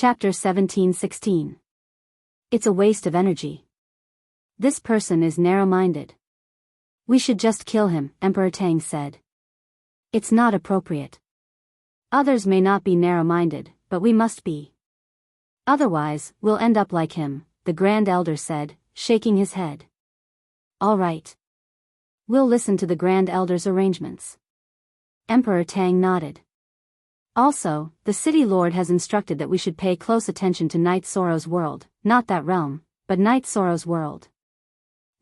Chapter 17:16. It's a waste of energy. This person is narrow-minded. We should just kill him, Emperor Tang said. It's not appropriate. Others may not be narrow-minded, but we must be. Otherwise, we'll end up like him, the Grand Elder said, shaking his head. All right. We'll listen to the Grand Elder's arrangements. Emperor Tang nodded. Also, the City Lord has instructed that we should pay close attention to Knight Soro's world, not that realm, but Knight Soro's world.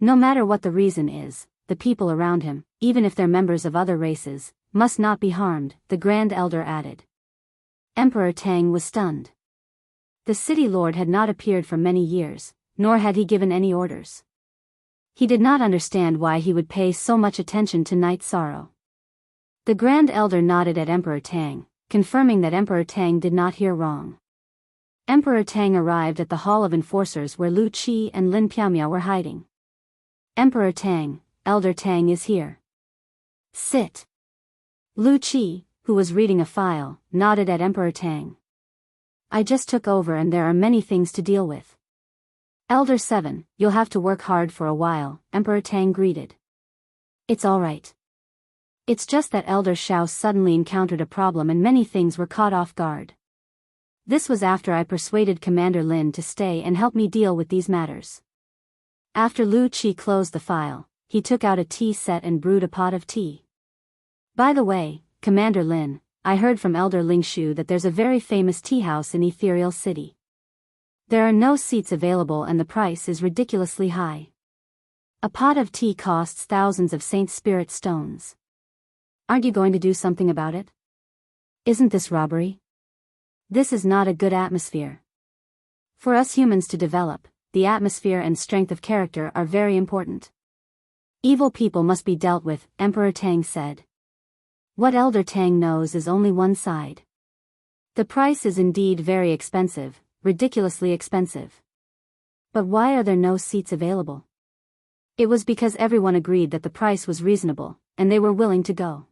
No matter what the reason is, the people around him, even if they're members of other races, must not be harmed, the Grand Elder added. Emperor Tang was stunned. The City Lord had not appeared for many years, nor had he given any orders. He did not understand why he would pay so much attention to Knight Soro. The Grand Elder nodded at Emperor Tang, confirming that Emperor Tang did not hear wrong. Emperor Tang arrived at the Hall of Enforcers where Lu Qi and Lin Piaomiao were hiding. Emperor Tang, Elder Tang is here. Sit. Lu Qi, who was reading a file, nodded at Emperor Tang. I just took over and there are many things to deal with. Elder 7, you'll have to work hard for a while, Emperor Tang greeted. It's all right. It's just that Elder Shao suddenly encountered a problem and many things were caught off guard. This was after I persuaded Commander Lin to stay and help me deal with these matters. After Lu Qi closed the file, he took out a tea set and brewed a pot of tea. By the way, Commander Lin, I heard from Elder Ling Shu that there's a very famous tea house in Ethereal City. There are no seats available and the price is ridiculously high. A pot of tea costs thousands of Saint Spirit stones. Aren't you going to do something about it? Isn't this robbery? This is not a good atmosphere. For us humans to develop, the atmosphere and strength of character are very important. Evil people must be dealt with, Emperor Tang said. What Elder Tang knows is only one side. The price is indeed very expensive, ridiculously expensive. But why are there no seats available? It was because everyone agreed that the price was reasonable, and they were willing to go.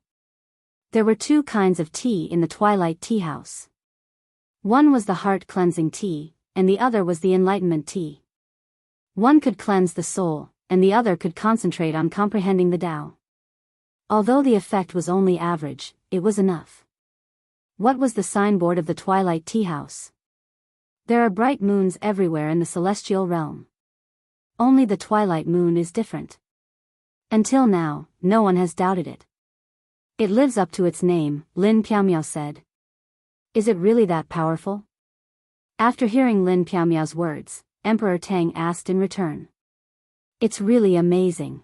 There were two kinds of tea in the Twilight Tea House. One was the heart-cleansing tea, and the other was the enlightenment tea. One could cleanse the soul, and the other could concentrate on comprehending the Tao. Although the effect was only average, it was enough. What was the signboard of the Twilight Tea House? There are bright moons everywhere in the celestial realm. Only the twilight moon is different. Until now, no one has doubted it. It lives up to its name, Lin Piaomiao said. Is it really that powerful? After hearing Lin Piaomiao's words, Emperor Tang asked in return. It's really amazing.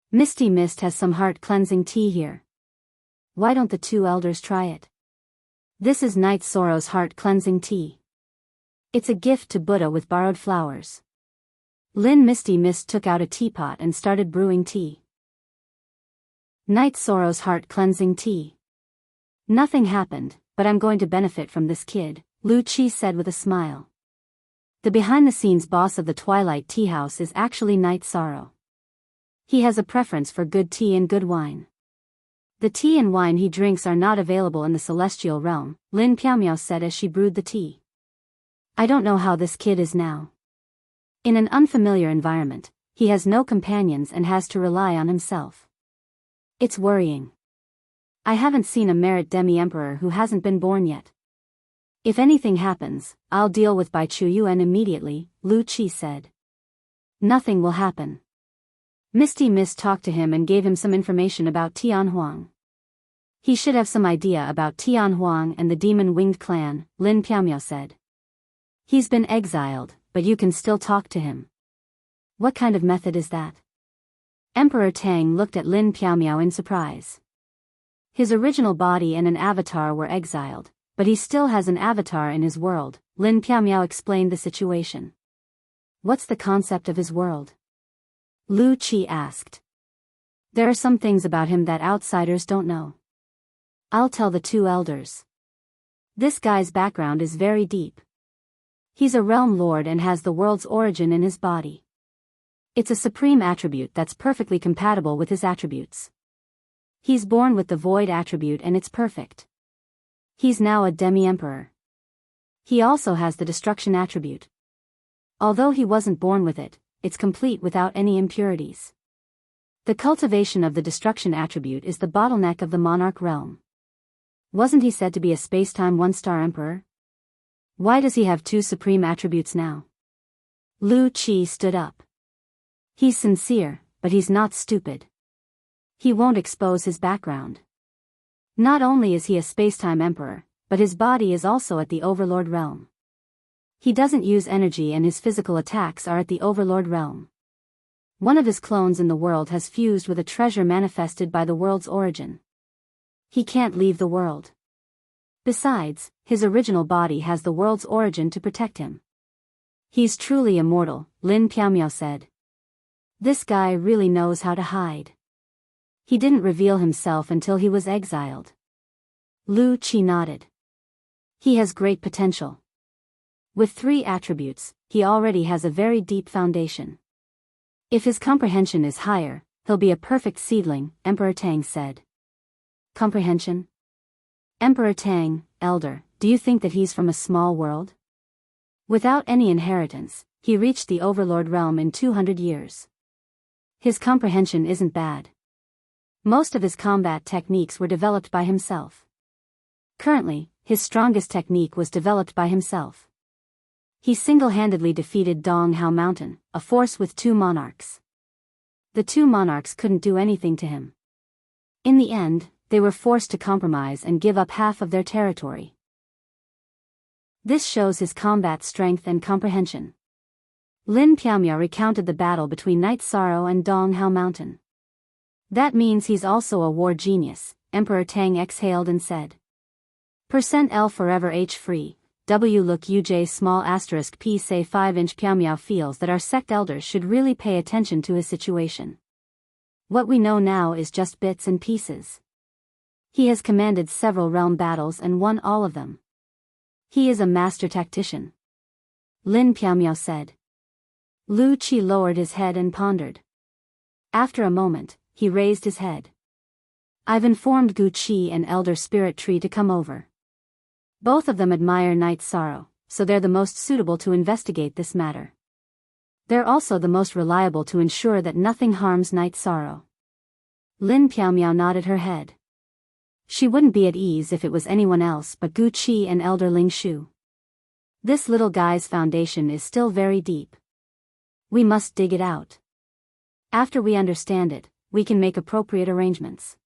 Misty Mist has some heart-cleansing tea here. Why don't the two elders try it? This is Knight Soro's heart-cleansing tea. It's a gift to Buddha with borrowed flowers. Misty Mist took out a teapot and started brewing tea. Knight Soro's heart-cleansing tea. Nothing happened, but I'm going to benefit from this kid, Lu Qi said with a smile. The behind-the-scenes boss of the Twilight Tea House is actually Knight Soro. He has a preference for good tea and good wine. The tea and wine he drinks are not available in the celestial realm, Lin Piaomiao said as she brewed the tea. I don't know how this kid is now. In an unfamiliar environment, he has no companions and has to rely on himself. It's worrying. I haven't seen a merit demi-emperor who hasn't been born yet. If anything happens, I'll deal with Bai Chuyuan immediately, Lu Qi said. Nothing will happen. Misty Mist talked to him and gave him some information about Tian Huang. He should have some idea about Tian Huang and the demon-winged clan, Lin Piaomiao said. He's been exiled, but you can still talk to him. What kind of method is that? Emperor Tang looked at Lin Piaomiao in surprise. His original body and an avatar were exiled, but he still has an avatar in his world, Lin Piaomiao explained the situation. What's the concept of his world? Lu Qi asked. There are some things about him that outsiders don't know. I'll tell the two elders. This guy's background is very deep. He's a realm lord and has the world's origin in his body. It's a supreme attribute that's perfectly compatible with his attributes. He's born with the void attribute and it's perfect. He's now a demi-emperor. He also has the destruction attribute. Although he wasn't born with it, it's complete without any impurities. The cultivation of the destruction attribute is the bottleneck of the monarch realm. Wasn't he said to be a space-time one-star emperor? Why does he have two supreme attributes now? Lu Qi stood up. He's sincere, but he's not stupid. He won't expose his background. Not only is he a space-time emperor, but his body is also at the Overlord realm. He doesn't use energy and his physical attacks are at the Overlord realm. One of his clones in the world has fused with a treasure manifested by the world's origin. He can't leave the world. Besides, his original body has the world's origin to protect him. He's truly immortal, Lin Piaomiao said. This guy really knows how to hide. He didn't reveal himself until he was exiled. Lu Qi nodded. He has great potential. With 3 attributes, he already has a very deep foundation. If his comprehension is higher, he'll be a perfect seedling, Emperor Tang said. Comprehension? Emperor Tang, elder, do you think that he's from a small world? Without any inheritance, he reached the Overlord realm in 200 years. His comprehension isn't bad. Most of his combat techniques were developed by himself. Currently, his strongest technique was developed by himself. He single-handedly defeated Dong Hao Mountain, a force with 2 monarchs. The 2 monarchs couldn't do anything to him. In the end, they were forced to compromise and give up half of their territory. This shows his combat strength and comprehension. Lin Piaomiao recounted the battle between Night Sorrow and Dong Hao Mountain. That means he's also a war genius, Emperor Tang exhaled and said. %L forever H free. W look UJ small asterisk P say 5-inch Piaomiao feels that our sect elders should really pay attention to his situation. What we know now is just bits and pieces. He has commanded several realm battles and won all of them. He is a master tactician. Lin Piaomiao said. Lu Qi lowered his head and pondered. After a moment, he raised his head. I've informed Gu Qi and Elder Spirit Tree to come over. Both of them admire Night Sorrow, so they're the most suitable to investigate this matter. They're also the most reliable to ensure that nothing harms Night Sorrow. Lin Piaomiao nodded her head. She wouldn't be at ease if it was anyone else but Gu Qi and Elder Ling Shu. This little guy's foundation is still very deep. We must dig it out. After we understand it, we can make appropriate arrangements.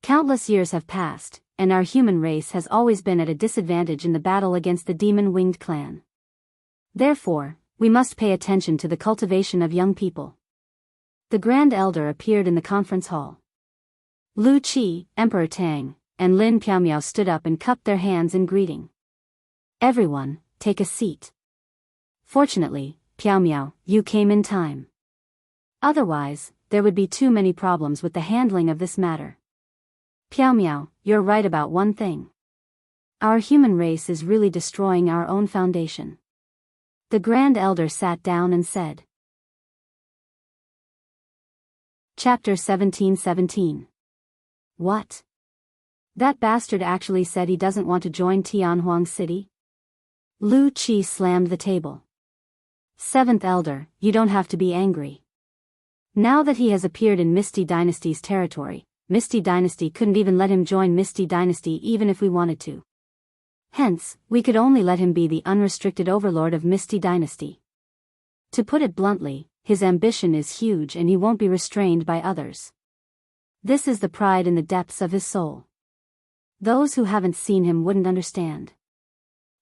Countless years have passed, and our human race has always been at a disadvantage in the battle against the demon-winged clan. Therefore, we must pay attention to the cultivation of young people. The Grand Elder appeared in the conference hall. Lu Qi, Emperor Tang, and Lin Piaomiao stood up and cupped their hands in greeting. Everyone, take a seat. Fortunately, Piaomiao, you came in time. Otherwise, there would be too many problems with the handling of this matter. Piaomiao, you're right about one thing. Our human race is really destroying our own foundation. The Grand Elder sat down and said. Chapter 1717. What? That bastard actually said he doesn't want to join Tianhuang City? Lu Qi slammed the table. 7th Elder, you don't have to be angry. Now that he has appeared in Misty Dynasty's territory, Misty Dynasty couldn't even let him join Misty Dynasty even if we wanted to. Hence, we could only let him be the unrestricted overlord of Misty Dynasty. To put it bluntly, his ambition is huge and he won't be restrained by others. This is the pride in the depths of his soul. Those who haven't seen him wouldn't understand.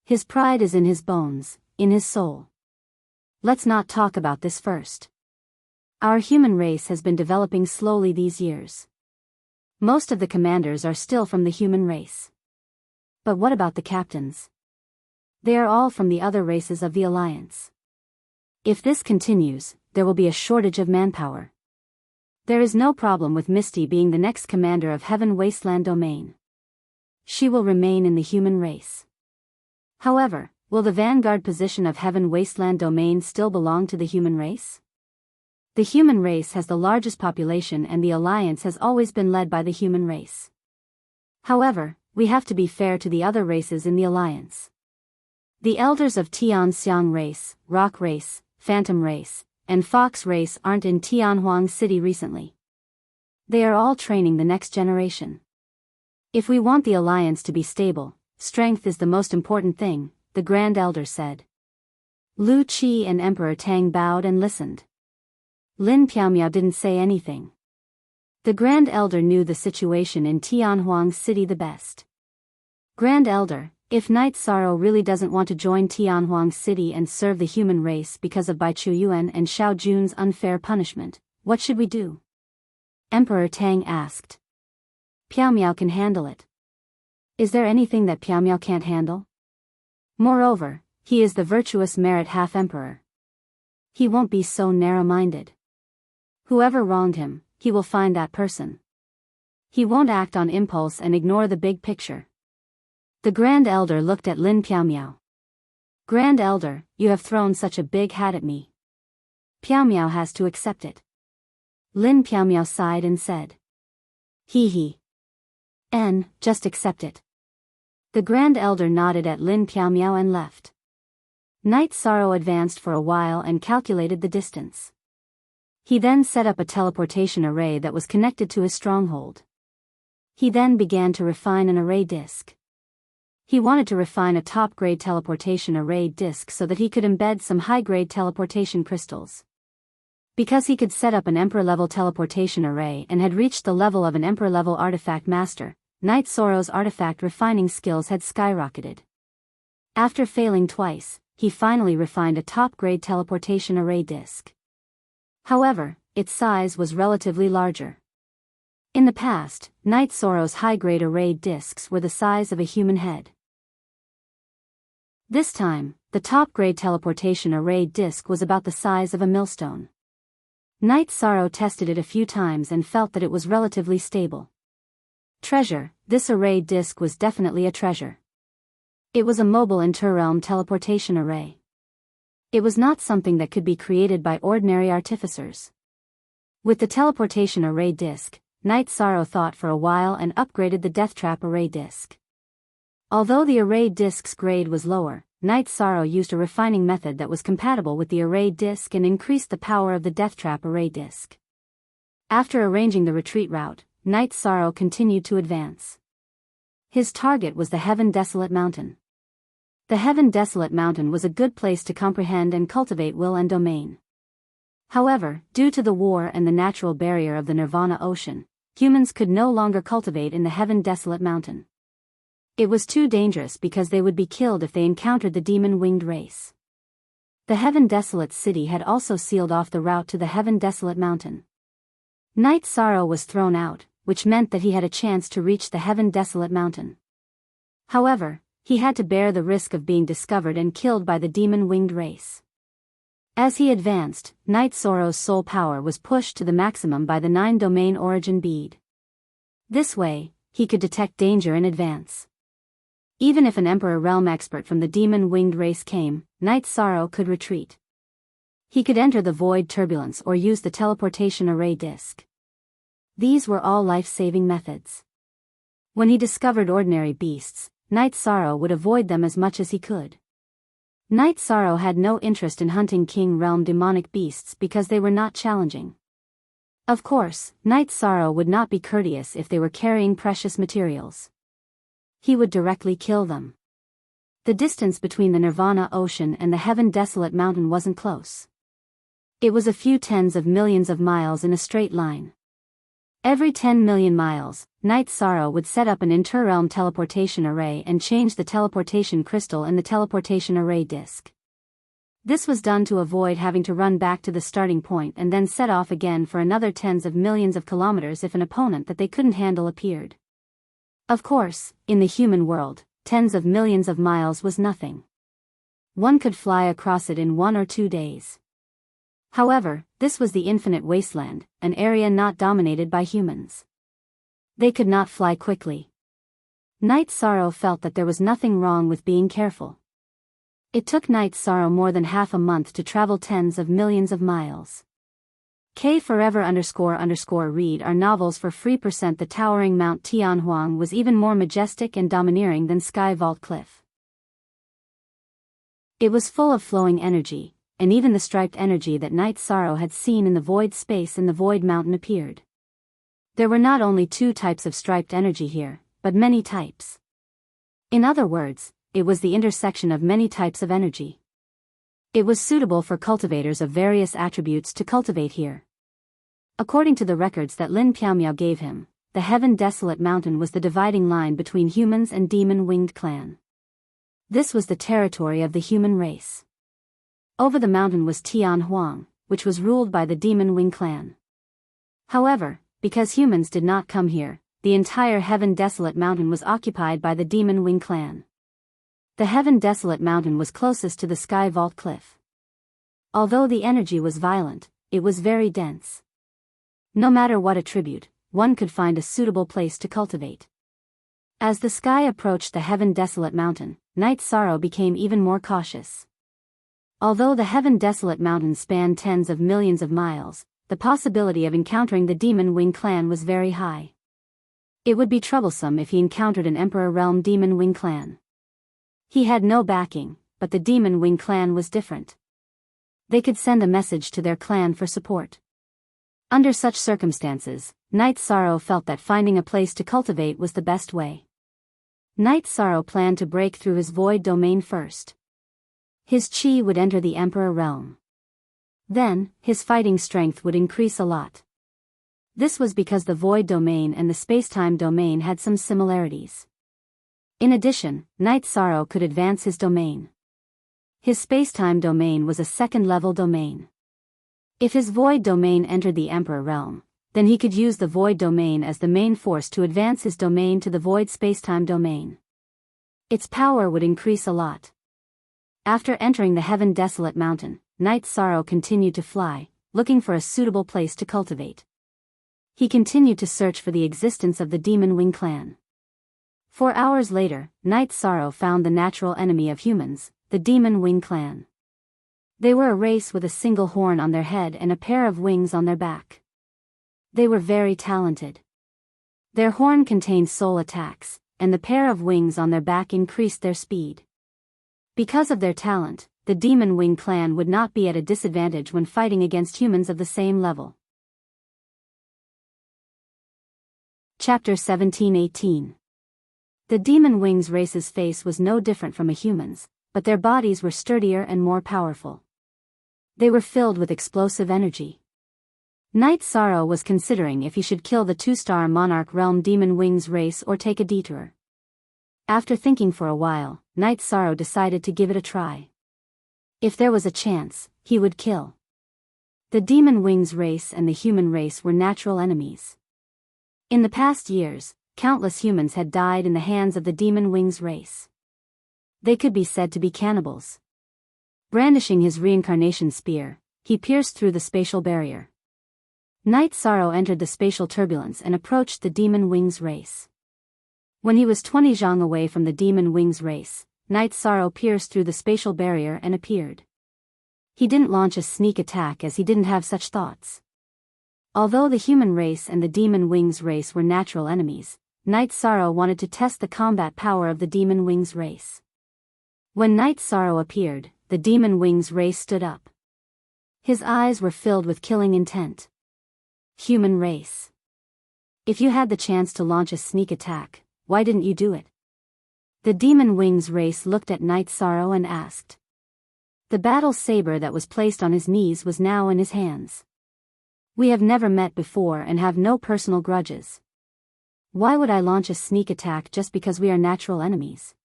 His pride is in his bones, in his soul. Let's not talk about this first. Our human race has been developing slowly these years. Most of the commanders are still from the human race. But what about the captains? They are all from the other races of the Alliance. If this continues, there will be a shortage of manpower. There is no problem with Misty being the next commander of Heaven Wasteland Domain. She will remain in the human race. However, will the vanguard position of Heaven Wasteland Domain still belong to the human race? The human race has the largest population and the Alliance has always been led by the human race. However, we have to be fair to the other races in the Alliance. The elders of Tianxiang race, Rock race, Phantom race, and Fox race aren't in Tianhuang City recently. They are all training the next generation. If we want the alliance to be stable, strength is the most important thing, the Grand Elder said. Lu Qi and Emperor Tang bowed and listened. Lin Piaomiao didn't say anything. The Grand Elder knew the situation in Tianhuang City the best. Grand Elder, if Knight Sorrow really doesn't want to join Tianhuang City and serve the human race because of Bai Chuyuan and Xiao Jun's unfair punishment, what should we do? Emperor Tang asked. Piaomiao can handle it. Is there anything that Piaomiao can't handle? Moreover, he is the virtuous merit half-emperor. He won't be so narrow-minded. Whoever wronged him, he will find that person. He won't act on impulse and ignore the big picture. The Grand Elder looked at Lin Piaomiao. Grand Elder, you have thrown such a big hat at me. Piaomiao has to accept it. Lin Piaomiao sighed and said. Hee. Just accept it. The Grand Elder nodded at Lin Piaomiao and left. Knight Sorrow advanced for a while and calculated the distance. He then set up a teleportation array that was connected to his stronghold. He then began to refine an array disk. He wanted to refine a top-grade teleportation array disk so that he could embed some high-grade teleportation crystals. Because he could set up an Emperor-level teleportation array and had reached the level of an Emperor-level artifact master, Knight Sorrow's artifact refining skills had skyrocketed. After failing twice, he finally refined a top-grade teleportation array disk. However, its size was relatively larger. In the past, Knight Sorrow's high-grade array disks were the size of a human head. This time, the top-grade teleportation array disk was about the size of a millstone. Knight Sorrow tested it a few times and felt that it was relatively stable. Treasure, this array disk was definitely a treasure. It was a mobile interrealm teleportation array. It was not something that could be created by ordinary artificers. With the teleportation array disk, Knight Sorrow thought for a while and upgraded the Death Trap array disk. Although the array disk's grade was lower, Knight Sorrow used a refining method that was compatible with the array disk and increased the power of the Death Trap array disk. After arranging the retreat route, Knight Sorrow continued to advance. His target was the Heaven Desolate Mountain. The Heaven Desolate Mountain was a good place to comprehend and cultivate will and domain. However, due to the war and the natural barrier of the Nirvana Ocean, humans could no longer cultivate in the Heaven Desolate Mountain. It was too dangerous because they would be killed if they encountered the demon-winged race. The Heaven Desolate City had also sealed off the route to the Heaven Desolate Mountain. Knight Sorrow was thrown out, which meant that he had a chance to reach the Heaven Desolate Mountain. However, he had to bear the risk of being discovered and killed by the demon-winged race. As he advanced, Knight Sorrow's soul power was pushed to the maximum by the 9-domain origin bead. This way, he could detect danger in advance. Even if an Emperor Realm expert from the demon-winged race came, Knight Sorrow could retreat. He could enter the void turbulence or use the teleportation array disk. These were all life-saving methods. When he discovered ordinary beasts, Knight Sorrow would avoid them as much as he could. Knight Sorrow had no interest in hunting King Realm demonic beasts because they were not challenging. Of course, Knight Sorrow would not be courteous if they were carrying precious materials. He would directly kill them. The distance between the Nirvana Ocean and the Heaven Desolate Mountain wasn't close. It was a few tens of millions of miles in a straight line. Every 10 million miles, Knight Sorrow would set up an interrealm teleportation array and change the teleportation crystal in the teleportation array disk. This was done to avoid having to run back to the starting point and then set off again for another tens of millions of kilometers if an opponent that they couldn't handle appeared. Of course, in the human world, tens of millions of miles was nothing. One could fly across it in 1 or 2 days. However, this was the infinite wasteland, an area not dominated by humans. They could not fly quickly. Knight Sorrow felt that there was nothing wrong with being careful. It took Knight Sorrow more than half a month to travel tens of millions of miles. K forever__read our novels for free. The towering Mount Tianhuang was even more majestic and domineering than Sky Vault Cliff. It was full of flowing energy, and even the striped energy that Night Sorrow had seen in the void space in the Void Mountain appeared. There were not only 2 types of striped energy here, but many types. In other words, it was the intersection of many types of energy. It was suitable for cultivators of various attributes to cultivate here. According to the records that Lin Piaomiao gave him, the Heaven Desolate Mountain was the dividing line between humans and demon-winged clan. This was the territory of the human race. Over the mountain was Tian Huang, which was ruled by the Demon Wing clan. However, because humans did not come here, the entire Heaven Desolate Mountain was occupied by the Demon Wing clan. The Heaven Desolate Mountain was closest to the Sky Vault Cliff. Although the energy was violent, it was very dense. No matter what attribute, one could find a suitable place to cultivate. As the sky approached the Heaven Desolate Mountain, Night Sorrow became even more cautious. Although the Heaven Desolate Mountain spanned tens of millions of miles, the possibility of encountering the Demon Wing clan was very high. It would be troublesome if he encountered an Emperor Realm Demon Wing clan. He had no backing, but the Demon Wing clan was different. They could send a message to their clan for support. Under such circumstances, Night Sorrow felt that finding a place to cultivate was the best way. Night Sorrow planned to break through his void domain first. His chi would enter the Emperor Realm. Then, his fighting strength would increase a lot. This was because the void domain and the spacetime domain had some similarities. In addition, Night Sorrow could advance his domain. His spacetime domain was a second-level domain. If his void domain entered the Emperor Realm, then he could use the void domain as the main force to advance his domain to the void spacetime domain. Its power would increase a lot. After entering the Heaven Desolate Mountain, Night Sorrow continued to fly, looking for a suitable place to cultivate. He continued to search for the existence of the Demon Wing clan. 4 hours later, Night Sorrow found the natural enemy of humans, the Demon Wing clan. They were a race with a single horn on their head and a pair of wings on their back. They were very talented. Their horn contained soul attacks, and the pair of wings on their back increased their speed. Because of their talent, the Demon Wing clan would not be at a disadvantage when fighting against humans of the same level. Chapter 17-18. The Demon Wings race's face was no different from a human's, but their bodies were sturdier and more powerful. They were filled with explosive energy. Night Sorrow was considering if he should kill the 2-star Monarch Realm Demon Wings race or take a detour. After thinking for a while, Night Sorrow decided to give it a try. If there was a chance, he would kill. The Demon Wings race and the human race were natural enemies. In the past years, countless humans had died in the hands of the Demon Wings race. They could be said to be cannibals. Brandishing his reincarnation spear, he pierced through the spatial barrier. Night Sorrow entered the spatial turbulence and approached the Demon Wings race. When he was 20 zhang away from the Demon Wings race, Night Sorrow pierced through the spatial barrier and appeared. He didn't launch a sneak attack as he didn't have such thoughts. Although the human race and the Demon Wings race were natural enemies, Night Sorrow wanted to test the combat power of the Demon Wings race. When Night Sorrow appeared, the Demon Wings race stood up. His eyes were filled with killing intent. Human race. If you had the chance to launch a sneak attack, why didn't you do it? The Demon Wings race looked at Night Sorrow and asked. The battle saber that was placed on his knees was now in his hands. We have never met before and have no personal grudges. Why would I launch a sneak attack just because we are natural enemies?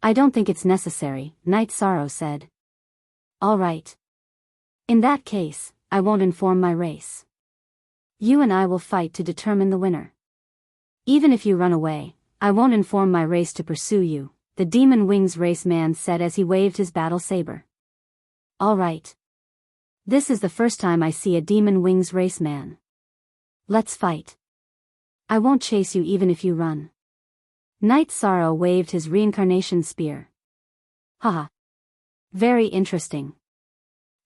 I don't think it's necessary, Night Sorrow said. All right. In that case, I won't inform my race. You and I will fight to determine the winner. Even if you run away, I won't inform my race to pursue you, the Demon Wings race man said as he waved his battle saber. All right. This is the first time I see a Demon Wings race man. Let's fight. I won't chase you even if you run. Night Sorrow waved his reincarnation spear. Haha. Very interesting.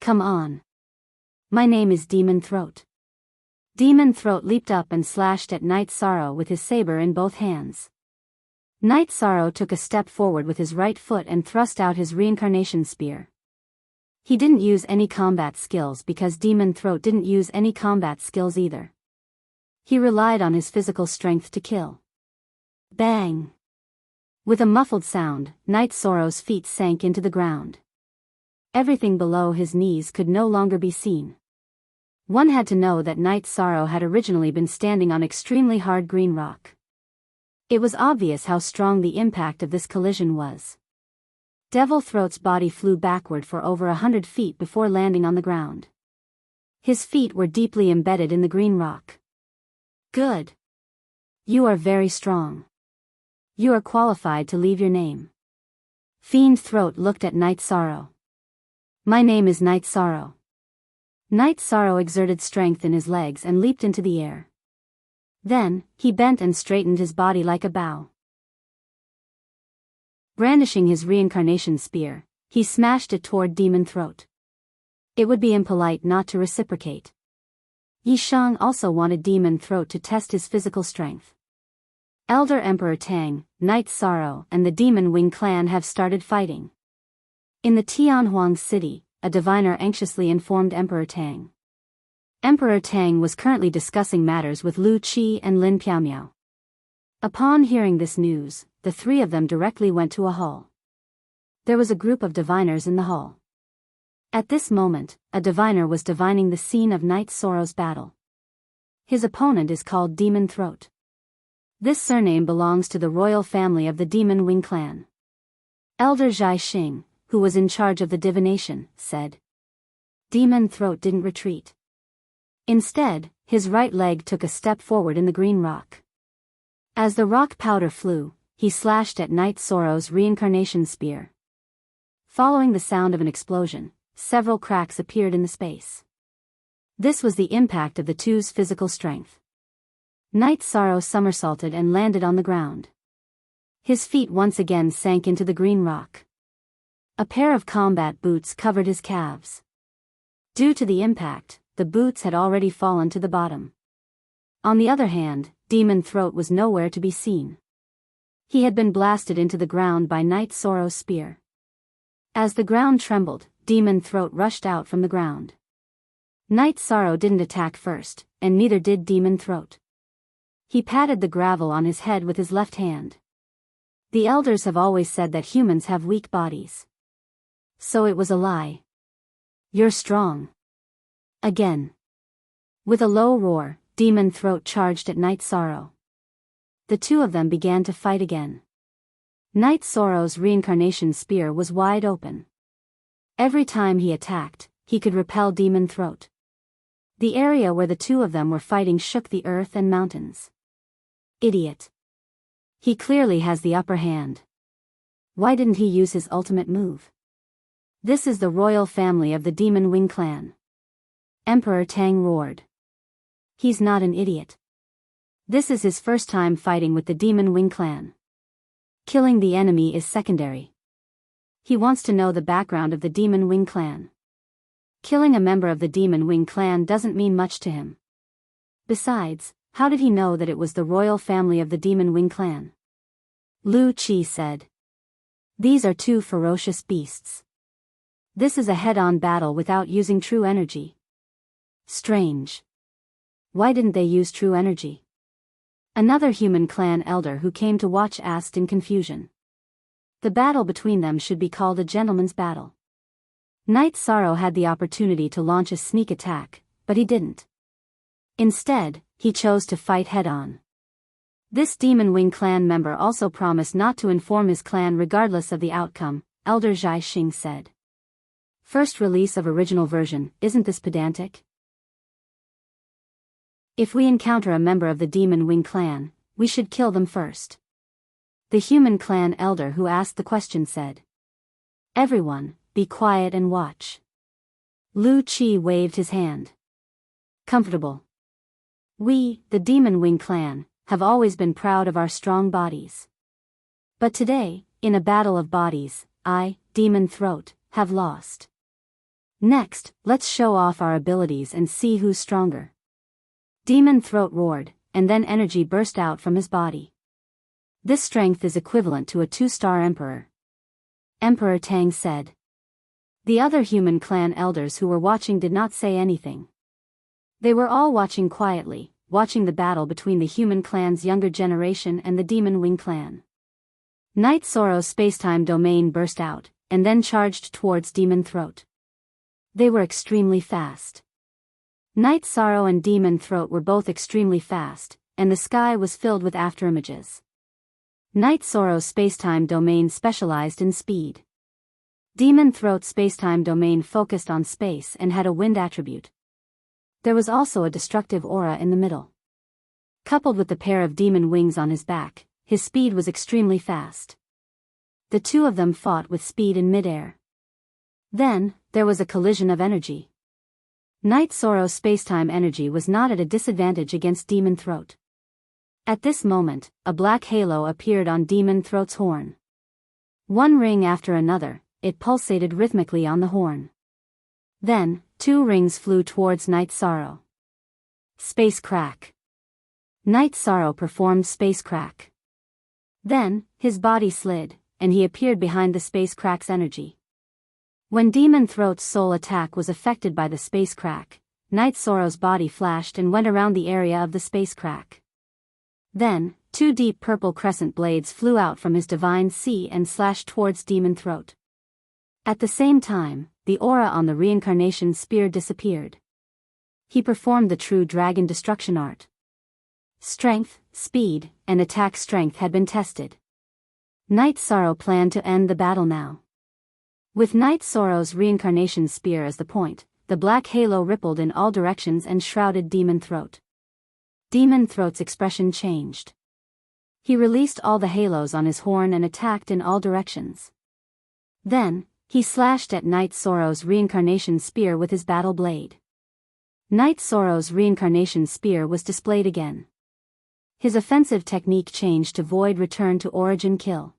Come on. My name is Demon Throat. Demon Throat leaped up and slashed at Night Sorrow with his saber in both hands. Night Sorrow took a step forward with his right foot and thrust out his reincarnation spear. He didn't use any combat skills because Demon Throat didn't use any combat skills either. He relied on his physical strength to kill. Bang! With a muffled sound, Night Sorrow's feet sank into the ground. Everything below his knees could no longer be seen. One had to know that Night Sorrow had originally been standing on extremely hard green rock. It was obvious how strong the impact of this collision was. Devil Throat's body flew backward for over 100 feet before landing on the ground. His feet were deeply embedded in the green rock. Good. You are very strong. You are qualified to leave your name. Fiend Throat looked at Night Sorrow. My name is Night Sorrow. Night Sorrow exerted strength in his legs and leaped into the air. Then, he bent and straightened his body like a bow. Brandishing his reincarnation spear, he smashed it toward Demon Throat. It would be impolite not to reciprocate. Yi Shang also wanted Demon Throat to test his physical strength. Elder Emperor Tang, Night Sorrow, and the Demon Wing clan have started fighting. In the Tianhuang city, a diviner anxiously informed Emperor Tang. Emperor Tang was currently discussing matters with Lu Qi and Lin Piaomiao. Upon hearing this news, the three of them directly went to a hall. There was a group of diviners in the hall. At this moment, a diviner was divining the scene of Night Sorrow's battle. His opponent is called Demon Throat. This surname belongs to the royal family of the Demon Wing clan. Elder Zhai Xing, who was in charge of the divination, said. Demon Throat didn't retreat. Instead, his right leg took a step forward in the green rock. As the rock powder flew, he slashed at Night Sorrow's reincarnation spear. Following the sound of an explosion, several cracks appeared in the space. This was the impact of the two's physical strength. Night Sorrow somersaulted and landed on the ground. His feet once again sank into the green rock. A pair of combat boots covered his calves. Due to the impact, the boots had already fallen to the bottom. On the other hand, Demon Throat was nowhere to be seen. He had been blasted into the ground by Night Sorrow's spear. As the ground trembled, Demon Throat rushed out from the ground. Night Sorrow didn't attack first, and neither did Demon Throat. He patted the gravel on his head with his left hand. The elders have always said that humans have weak bodies. So it was a lie. You're strong. Again. With a low roar, Demon Throat charged at Night Sorrow. The two of them began to fight again. Night Sorrow's reincarnation spear was wide open. Every time he attacked, he could repel Demon Throat. The area where the two of them were fighting shook the earth and mountains. Idiot. He clearly has the upper hand. Why didn't he use his ultimate move? This is the royal family of the Demon Wing clan. Emperor Tang roared. He's not an idiot. This is his first time fighting with the Demon Wing clan. Killing the enemy is secondary. He wants to know the background of the Demon Wing clan. Killing a member of the Demon Wing clan doesn't mean much to him. Besides, how did he know that it was the royal family of the Demon Wing clan? Lu Qi said. These are two ferocious beasts. This is a head-on battle without using true energy. Strange. Why didn't they use true energy? Another human clan elder who came to watch asked in confusion. The battle between them should be called a gentleman's battle. Night Sorrow had the opportunity to launch a sneak attack, but he didn't. Instead, he chose to fight head-on. This Demon Wing clan member also promised not to inform his clan regardless of the outcome, Elder Zhai Xing said. First release of original version, isn't this pedantic? If we encounter a member of the Demon Wing clan, we should kill them first. The human clan elder who asked the question said. Everyone, be quiet and watch. Lu Qi waved his hand. Comfortable. We, the Demon Wing clan, have always been proud of our strong bodies. But today, in a battle of bodies, I, Demon Throat, have lost. Next, let's show off our abilities and see who's stronger. Demon Throat roared, and then energy burst out from his body. This strength is equivalent to a 2-star emperor. Emperor Tang said. The other human clan elders who were watching did not say anything. They were all watching quietly, watching the battle between the human clan's younger generation and the Demon Wing clan. Night Sorrow's spacetime domain burst out, and then charged towards Demon Throat. They were extremely fast. Night Sorrow and Demon Throat were both extremely fast, and the sky was filled with afterimages. Night Sorrow's spacetime domain specialized in speed. Demon Throat's spacetime domain focused on space and had a wind attribute. There was also a destructive aura in the middle. Coupled with the pair of demon wings on his back, his speed was extremely fast. The two of them fought with speed in midair. Then, there was a collision of energy. Night Sorrow's spacetime energy was not at a disadvantage against Demon Throat. At this moment, a black halo appeared on Demon Throat's horn. One ring after another, it pulsated rhythmically on the horn. Then, 2 rings flew towards Night Sorrow. Space crack. Night Sorrow performed space crack. Then, his body slid, and he appeared behind the space crack's energy. When Demon Throat's soul attack was affected by the space crack, Night Sorrow's body flashed and went around the area of the space crack. Then, 2 deep purple crescent blades flew out from his divine sea and slashed towards Demon Throat. At the same time, the aura on the reincarnation spear disappeared. He performed the true dragon destruction art. Strength, speed, and attack strength had been tested. Night Sorrow planned to end the battle now. With Night Sorrow's reincarnation spear as the point, the black halo rippled in all directions and shrouded Demon Throat. Demon Throat's expression changed. He released all the halos on his horn and attacked in all directions. Then, he slashed at Night Sorrow's reincarnation spear with his battle blade. Night Sorrow's reincarnation spear was displayed again. His offensive technique changed to void return to origin kill.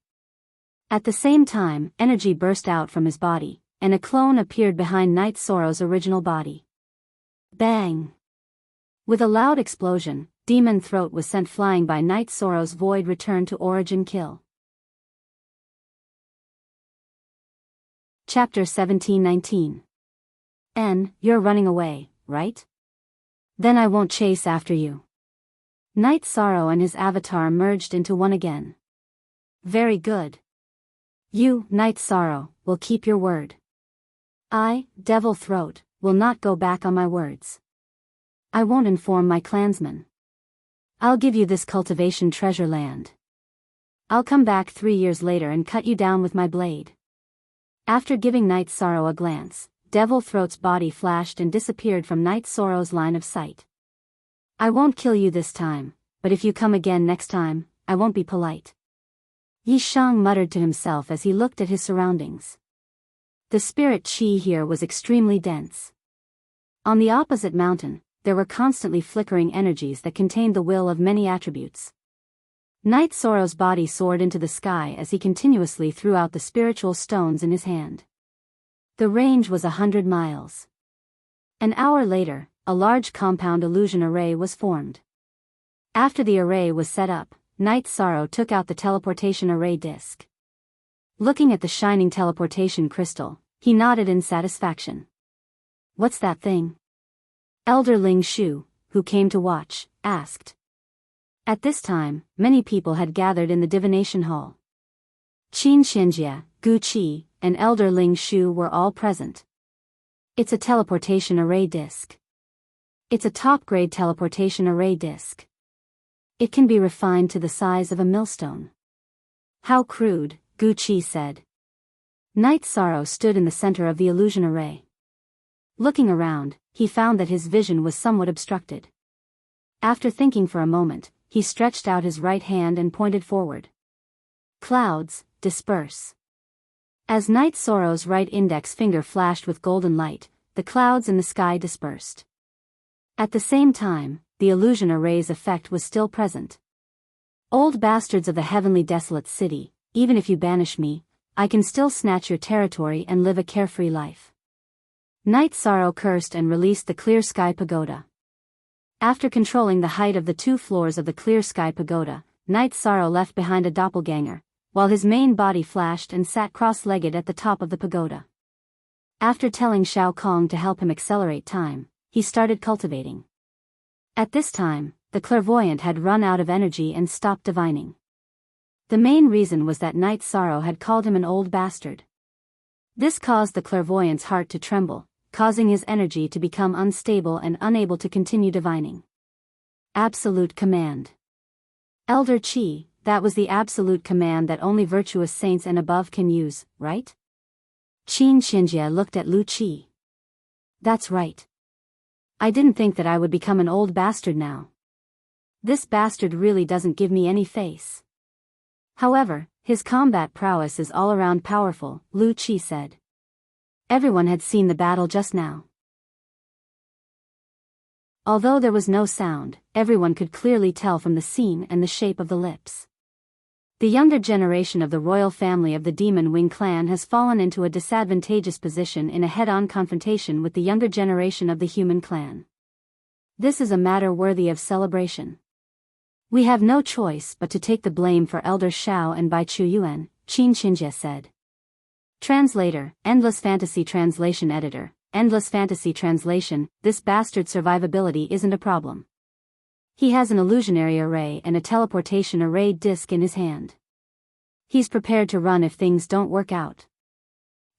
At the same time, energy burst out from his body, and a clone appeared behind Night Sorrow's original body. Bang! With a loud explosion, Demon Throat was sent flying by Night Sorrow's void return to origin kill. Chapter 1719. You're running away, right? Then I won't chase after you. Night Sorrow and his avatar merged into one again. Very good. You, Night Sorrow, will keep your word. I, Devil Throat, will not go back on my words. I won't inform my clansmen. I'll give you this cultivation treasure land. I'll come back 3 years later and cut you down with my blade. After giving Night Sorrow a glance, Devil Throat's body flashed and disappeared from Night Sorrow's line of sight. I won't kill you this time, but if you come again next time, I won't be polite. Yi Shang muttered to himself as he looked at his surroundings. The spirit chi here was extremely dense. On the opposite mountain, there were constantly flickering energies that contained the will of many attributes. Night Sorrow's body soared into the sky as he continuously threw out the spiritual stones in his hand. The range was 100 miles. An hour later, a large compound illusion array was formed. After the array was set up, Night Sorrow took out the teleportation array disc. Looking at the shining teleportation crystal, he nodded in satisfaction. What's that thing? Elder Ling Shu, who came to watch, asked. At this time, many people had gathered in the divination hall. Qin Xianjia, Gu Qi, and Elder Ling Shu were all present. It's a teleportation array disc. It's a top-grade teleportation array disc. It can be refined to the size of a millstone. How crude, Gu Qi said. Night Sorrow stood in the center of the illusion array. Looking around, he found that his vision was somewhat obstructed. After thinking for a moment, he stretched out his right hand and pointed forward. Clouds, disperse. As Night Sorrow's right index finger flashed with golden light, the clouds in the sky dispersed. At the same time, the illusion array's effect was still present. Old bastards of the heavenly desolate city, even if you banish me, I can still snatch your territory and live a carefree life. Night Sorrow cursed and released the Clear Sky Pagoda. After controlling the height of the 2 floors of the Clear Sky Pagoda, Night Sorrow left behind a doppelganger, while his main body flashed and sat cross-legged at the top of the pagoda. After telling Shao Kong to help him accelerate time, he started cultivating. At this time, the clairvoyant had run out of energy and stopped divining. The main reason was that Night Sorrow had called him an old bastard. This caused the clairvoyant's heart to tremble, causing his energy to become unstable and unable to continue divining. Absolute command. Elder Qi, that was the absolute command that only virtuous saints and above can use, right? Qin Xinjie looked at Lu Qi. That's right. I didn't think that I would become an old bastard now. This bastard really doesn't give me any face. However, his combat prowess is all around powerful, Lu Qi said. Everyone had seen the battle just now. Although there was no sound, everyone could clearly tell from the scene and the shape of the lips. The younger generation of the royal family of the Demon Wing clan has fallen into a disadvantageous position in a head-on confrontation with the younger generation of the human clan. This is a matter worthy of celebration. We have no choice but to take the blame for Elder Shao and Bai Chuyuan, Qin Xinjie said. Translator, Endless Fantasy Translation Editor, Endless Fantasy Translation, this bastard's survivability isn't a problem. He has an illusionary array and a teleportation array disc in his hand. He's prepared to run if things don't work out.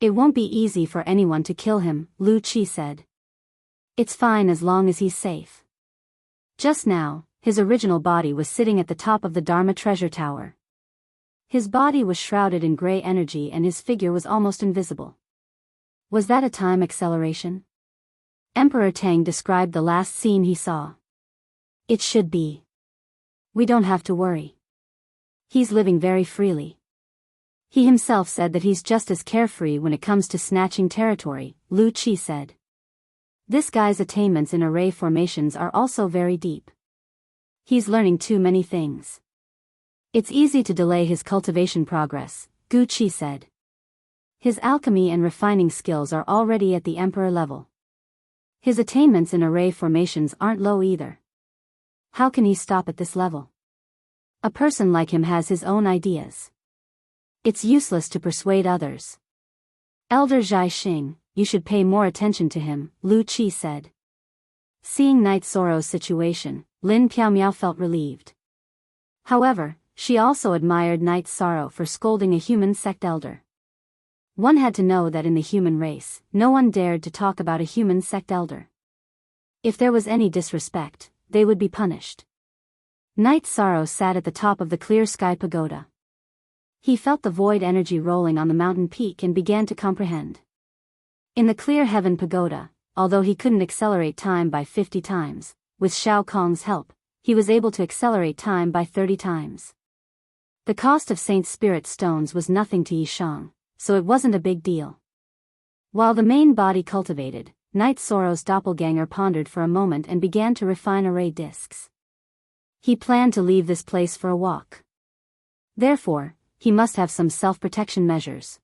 It won't be easy for anyone to kill him, Lu Qi said. It's fine as long as he's safe. Just now, his original body was sitting at the top of the Dharma treasure tower. His body was shrouded in gray energy and his figure was almost invisible. Was that a time acceleration? Emperor Tang described the last scene he saw. It should be. We don't have to worry. He's living very freely. He himself said that he's just as carefree when it comes to snatching territory, Lu Qi said. This guy's attainments in array formations are also very deep. He's learning too many things. It's easy to delay his cultivation progress, Gu Qi said. His alchemy and refining skills are already at the emperor level. His attainments in array formations aren't low either. How can he stop at this level? A person like him has his own ideas. It's useless to persuade others. Elder Zhai Xing, you should pay more attention to him, Lu Qi said. Seeing Night Sorrow's situation, Lin Piaomiao felt relieved. However, she also admired Night Sorrow for scolding a human sect elder. One had to know that in the human race, no one dared to talk about a human sect elder. If there was any disrespect, they would be punished. Night Sorrow sat at the top of the clear sky pagoda. He felt the void energy rolling on the mountain peak and began to comprehend. In the clear heaven pagoda, although he couldn't accelerate time by 50 times, with Shao Kong's help, he was able to accelerate time by 30 times. The cost of Saint Spirit stones was nothing to Yishang, so it wasn't a big deal. While the main body cultivated, Night Sorrow's doppelganger pondered for a moment and began to refine array discs. He planned to leave this place for a walk. Therefore, he must have some self-protection measures.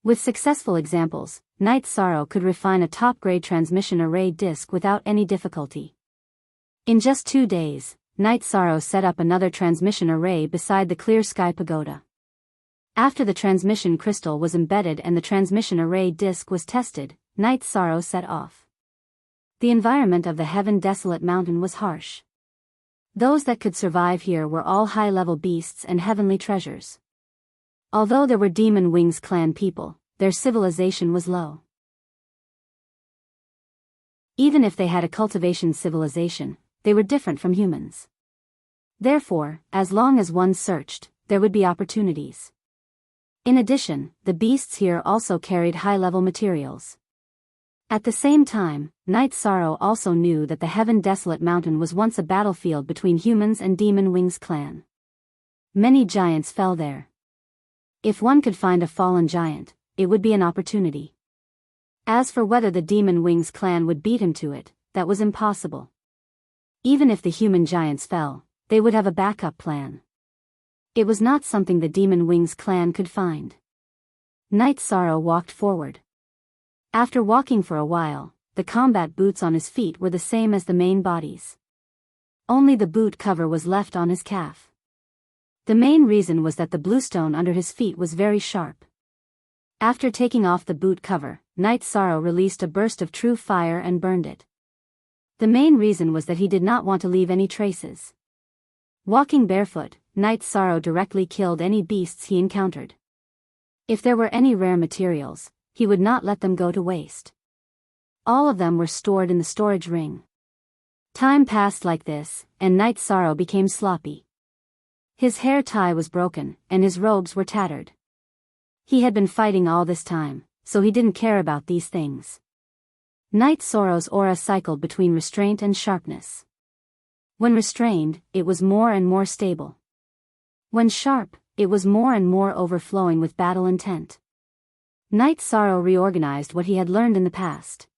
With successful examples, Night Sorrow could refine a top-grade transmission array disc without any difficulty. In just 2 days, Night Sorrow set up another transmission array beside the clear sky pagoda. After the transmission crystal was embedded and the transmission array disc was tested, Night Sorrow set off. The environment of the Heaven Desolate Mountain was harsh. Those that could survive here were all high-level beasts and heavenly treasures. Although there were Demon Wings clan people, their civilization was low. Even if they had a cultivation civilization, they were different from humans. Therefore, as long as one searched, there would be opportunities. In addition, the beasts here also carried high-level materials. At the same time, Night Sorrow also knew that the Heaven Desolate Mountain was once a battlefield between humans and Demon Wings clan. Many giants fell there. If one could find a fallen giant, it would be an opportunity. As for whether the Demon Wings clan would beat him to it, that was impossible. Even if the human giants fell, they would have a backup plan. It was not something the Demon Wings clan could find. Night Sorrow walked forward. After walking for a while, the combat boots on his feet were the same as the main bodies. Only the boot cover was left on his calf. The main reason was that the bluestone under his feet was very sharp. After taking off the boot cover, Night Sorrow released a burst of true fire and burned it. The main reason was that he did not want to leave any traces. Walking barefoot, Night Sorrow directly killed any beasts he encountered. If there were any rare materials, he would not let them go to waste. All of them were stored in the storage ring. Time passed like this, and Night Sorrow became sloppy. His hair tie was broken, and his robes were tattered. He had been fighting all this time, so he didn't care about these things. Night Sorrow's aura cycled between restraint and sharpness. When restrained, it was more and more stable. When sharp, it was more and more overflowing with battle intent. Night Sorrow reorganized what he had learned in the past.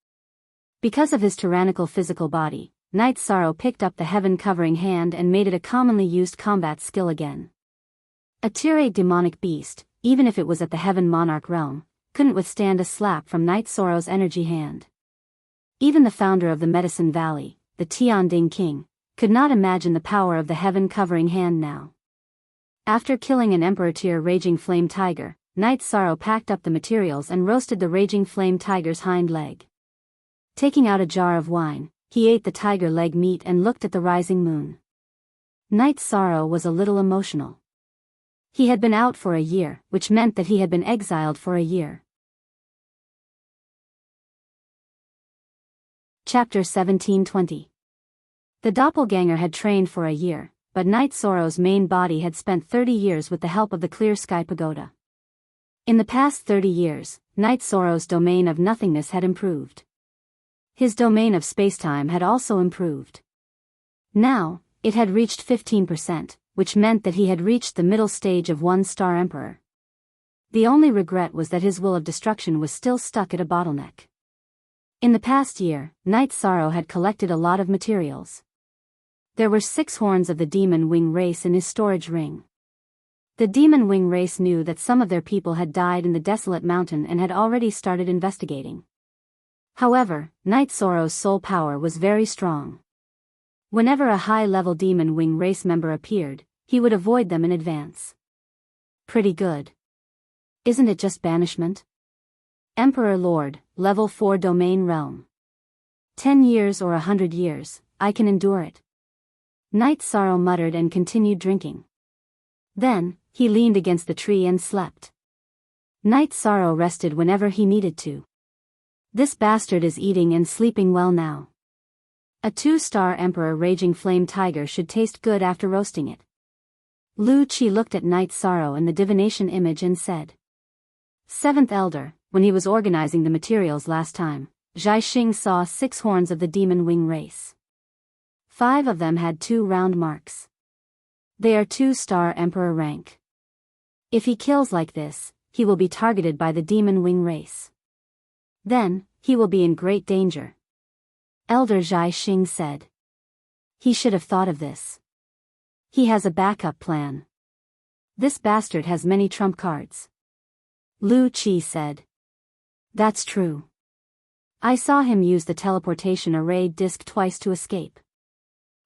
Because of his tyrannical physical body, Night Sorrow picked up the heaven-covering hand and made it a commonly used combat skill again. A tier 8 demonic beast, even if it was at the Heaven Monarch realm, couldn't withstand a slap from Night Sorrow's energy hand. Even the founder of the Medicine Valley, the Tianding King, could not imagine the power of the heaven-covering hand now. After killing an Emperor Tier Raging Flame Tiger, Night Sorrow packed up the materials and roasted the Raging Flame Tiger's hind leg. Taking out a jar of wine, he ate the tiger leg meat and looked at the rising moon. Night Sorrow was a little emotional. He had been out for a year, which meant that he had been exiled for a year. Chapter 1720. The doppelganger had trained for a year, but Night Sorrow's main body had spent 30 years with the help of the Clear Sky Pagoda. In the past 30 years, Night Sorrow's domain of nothingness had improved. His domain of spacetime had also improved. Now, it had reached 15%, which meant that he had reached the middle stage of one-star emperor. The only regret was that his will of destruction was still stuck at a bottleneck. In the past year, Night Sorrow had collected a lot of materials. There were 6 horns of the Demon Wing race in his storage ring. The Demon Wing race knew that some of their people had died in the desolate mountain and had already started investigating. However, Night Sorrow's soul power was very strong. Whenever a high-level Demon Wing race member appeared, he would avoid them in advance. Pretty good. Isn't it just banishment? Emperor Lord, level 4 domain realm. 10 years or 100 years, I can endure it. Night Sorrow muttered and continued drinking. Then, he leaned against the tree and slept. Night Sorrow rested whenever he needed to. This bastard is eating and sleeping well now. A 2-star Emperor Raging Flame Tiger should taste good after roasting it. Lu Qi looked at Night Sorrow and the divination image and said. 7th Elder, when he was organizing the materials last time, Zhai Xing saw 6 horns of the Demon Wing race. 5 of them had 2 round marks. They are 2-star Emperor rank. If he kills like this, he will be targeted by the Demon Wing race. Then, he will be in great danger. Elder Zhai Xing said. He should have thought of this. He has a backup plan. This bastard has many trump cards. Lu Qi said. That's true. I saw him use the teleportation array disc twice to escape.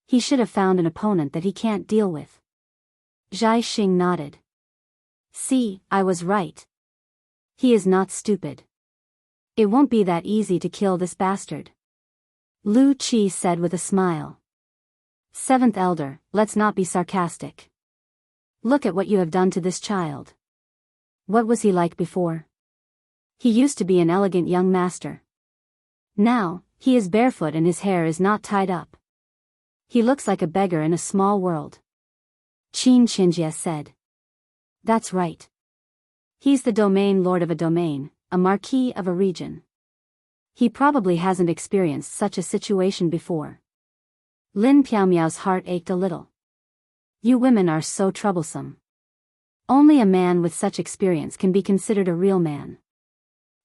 He should have found an opponent that he can't deal with. Zhai Xing nodded. See, I was right. He is not stupid. It won't be that easy to kill this bastard. Lu Qi said with a smile. 7th Elder, let's not be sarcastic. Look at what you have done to this child. What was he like before? He used to be an elegant young master. Now, he is barefoot and his hair is not tied up. He looks like a beggar in a small world. Qin Qinjie said. That's right. He's the domain lord of a domain, a marquis of a region. He probably hasn't experienced such a situation before. Lin Piaomiao's heart ached a little. You women are so troublesome. Only a man with such experience can be considered a real man.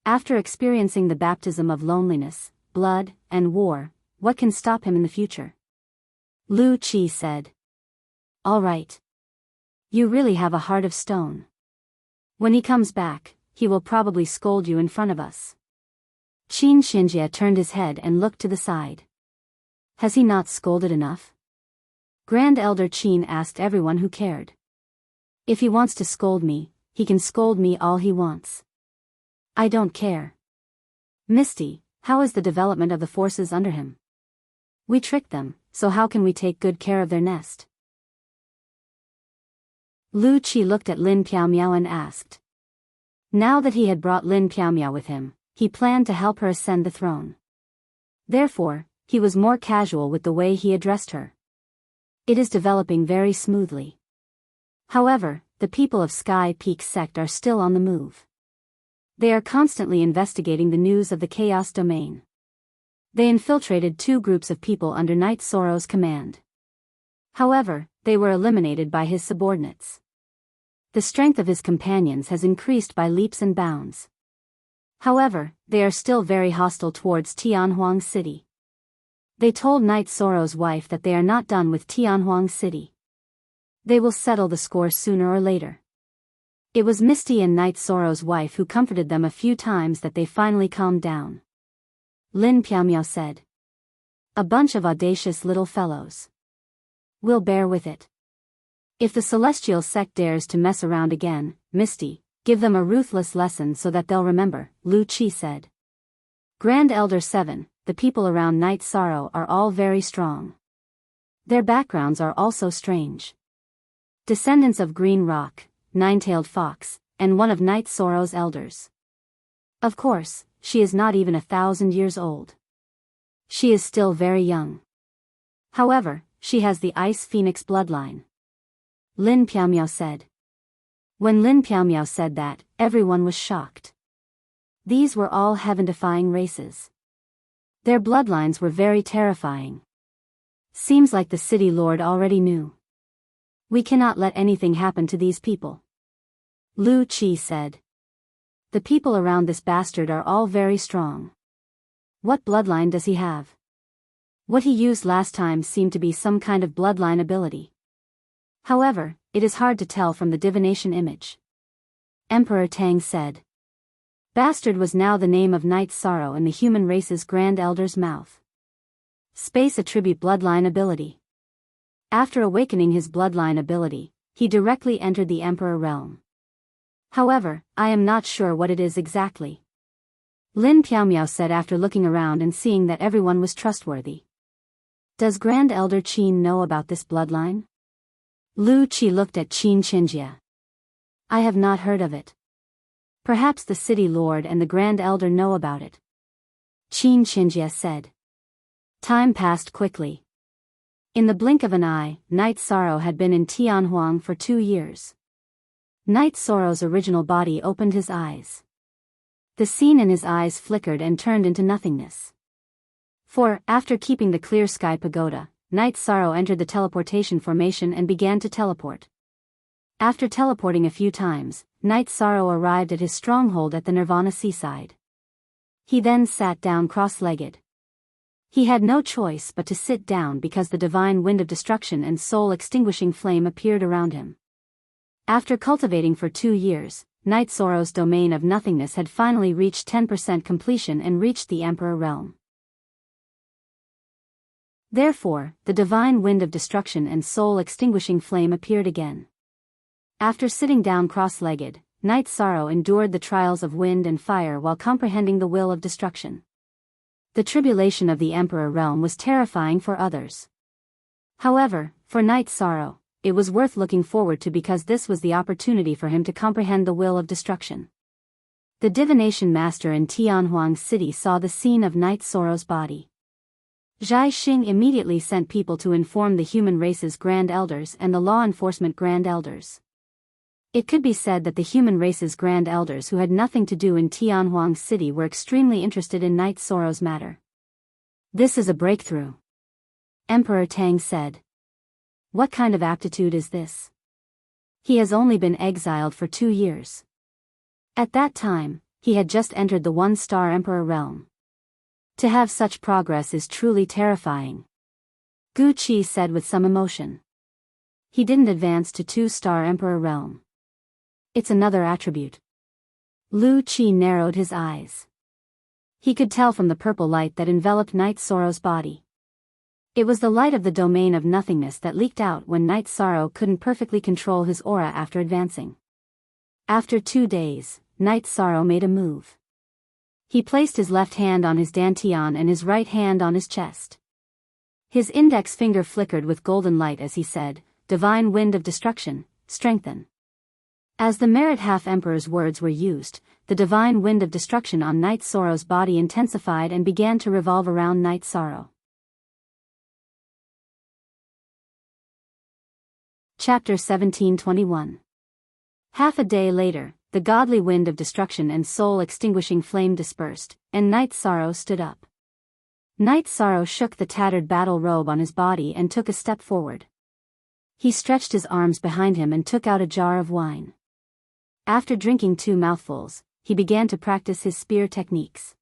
After experiencing the baptism of loneliness, blood, and war, what can stop him in the future? Lu Qi said. All right. You really have a heart of stone. When he comes back, he will probably scold you in front of us. Qin Xinjie turned his head and looked to the side. Has he not scolded enough? Grand Elder Qin asked everyone who cared. If he wants to scold me, he can scold me all he wants. I don't care. Misty, how is the development of the forces under him? We tricked them, so how can we take good care of their nest? Lu Qi looked at Lin Piaomiao and asked. Now that he had brought Lin Piaomiao with him, he planned to help her ascend the throne. Therefore, he was more casual with the way he addressed her. It is developing very smoothly. However, the people of Sky Peak sect are still on the move. They are constantly investigating the news of the Chaos Domain. They infiltrated 2 groups of people under Knight Soro's command. However, they were eliminated by his subordinates. The strength of his companions has increased by leaps and bounds. However, they are still very hostile towards Tianhuang City. They told Knight Soro's wife that they are not done with Tianhuang City. They will settle the score sooner or later. It was Misty and Knight Soro's wife who comforted them a few times that they finally calmed down. Lin Piaomiao said. A bunch of audacious little fellows. We'll bear with it. If the Celestial Sect dares to mess around again, Misty, give them a ruthless lesson so that they'll remember, Lu Qi said. Grand Elder 7, the people around Knight Soro are all very strong. Their backgrounds are also strange. Descendants of Green Rock, Nine-Tailed Fox, and one of Knight Soro's elders. Of course, she is not even 1,000 years old. She is still very young. However, she has the Ice Phoenix bloodline. Lin Piaomiao said. When Lin Piaomiao said that, everyone was shocked. These were all heaven-defying races. Their bloodlines were very terrifying. Seems like the city lord already knew. We cannot let anything happen to these people. Lu Qi said. The people around this bastard are all very strong. What bloodline does he have? What he used last time seemed to be some kind of bloodline ability. However, it is hard to tell from the divination image. Emperor Tang said. Bastard was now the name of Knight Soro in the human race's Grand Elder's mouth. Space attribute bloodline ability. After awakening his bloodline ability, he directly entered the Emperor realm. However, I am not sure what it is exactly. Lin Piaomiao said after looking around and seeing that everyone was trustworthy. Does Grand Elder Qin know about this bloodline? Lu Qi looked at Qin Qinjia. I have not heard of it. Perhaps the city lord and the Grand Elder know about it. Qin Qinjia said. Time passed quickly. In the blink of an eye, Knight Soro had been in Tianhuang for 2 years. Knight Soro's original body opened his eyes. The scene in his eyes flickered and turned into nothingness. For, after keeping the clear sky pagoda, Knight Soro entered the teleportation formation and began to teleport. After teleporting a few times, Knight Soro arrived at his stronghold at the Nirvana seaside. He then sat down cross-legged. He had no choice but to sit down because the divine wind of destruction and soul-extinguishing flame appeared around him. After cultivating for 2 years, Knight Soro's domain of nothingness had finally reached 10% completion and reached the Emperor realm. Therefore, the divine wind of destruction and soul-extinguishing flame appeared again. After sitting down cross-legged, Knight Soro endured the trials of wind and fire while comprehending the will of destruction. The tribulation of the Emperor realm was terrifying for others. However, for Knight Soro, it was worth looking forward to because this was the opportunity for him to comprehend the will of destruction. The divination master in Tianhuang City saw the scene of Knight Soro's body. Zhai Xing immediately sent people to inform the human race's Grand Elders and the law enforcement Grand Elders. It could be said that the human race's Grand Elders who had nothing to do in Tianhuang City were extremely interested in Knight Soro's matter. This is a breakthrough. Emperor Tang said. What kind of aptitude is this? He has only been exiled for 2 years. At that time, he had just entered the 1-star Emperor realm. To have such progress is truly terrifying. Gu Qi said with some emotion. He didn't advance to 2-star Emperor realm. It's another attribute. Lu Qi narrowed his eyes. He could tell from the purple light that enveloped Knight Soro's body. It was the light of the domain of nothingness that leaked out when Night Sorrow couldn't perfectly control his aura after advancing. After 2 days, Night Sorrow made a move. He placed his left hand on his dantian and his right hand on his chest. His index finger flickered with golden light as he said, "Divine wind of destruction, strengthen." As the Merit Half-Emperor's words were used, the divine wind of destruction on Night Sorrow's body intensified and began to revolve around Night Sorrow. Chapter 17:21. Half a day later, the godly wind of destruction and soul-extinguishing flame dispersed, and Night Sorrow stood up. Night Sorrow shook the tattered battle robe on his body and took a step forward. He stretched his arms behind him and took out a jar of wine. After drinking 2 mouthfuls, he began to practice his spear techniques.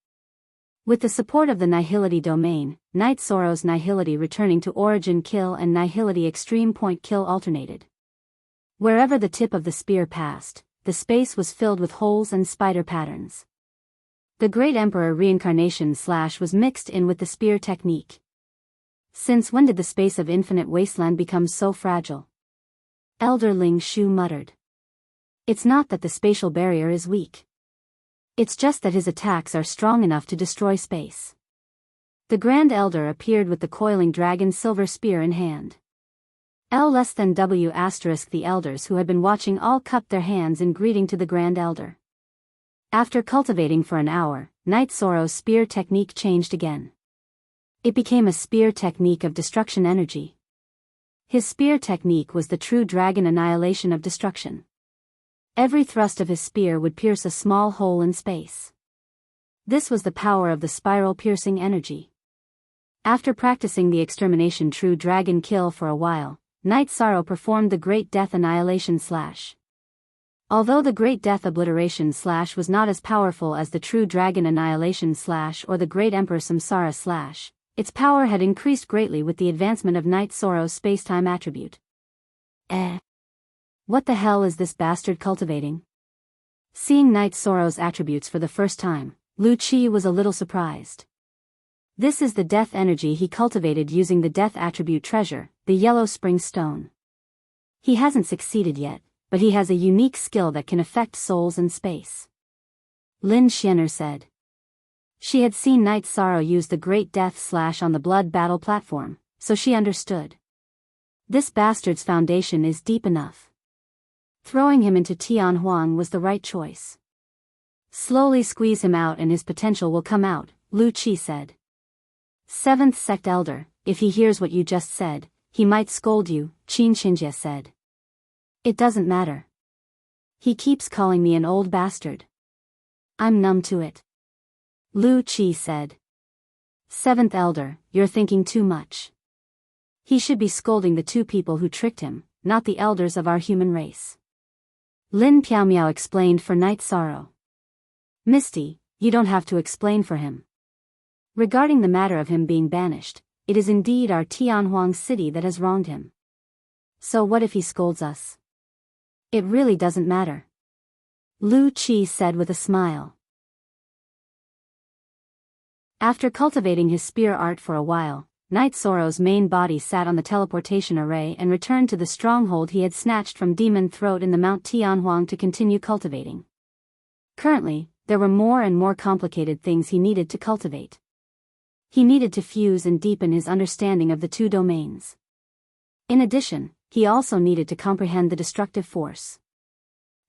With the support of the Nihility domain, Night Sorrow's Nihility returning to Origin Kill and Nihility Extreme Point Kill alternated. Wherever the tip of the spear passed, the space was filled with holes and spider patterns. The Great Emperor Reincarnation Slash was mixed in with the spear technique. Since when did the space of infinite wasteland become so fragile? Elder Ling Shu muttered. It's not that the spatial barrier is weak. It's just that his attacks are strong enough to destroy space. The Grand Elder appeared with the coiling dragon silver spear in hand. L-W*. The elders who had been watching all cupped their hands in greeting to the Grand Elder. After cultivating for an hour, Night Sorrow's spear technique changed again. It became a spear technique of destruction energy. His spear technique was the true dragon annihilation of destruction. Every thrust of his spear would pierce a small hole in space. This was the power of the spiral-piercing energy. After practicing the extermination true dragon kill for a while, Night Sorrow performed the Great Death Annihilation Slash. Although the Great Death Obliteration Slash was not as powerful as the True Dragon Annihilation Slash or the Great Emperor Samsara Slash, its power had increased greatly with the advancement of Night Sorrow's spacetime attribute. What the hell is this bastard cultivating? Seeing Night Sorrow's attributes for the first time, Lu Qi was a little surprised. This is the death energy he cultivated using the death attribute treasure, the Yellow Spring Stone. He hasn't succeeded yet, but he has a unique skill that can affect souls and space. Lin Xianer said. She had seen Night Sorrow use the Great Death Slash on the Blood Battle platform, so she understood. This bastard's foundation is deep enough. Throwing him into Tianhuang was the right choice. Slowly squeeze him out and his potential will come out, Lu Qi said. 7th Sect Elder, if he hears what you just said, he might scold you, Qin Xinjie said. It doesn't matter. He keeps calling me an old bastard. I'm numb to it. Lu Qi said. 7th Elder, you're thinking too much. He should be scolding the 2 people who tricked him, not the elders of our human race. Lin Piaomiao explained for Night Sorrow. Misty, you don't have to explain for him. Regarding the matter of him being banished, it is indeed our Tianhuang city that has wronged him. So what if he scolds us? It really doesn't matter. Lu Qi said with a smile. After cultivating his spear art for a while, Night Sorrow's main body sat on the teleportation array and returned to the stronghold he had snatched from Demon Throat in the Mount Tianhuang to continue cultivating. Currently, there were more and more complicated things he needed to cultivate. He needed to fuse and deepen his understanding of the 2 domains. In addition, he also needed to comprehend the destructive force.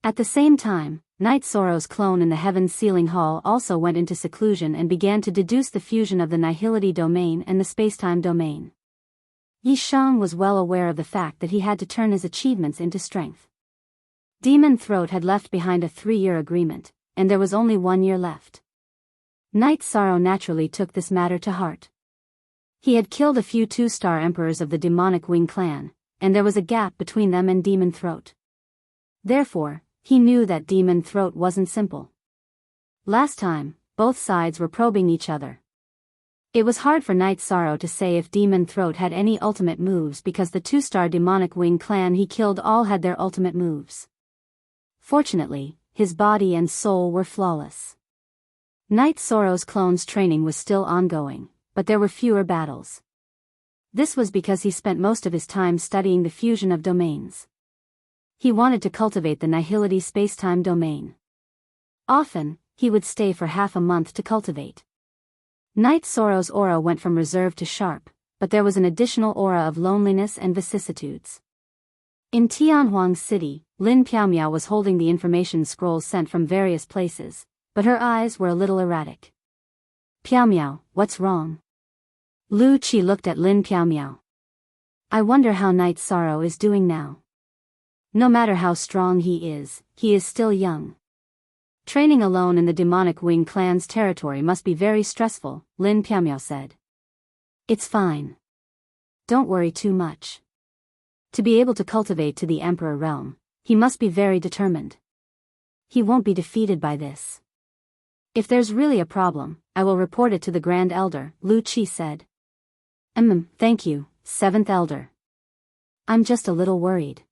At the same time, Night Sorrow's clone in the Heaven's Sealing Hall also went into seclusion and began to deduce the fusion of the Nihility domain and the spacetime domain. Yi Shang was well aware of the fact that he had to turn his achievements into strength. Demon Throat had left behind a 3-year agreement, and there was only 1 year left. Night Sorrow naturally took this matter to heart. He had killed a few 2-star emperors of the Demonic Wing clan, and there was a gap between them and Demon Throat. Therefore, he knew that Demon Throat wasn't simple. Last time, both sides were probing each other. It was hard for Night Sorrow to say if Demon Throat had any ultimate moves because the 2-star Demonic Wing clan he killed all had their ultimate moves. Fortunately, his body and soul were flawless. Night Sorrow's clone's training was still ongoing, but there were fewer battles. This was because he spent most of his time studying the fusion of domains. He wanted to cultivate the nihility spacetime domain. Often, he would stay for half a month to cultivate. Night Sorrow's aura went from reserved to sharp, but there was an additional aura of loneliness and vicissitudes. In Tianhuang City, Lin Piaomiao was holding the information scrolls sent from various places, but her eyes were a little erratic. Piaomiao, what's wrong? Lu Qi looked at Lin Piaomiao. I wonder how Night Sorrow is doing now. No matter how strong he is still young. Training alone in the demonic Wing clan's territory must be very stressful, Lin Piaomiao said. It's fine. Don't worry too much. To be able to cultivate to the Emperor realm, he must be very determined. He won't be defeated by this. If there's really a problem, I will report it to the Grand Elder, Lu Qi said. Thank you, Seventh Elder. I'm just a little worried.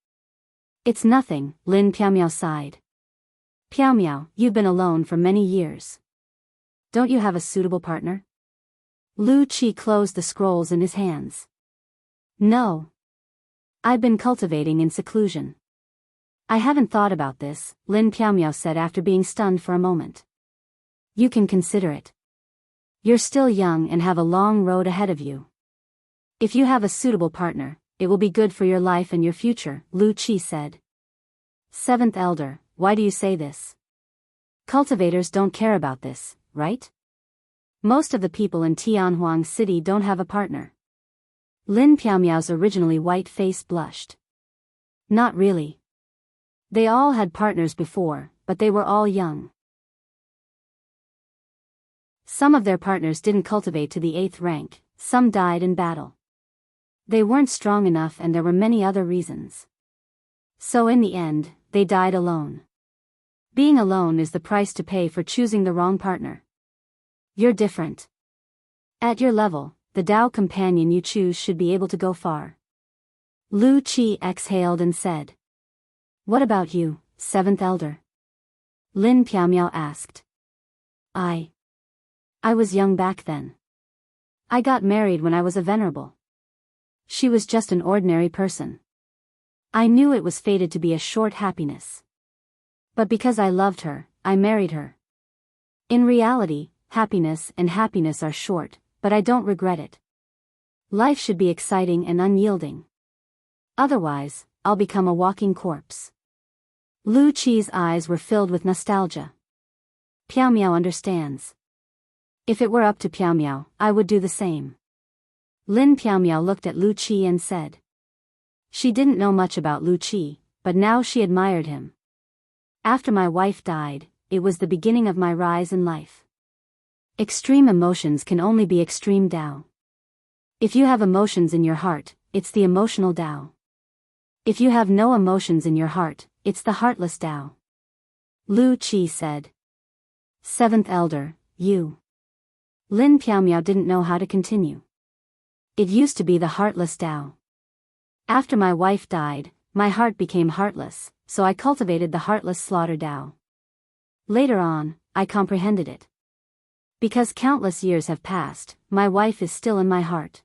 It's nothing, Lin Piaomiao sighed. Piaomiao, you've been alone for many years. Don't you have a suitable partner? Lu Qi closed the scrolls in his hands. No. I've been cultivating in seclusion. I haven't thought about this, Lin Piaomiao said after being stunned for a moment. You can consider it. You're still young and have a long road ahead of you. If you have a suitable partner, it will be good for your life and your future, Lu Qi said. Seventh Elder, why do you say this? Cultivators don't care about this, right? Most of the people in Tianhuang City don't have a partner. Lin Piaomiao's originally white face blushed. Not really. They all had partners before, but they were all young. Some of their partners didn't cultivate to the 8th rank, some died in battle. They weren't strong enough and there were many other reasons. So in the end, they died alone. Being alone is the price to pay for choosing the wrong partner. You're different. At your level, the Tao companion you choose should be able to go far. Lu Qi exhaled and said. What about you, Seventh Elder? Lin Piaomiao asked. I was young back then. I got married when I was a venerable. She was just an ordinary person. I knew it was fated to be a short happiness. But because I loved her, I married her. In reality, happiness are short, but I don't regret it. Life should be exciting and unyielding. Otherwise, I'll become a walking corpse. Lu Qi's eyes were filled with nostalgia. Piaomiao understands. If it were up to Piaomiao, I would do the same. Lin Piaomiao looked at Lu Qi and said. She didn't know much about Lu Qi, but now she admired him. After my wife died, it was the beginning of my rise in life. Extreme emotions can only be extreme Tao. If you have emotions in your heart, it's the emotional Tao. If you have no emotions in your heart, it's the heartless Tao. Lu Qi said. Seventh Elder, you. Lin Piaomiao didn't know how to continue. It used to be the heartless Tao. After my wife died, my heart became heartless, so I cultivated the heartless slaughter Tao. Later on, I comprehended it. Because countless years have passed, my wife is still in my heart.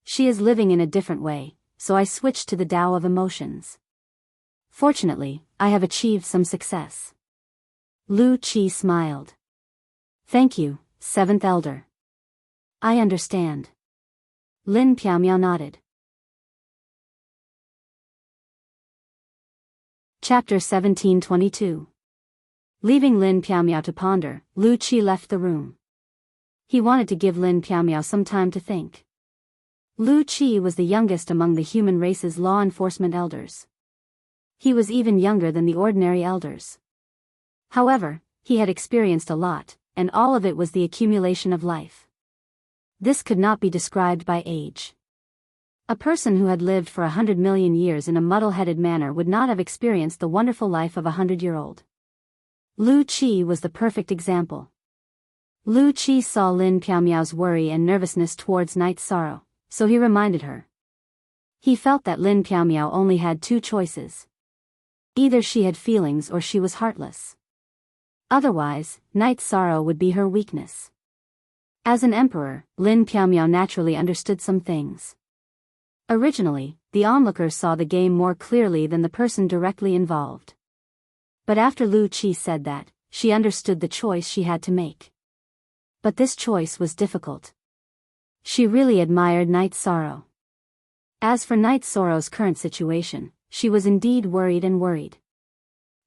She is living in a different way, so I switched to the Tao of emotions. Fortunately, I have achieved some success. Lu Qi smiled. Thank you, Seventh Elder. I understand. Lin Piaomiao nodded. Chapter 1722. Leaving Lin Piaomiao to ponder, Lu Qi left the room. He wanted to give Lin Piaomiao some time to think. Lu Qi was the youngest among the human race's law enforcement elders. He was even younger than the ordinary elders. However, he had experienced a lot, and all of it was the accumulation of life. This could not be described by age. A person who had lived for 100 million years in a muddle-headed manner would not have experienced the wonderful life of a 100-year-old. Lu Qi was the perfect example. Lu Qi saw Lin Piaomiao's worry and nervousness towards Night Sorrow, so he reminded her. He felt that Lin Piaomiao only had two choices. Either she had feelings or she was heartless. Otherwise, Night Sorrow would be her weakness. As an emperor, Lin Piaomiao naturally understood some things. Originally, the onlookers saw the game more clearly than the person directly involved. But after Lu Qi said that, she understood the choice she had to make. But this choice was difficult. She really admired Night Sorrow. As for Night Sorrow's current situation, she was indeed worried.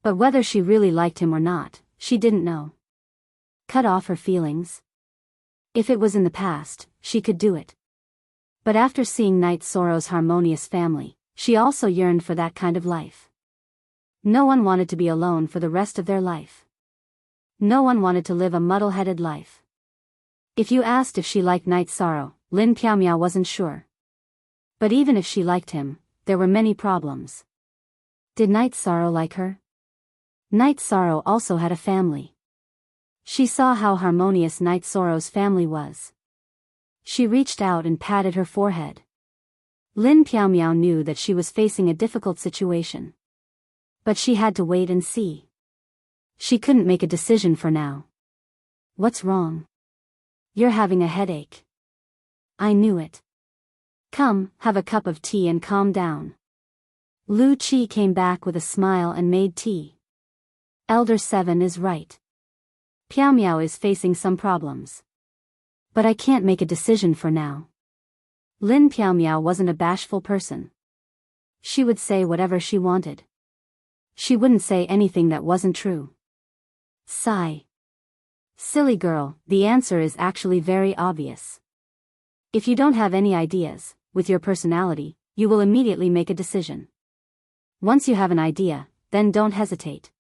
But whether she really liked him or not, she didn't know. Cut off her feelings? If it was in the past, she could do it. But after seeing Night Sorrow's harmonious family, she also yearned for that kind of life. No one wanted to be alone for the rest of their life. No one wanted to live a muddle-headed life. If you asked if she liked Night Sorrow, Lin Piaomiao wasn't sure. But even if she liked him, there were many problems. Did Night Sorrow like her? Night Sorrow also had a family. She saw how harmonious Night Sorrow's family was. She reached out and patted her forehead. Lin Piaomiao knew that she was facing a difficult situation. But she had to wait and see. She couldn't make a decision for now. What's wrong? You're having a headache. I knew it. Come, have a cup of tea and calm down. Lu Qi came back with a smile and made tea. Elder 7 is right. Piaomiao is facing some problems. But I can't make a decision for now. Lin Piaomiao wasn't a bashful person. She would say whatever she wanted. She wouldn't say anything that wasn't true. Sigh. Silly girl, the answer is actually very obvious. If you don't have any ideas, with your personality, you will immediately make a decision. Once you have an idea, then don't hesitate.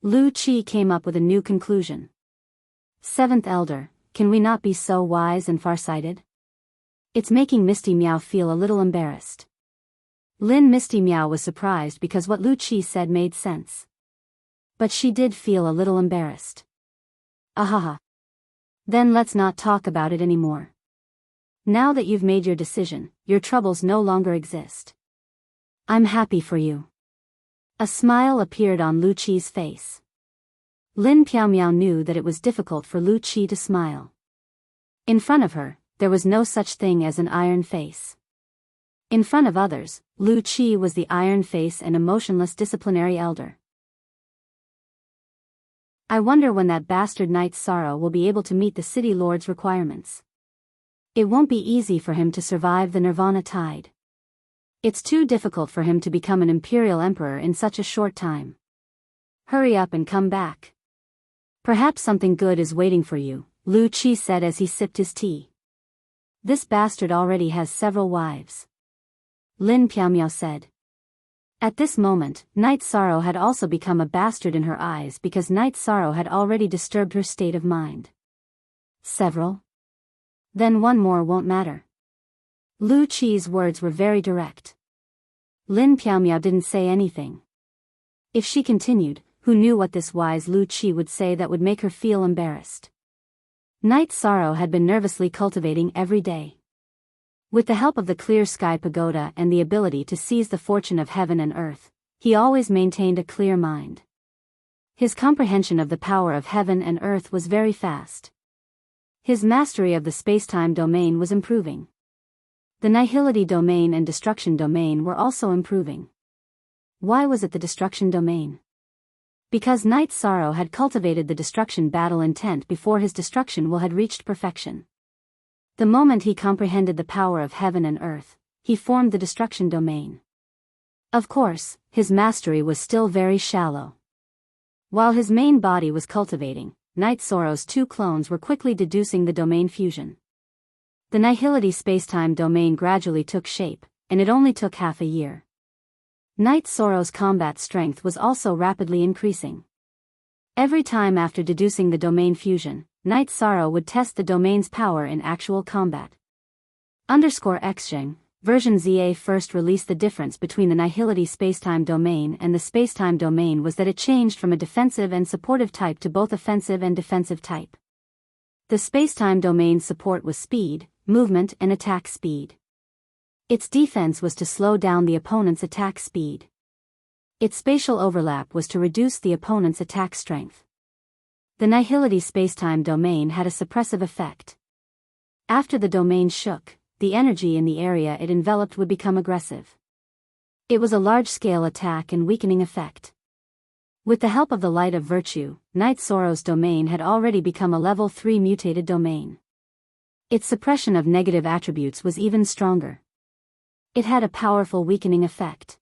Lu Qi came up with a new conclusion. Seventh Elder, can we not be so wise and farsighted? It's making Misty Meow feel a little embarrassed. Misty Meow was surprised because what Lu Qi said made sense. But she did feel a little embarrassed. Ahaha. Then let's not talk about it anymore. Now that you've made your decision, your troubles no longer exist. I'm happy for you. A smile appeared on Lu Qi's face. Lin Piaomiao knew that it was difficult for Lu Qi to smile. In front of her, there was no such thing as an iron face. In front of others, Lu Qi was the iron face and emotionless disciplinary elder. I wonder when that bastard Night Sorrow will be able to meet the city lord's requirements. It won't be easy for him to survive the Nirvana tide. It's too difficult for him to become an imperial emperor in such a short time. Hurry up and come back. Perhaps something good is waiting for you, Lu Qi said as he sipped his tea. This bastard already has several wives. Lin Piaomiao said. At this moment, Night Sorrow had also become a bastard in her eyes because Night Sorrow had already disturbed her state of mind. Several? Then one more won't matter. Lu Qi's words were very direct. Lin Piaomiao didn't say anything. If she continued, who knew what this wise Lu Qi would say that would make her feel embarrassed? Night Sorrow had been nervously cultivating every day. With the help of the clear sky pagoda and the ability to seize the fortune of heaven and earth, he always maintained a clear mind. His comprehension of the power of heaven and earth was very fast. His mastery of the space-time domain was improving. The nihility domain and destruction domain were also improving. Why was it the destruction domain? Because Night Sorrow had cultivated the destruction battle intent before his destruction will had reached perfection. The moment he comprehended the power of heaven and earth, he formed the destruction domain. Of course, his mastery was still very shallow. While his main body was cultivating, Night Sorrow's two clones were quickly deducing the domain fusion. The nihility spacetime domain gradually took shape, and it only took half a year. Night Sorrow's combat strength was also rapidly increasing. Every time after deducing the domain fusion, Night Sorrow would test the domain's power in actual combat. Exchange, version ZA first released the difference between the nihility spacetime domain and the spacetime domain was that it changed from a defensive and supportive type to both offensive and defensive type. The spacetime domain's support was speed, movement and attack speed. Its defense was to slow down the opponent's attack speed. Its spatial overlap was to reduce the opponent's attack strength. The nihility spacetime domain had a suppressive effect. After the domain shook, the energy in the area it enveloped would become aggressive. It was a large-scale attack and weakening effect. With the help of the light of virtue, Night Sorrow's domain had already become a level 3 mutated domain. Its suppression of negative attributes was even stronger. It had a powerful weakening effect.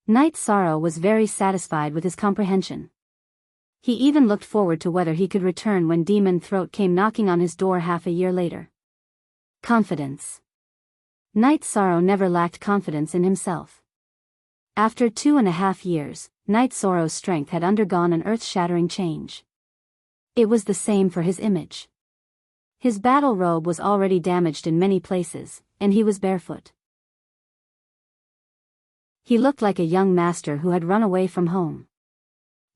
Night Sorrow was very satisfied with his comprehension. He even looked forward to whether he could return when Demon Throat came knocking on his door half a year later. Confidence. Night Sorrow never lacked confidence in himself. After 2.5 years, Night Sorrow's strength had undergone an earth-shattering change. It was the same for his image. His battle robe was already damaged in many places, and he was barefoot. He looked like a young master who had run away from home.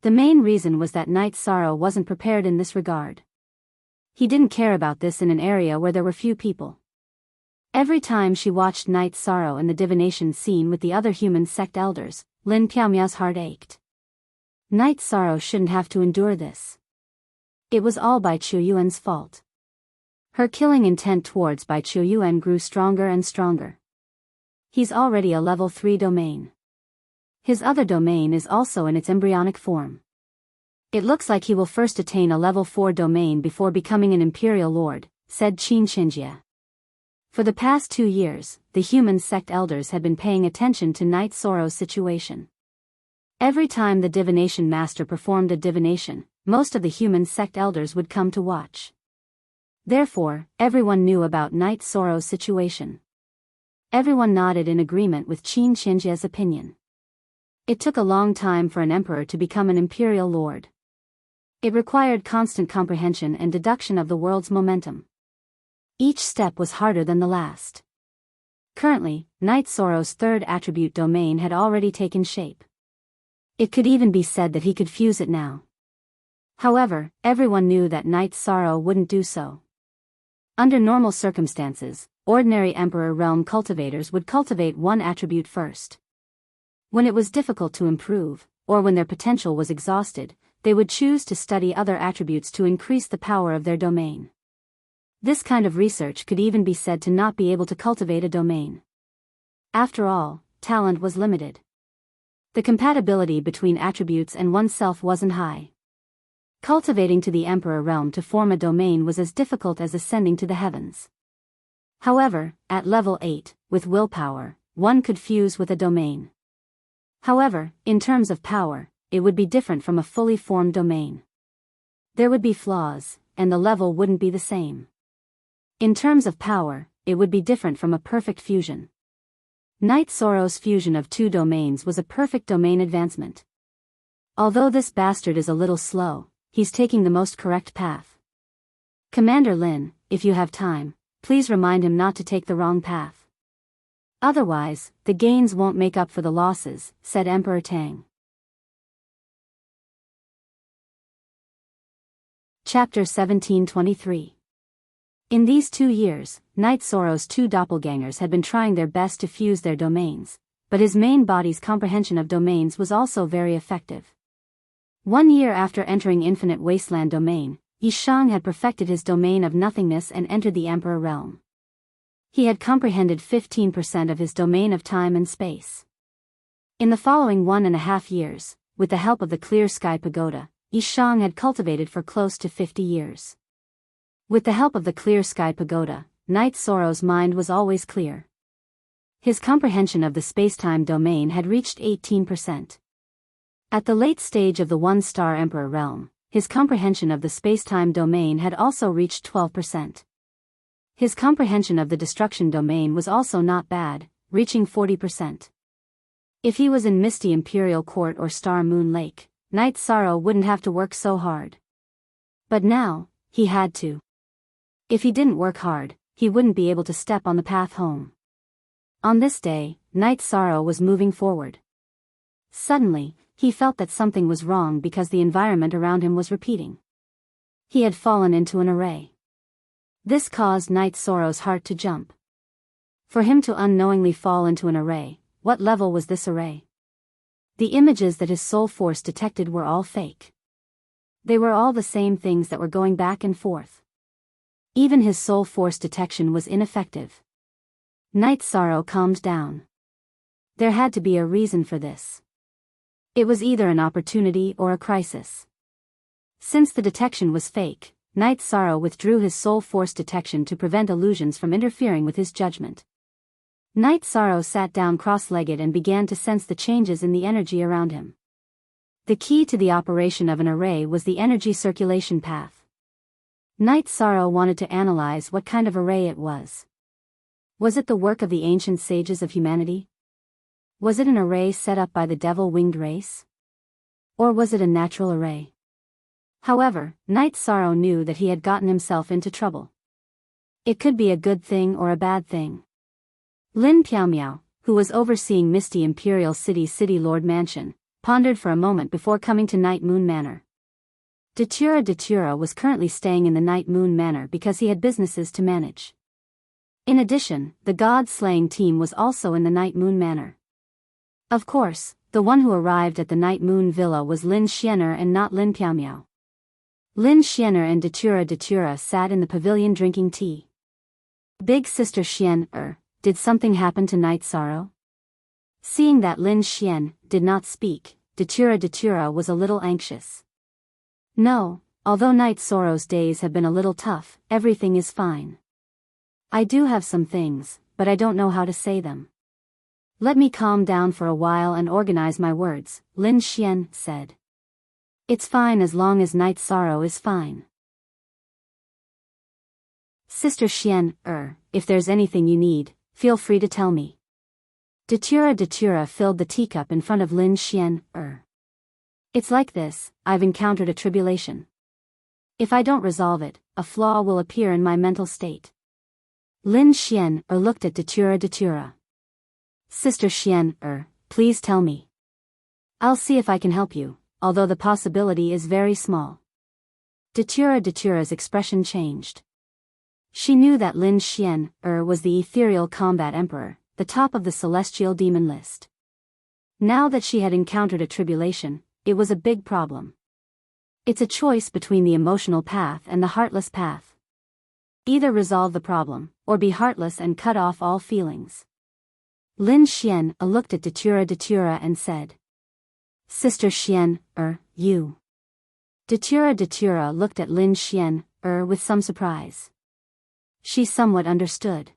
The main reason was that Night Sorrow wasn't prepared in this regard. He didn't care about this in an area where there were few people. Every time she watched Night Sorrow in the divination scene with the other human sect elders, Lin Piaomia's heart ached. Night Sorrow shouldn't have to endure this. It was all Bai Chunyuan's fault. Her killing intent towards Bai Chunyuan grew stronger and stronger. He's already a level 3 domain. His other domain is also in its embryonic form. It looks like he will first attain a level 4 domain before becoming an imperial lord, said Qin Xinjie. For the past 2 years, the human sect elders had been paying attention to Night Sorrow's situation. Every time the divination master performed a divination, most of the human sect elders would come to watch. Therefore, everyone knew about Night Sorrow's situation. Everyone nodded in agreement with Qin Xinjie's opinion. It took a long time for an emperor to become an imperial lord. It required constant comprehension and deduction of the world's momentum. Each step was harder than the last. Currently, Night Sorrow's third attribute domain had already taken shape. It could even be said that he could fuse it now. However, everyone knew that Night Sorrow wouldn't do so. Under normal circumstances, ordinary Emperor Realm cultivators would cultivate one attribute first. When it was difficult to improve, or when their potential was exhausted, they would choose to study other attributes to increase the power of their domain. This kind of research could even be said to not be able to cultivate a domain. After all, talent was limited. The compatibility between attributes and oneself wasn't high. Cultivating to the Emperor Realm to form a domain was as difficult as ascending to the heavens. However, at level 8, with willpower, one could fuse with a domain. However, in terms of power, it would be different from a fully formed domain. There would be flaws, and the level wouldn't be the same. In terms of power, it would be different from a perfect fusion. Night Sorrow's fusion of 2 domains was a perfect domain advancement. Although this bastard is a little slow, he's taking the most correct path. Commander Lin, if you have time, please remind him not to take the wrong path. Otherwise, the gains won't make up for the losses, said Emperor Tang. Chapter 1723. In these 2 years, Night Sorrow's 2 doppelgangers had been trying their best to fuse their domains, but his main body's comprehension of domains was also very effective. 1 year after entering Infinite Wasteland domain, Yishang had perfected his domain of nothingness and entered the Emperor Realm. He had comprehended 15% of his domain of time and space. In the following 1.5 years, with the help of the Clear Sky Pagoda, Yishang had cultivated for close to 50 years. With the help of the Clear Sky Pagoda, Night Sorrow's mind was always clear. His comprehension of the spacetime domain had reached 18%. At the late stage of the 1-star Emperor Realm, his comprehension of the spacetime domain had also reached 12%. His comprehension of the destruction domain was also not bad, reaching 40%. If he was in Misty Imperial Court or Star Moon Lake, Night Sorrow wouldn't have to work so hard. But now, he had to. If he didn't work hard, he wouldn't be able to step on the path home. On this day, Night Sorrow was moving forward. Suddenly, he felt that something was wrong because the environment around him was repeating. He had fallen into an array. This caused Night Sorrow's heart to jump. For him to unknowingly fall into an array, what level was this array? The images that his soul force detected were all fake. They were all the same things that were going back and forth. Even his soul force detection was ineffective. Night Sorrow calmed down. There had to be a reason for this. It was either an opportunity or a crisis. Since the detection was fake, Night Sorrow withdrew his soul force detection to prevent illusions from interfering with his judgment. Night Sorrow sat down cross-legged and began to sense the changes in the energy around him. The key to the operation of an array was the energy circulation path. Night Sorrow wanted to analyze what kind of array it was. Was it the work of the ancient sages of humanity? Was it an array set up by the devil-winged race? Or was it a natural array? However, Night Sorrow knew that he had gotten himself into trouble. It could be a good thing or a bad thing. Lin Piaomiao, who was overseeing Misty Imperial City's City Lord Mansion, pondered for a moment before coming to Night Moon Manor. Datura was currently staying in the Night Moon Manor because he had businesses to manage. In addition, the god-slaying team was also in the Night Moon Manor. Of course, the one who arrived at the Night Moon Villa was Lin Xianer and not Lin Piaomiao. Lin Xianer and Datura sat in the pavilion drinking tea. Big Sister Xian, did something happen to Night Sorrow? Seeing that Lin Xian did not speak, Datura was a little anxious. No, although Night Sorrow's days have been a little tough, everything is fine. I do have some things, but I don't know how to say them. Let me calm down for a while and organize my words, Lin Xian said. It's fine as long as Night Sorrow is fine. Sister Xian, if there's anything you need, feel free to tell me. Datura filled the teacup in front of Lin Xian, It's like this, I've encountered a tribulation. If I don't resolve it, a flaw will appear in my mental state. Lin Xian, looked at Datura. Sister Xian, please tell me. I'll see if I can help you, although the possibility is very small. Datura's expression changed. She knew that Lin Xian, was the ethereal combat emperor, the top of the celestial demon list. Now that she had encountered a tribulation, it was a big problem. It's a choice between the emotional path and the heartless path. Either resolve the problem, or be heartless and cut off all feelings. Lin Xian looked at Datura and said. Sister Xian, you. Datura looked at Lin Xian, with some surprise. She somewhat understood.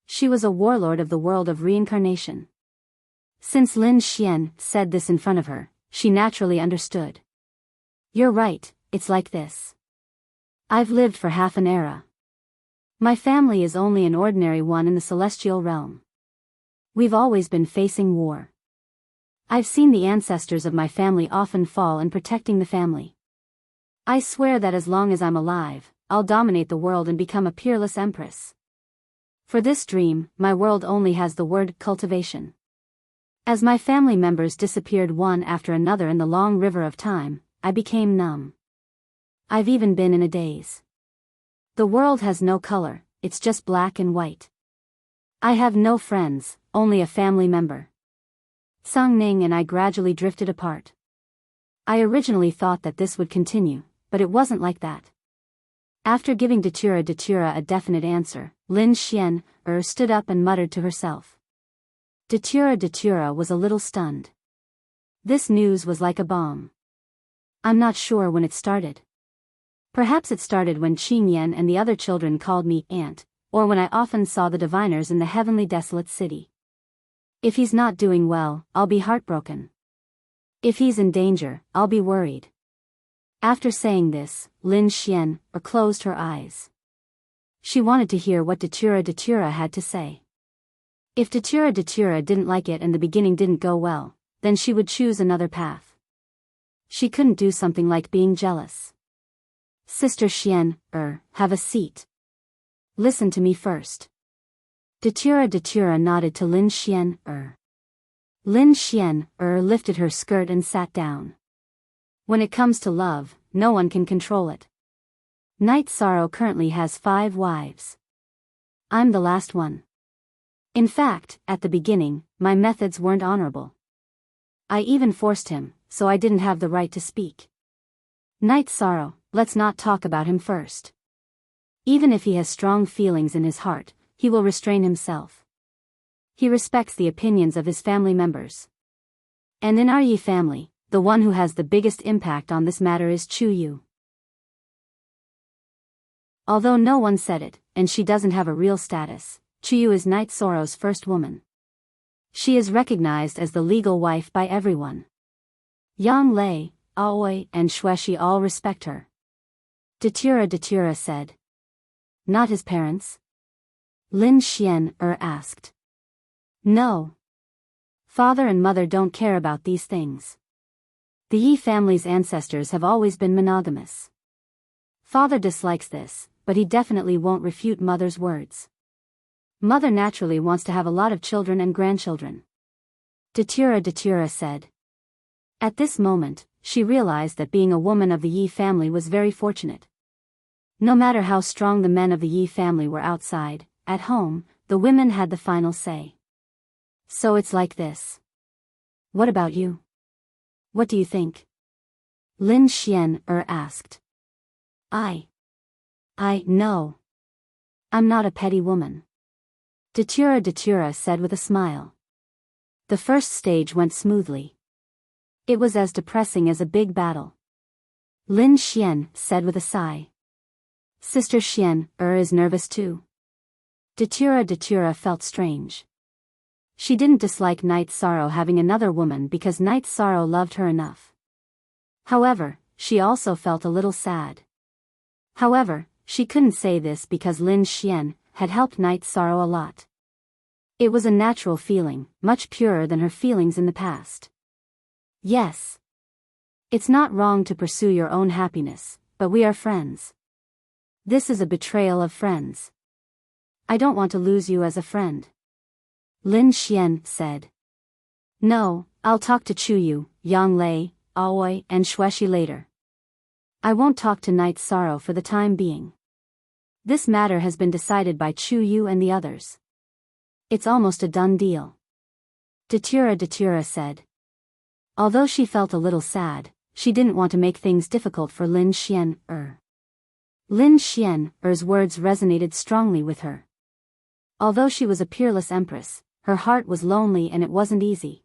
She was a warlord of the world of reincarnation. Since Lin Xian said this in front of her, she naturally understood. You're right, it's like this. I've lived for half an era. My family is only an ordinary one in the celestial realm. We've always been facing war. I've seen the ancestors of my family often fall in protecting the family. I swear that as long as I'm alive, I'll dominate the world and become a peerless empress. For this dream, my world only has the word cultivation. As my family members disappeared one after another in the long river of time, I became numb. I've even been in a daze. The world has no color, it's just black and white. I have no friends, only a family member. Song Ning and I gradually drifted apart. I originally thought that this would continue, but it wasn't like that. After giving Datura a definite answer, Lin Xian, stood up and muttered to herself. Datura was a little stunned. This news was like a bomb. I'm not sure when it started. Perhaps it started when Qing Yan and the other children called me Aunt, or when I often saw the diviners in the heavenly desolate city. If he's not doing well, I'll be heartbroken. If he's in danger, I'll be worried. After saying this, Lin Xian closed her eyes. She wanted to hear what Datura had to say. If Datura didn't like it and the beginning didn't go well, then she would choose another path. She couldn't do something like being jealous. Sister Xian, have a seat. Listen to me first. Datura nodded to Lin Xian, Lin Xian, lifted her skirt and sat down. When it comes to love, no one can control it. Night Sorrow currently has 5 wives. I'm the last one. In fact, at the beginning, my methods weren't honorable. I even forced him, so I didn't have the right to speak. Night Sorrow, let's not talk about him first. Even if he has strong feelings in his heart, he will restrain himself. He respects the opinions of his family members. And in our Yi family, the one who has the biggest impact on this matter is Chu Yu. Although no one said it, and she doesn't have a real status, Chu Yu is Knight Soro's first woman. She is recognized as the legal wife by everyone. Yang Lei, Aoi, and Xueshi all respect her. Datura said. Not his parents? Lin Xian asked. No. Father and mother don't care about these things. The Yi family's ancestors have always been monogamous. Father dislikes this, but he definitely won't refute mother's words. Mother naturally wants to have a lot of children and grandchildren. Datura said. At this moment, she realized that being a woman of the Yi family was very fortunate. No matter how strong the men of the Yi family were outside, at home, the women had the final say. So it's like this. What about you? What do you think? Lin Xian asked. No. I'm not a petty woman. Datura said with a smile. The first stage went smoothly. It was as depressing as a big battle. Lin Xian said with a sigh. Sister Xian is nervous too. Datura felt strange. She didn't dislike Knight Sorrow having another woman because Knight Sorrow loved her enough. However, she also felt a little sad. However, she couldn't say this because Lin Xian had helped Knight Sorrow a lot. It was a natural feeling, much purer than her feelings in the past. Yes. It's not wrong to pursue your own happiness, but we are friends. This is a betrayal of friends. I don't want to lose you as a friend. Lin Xian said. No, I'll talk to Chu Yu, Yang Lei, Aoi, and Xueshi later. I won't talk to Knight Sorrow for the time being. This matter has been decided by Chu Yu and the others. It's almost a done deal. Datura said. Although she felt a little sad, she didn't want to make things difficult for Lin Xian. Lin Xian's words resonated strongly with her. Although she was a peerless empress, her heart was lonely and it wasn't easy.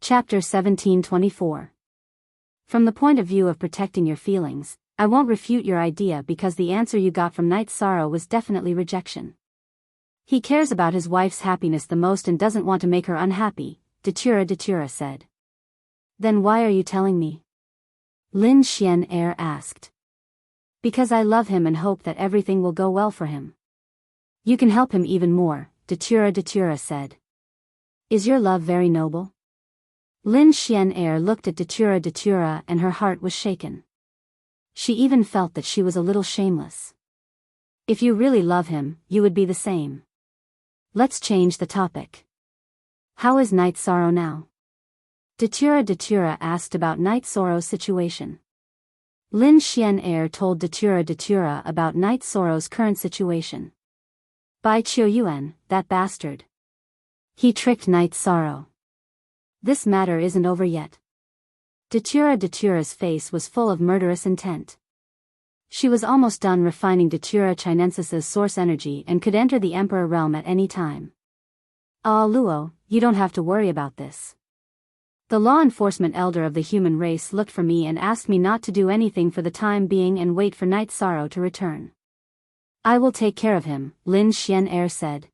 Chapter 1724. From the point of view of protecting your feelings, I won't refute your idea because the answer you got from Knight Sorrow was definitely rejection. He cares about his wife's happiness the most and doesn't want to make her unhappy, Datura said. Then why are you telling me? Lin Xian asked. Because I love him and hope that everything will go well for him. You can help him even more, Datura said. Is your love very noble? Lin Xian looked at Datura and her heart was shaken. She even felt that she was a little shameless. If you really love him, you would be the same. Let's change the topic. How is Knight Sorrow now? Datura asked about Knight Sorrow's situation. Lin Xian told Datura about Knight Sorrow's current situation. By Qiu Yuan, that bastard. He tricked Knight Sorrow. This matter isn't over yet. Datura's face was full of murderous intent. She was almost done refining Datura Chinensis's source energy and could enter the Emperor realm at any time. Luo, you don't have to worry about this. The law enforcement elder of the human race looked for me and asked me not to do anything for the time being and wait for Knight Sorrow to return. I will take care of him, Lin Xian said.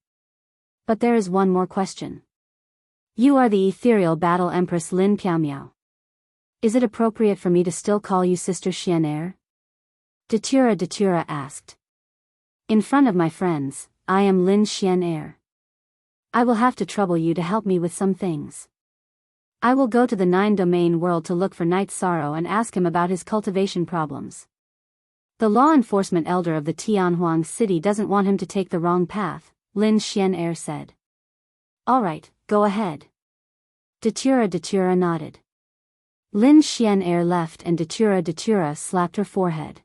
But there is one more question. You are the ethereal battle empress Lin Piaomiao. Is it appropriate for me to still call you Sister Xian Datura asked. In front of my friends, I am Lin Xian. I will have to trouble you to help me with some things. I will go to the 9-domain world to look for Knight Sorrow and ask him about his cultivation problems. The law enforcement elder of the Tianhuang city doesn't want him to take the wrong path, Lin Xian said. Alright, go ahead. Datura nodded. Lin Xian left and Datura slapped her forehead.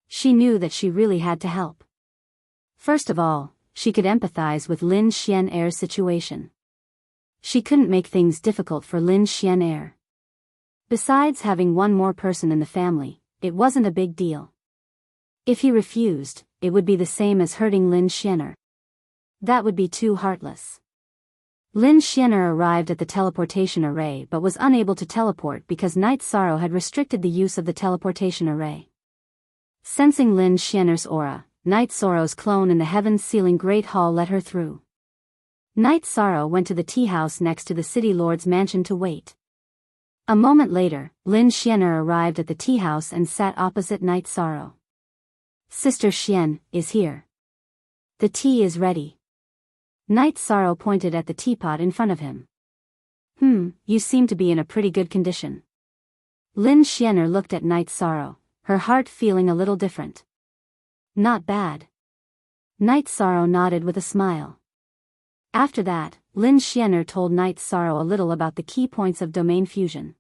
She knew that she really had to help. First of all, she could empathize with Lin Xian's situation. She couldn't make things difficult for Lin Xian. Besides having one more person in the family, it wasn't a big deal. If he refused, it would be the same as hurting Lin Xianer. That would be too heartless. Lin Xianer arrived at the teleportation array but was unable to teleport because Night Sorrow had restricted the use of the teleportation array. Sensing Lin Xianer's aura, Night Sorrow's clone in the heaven-sealing Great Hall let her through. Night Sorrow went to the tea house next to the City Lord's mansion to wait. A moment later, Lin Xianer arrived at the tea house and sat opposite Night Sorrow. Sister Xian is here. The tea is ready. Night Sorrow pointed at the teapot in front of him. You seem to be in a pretty good condition. Lin Xianer looked at Night Sorrow, her heart feeling a little different. Not bad. Night Sorrow nodded with a smile. After that, Lin Xianer told Night Sorrow a little about the key points of domain fusion.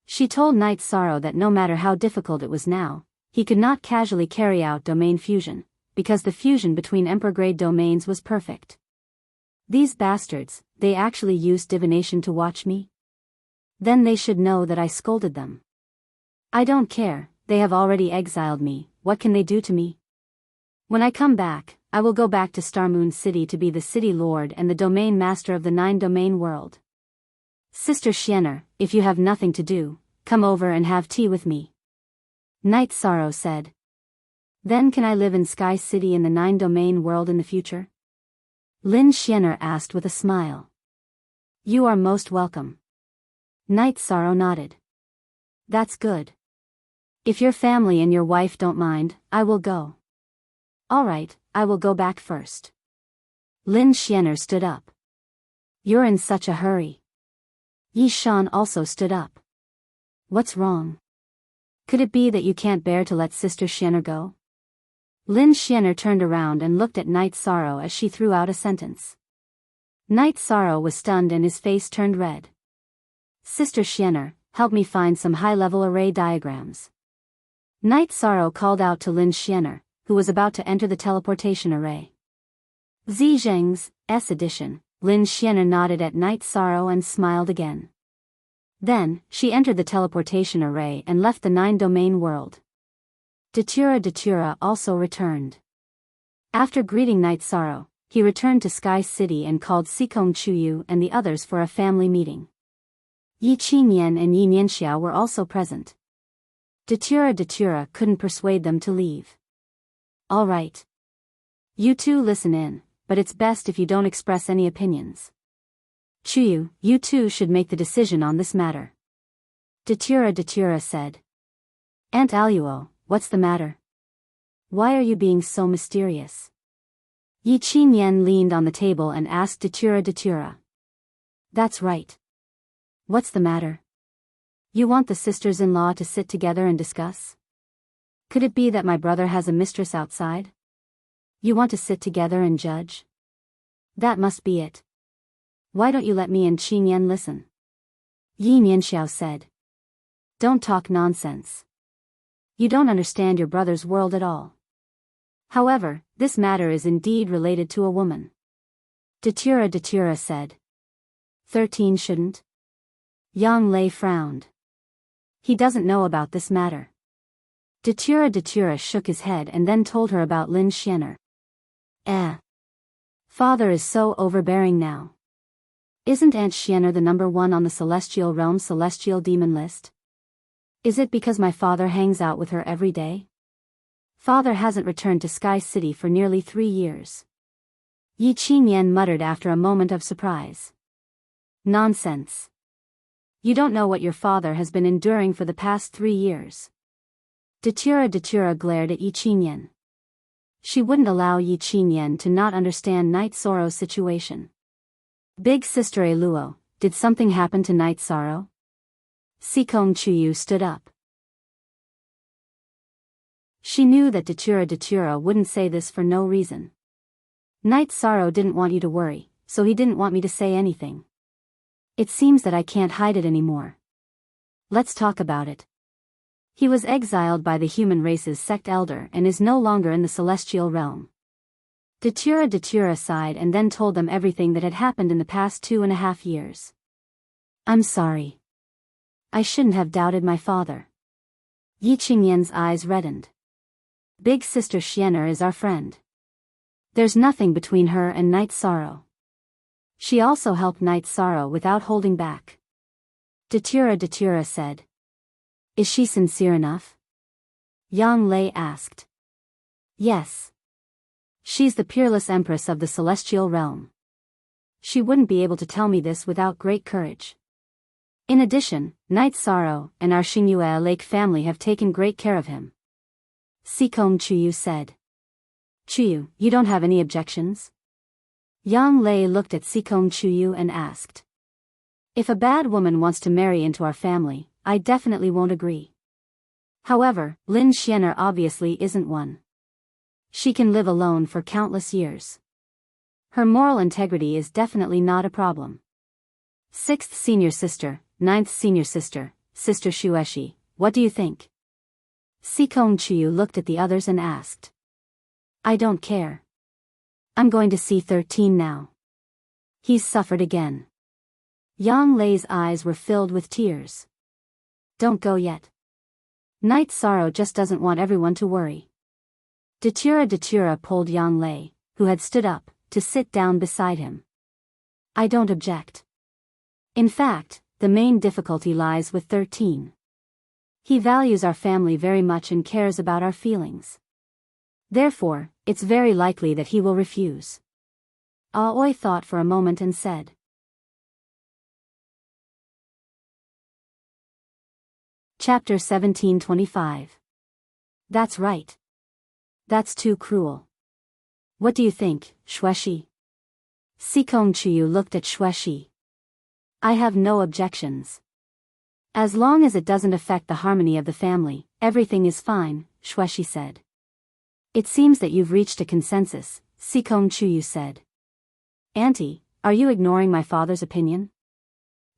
She told Night Sorrow that no matter how difficult it was now, he could not casually carry out domain fusion, because the fusion between Emperor-grade domains was perfect. These bastards, they actually used divination to watch me? Then they should know that I scolded them. I don't care, they have already exiled me, what can they do to me? When I come back, I will go back to Starmoon City to be the City Lord and the Domain Master of the 9-domain world. Sister Xianer, if you have nothing to do, come over and have tea with me. Night Sorrow said. Then can I live in Sky City in the 9-domain world in the future? Lin Xianer asked with a smile. You are most welcome. Night Sorrow nodded. That's good. If your family and your wife don't mind, I will go. Alright, I will go back first. Lin Xianer stood up. You're in such a hurry. Yi Shan also stood up. What's wrong? Could it be that you can't bear to let Sister Xianer go? Lin Xianer turned around and looked at Night Sorrow as she threw out a sentence. Night Sorrow was stunned and his face turned red. Sister Xianer, help me find some high-level array diagrams. Night Sorrow called out to Lin Xianer, who was about to enter the teleportation array. Zheng's S edition. Lin Xianer nodded at Night Sorrow and smiled again. Then, she entered the teleportation array and left the 9-domain world. Datura also returned. After greeting Night Sorrow, he returned to Sky City and called Sikong Chuyu and the others for a family meeting. Yi Qingyan and Yi Nianxiao were also present. Datura couldn't persuade them to leave. All right. You two listen in, but it's best if you don't express any opinions. Chuyu, you two should make the decision on this matter. Datura said. Aunt Aluo, what's the matter? Why are you being so mysterious? Yi Qingyan leaned on the table and asked Datura. That's right. What's the matter? You want the sisters-in-law to sit together and discuss? Could it be that my brother has a mistress outside? You want to sit together and judge? That must be it. Why don't you let me and Qingyan listen? Yi Nianxiao said. Don't talk nonsense. You don't understand your brother's world at all. However, this matter is indeed related to a woman. Datura said. 13 shouldn't? Yang Lei frowned. He doesn't know about this matter. Datura shook his head and then told her about Lin Xianer. Father is so overbearing now. Isn't Aunt Xianer the number 1 on the Celestial Realm Celestial Demon list? Is it because my father hangs out with her every day? Father hasn't returned to Sky City for nearly 3 years. Yi Qingyan muttered after a moment of surprise. Nonsense. You don't know what your father has been enduring for the past 3 years. Datura glared at Yi Qingyan. She wouldn't allow Yi Qingyan to not understand Night Sorrow's situation. Big Sister Aluo, did something happen to Night Sorrow? Sikong Chuyu stood up. She knew that Datura wouldn't say this for no reason. Night Sorrow didn't want you to worry, so he didn't want me to say anything. It seems that I can't hide it anymore. Let's talk about it. He was exiled by the human race's sect elder and is no longer in the celestial realm. Datura sighed and then told them everything that had happened in the past 2.5 years. I'm sorry. I shouldn't have doubted my father. Yi Qingyan's eyes reddened. Big sister Xian'er is our friend. There's nothing between her and Night Sorrow. She also helped Night Sorrow without holding back. Datura said. Is she sincere enough? Yang Lei asked. Yes. She's the peerless empress of the celestial realm. She wouldn't be able to tell me this without great courage. In addition, Night Sorrow and our Xingyue Lake family have taken great care of him. Sikong Chuyu said. Chuyu, you don't have any objections? Yang Lei looked at Sikong Chuyu and asked. If a bad woman wants to marry into our family, I definitely won't agree. However, Lin Xian'er obviously isn't one. She can live alone for countless years. Her moral integrity is definitely not a problem. 6th senior sister, 9th senior sister, Sister Shueshi, what do you think? Sikong Chuyu looked at the others and asked. I don't care. I'm going to see 13 now. He's suffered again. Yang Lei's eyes were filled with tears. Don't go yet. Night Sorrow just doesn't want everyone to worry. Datura pulled Yang Lei, who had stood up, to sit down beside him. I don't object. In fact, the main difficulty lies with 13. He values our family very much and cares about our feelings. Therefore, it's very likely that he will refuse. Aoi thought for a moment and said. Chapter 1725. That's right. That's too cruel. What do you think, Shueshi? Sikong Chuyu looked at Shueshi. I have no objections. As long as it doesn't affect the harmony of the family, everything is fine, Shueshi said. It seems that you've reached a consensus, Sikong Chuyu said. Auntie, are you ignoring my father's opinion?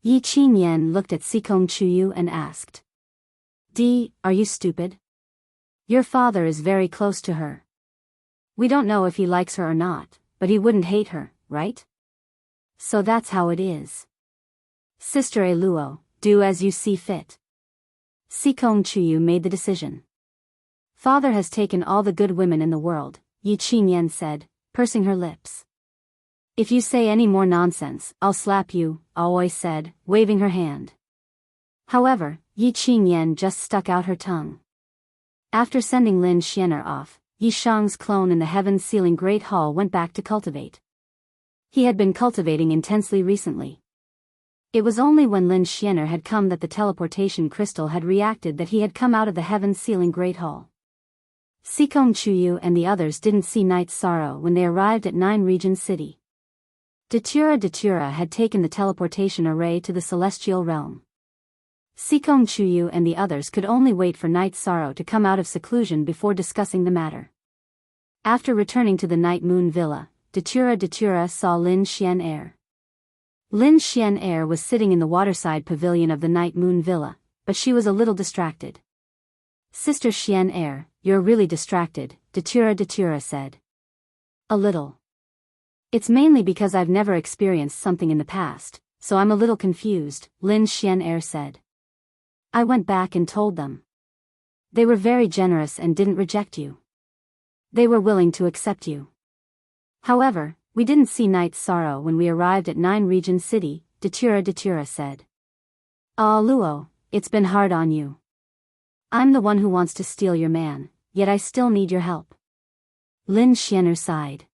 Yi Qingyan looked at Sikong Chuyu and asked. Are you stupid? Your father is very close to her. We don't know if he likes her or not, but he wouldn't hate her, right? So that's how it is. Sister Eluo, do as you see fit. Sikong Chuyu made the decision. Father has taken all the good women in the world, Yi Qingyan said, pursing her lips. If you say any more nonsense, I'll slap you, Aoi said, waving her hand. However, Yi Qingyan just stuck out her tongue. After sending Lin Xian'er off, Yi Shang's clone in the heaven-sealing Great Hall went back to cultivate. He had been cultivating intensely recently. It was only when Lin Xian'er had come that the teleportation crystal had reacted that he had come out of the heaven-sealing Great Hall. Sikong Chuyu and the others didn't see Night Sorrow when they arrived at 9 Region City. Datura had taken the teleportation array to the celestial realm. Sikong Chuyu and the others could only wait for Night Sorrow to come out of seclusion before discussing the matter. After returning to the Night Moon Villa, Datura saw Lin Xian'er. Lin Xian'er was sitting in the waterside pavilion of the Night Moon Villa, but she was a little distracted. Sister Xian'er, you're really distracted, Datura said. A little. It's mainly because I've never experienced something in the past, so I'm a little confused, Lin Xian'er said. I went back and told them. They were very generous and didn't reject you. They were willing to accept you. However, we didn't see Night Sorrow when we arrived at 9 Region City, Datura said. Ah Luo, it's been hard on you. I'm the one who wants to steal your man, yet I still need your help. Lin Xian'er sighed.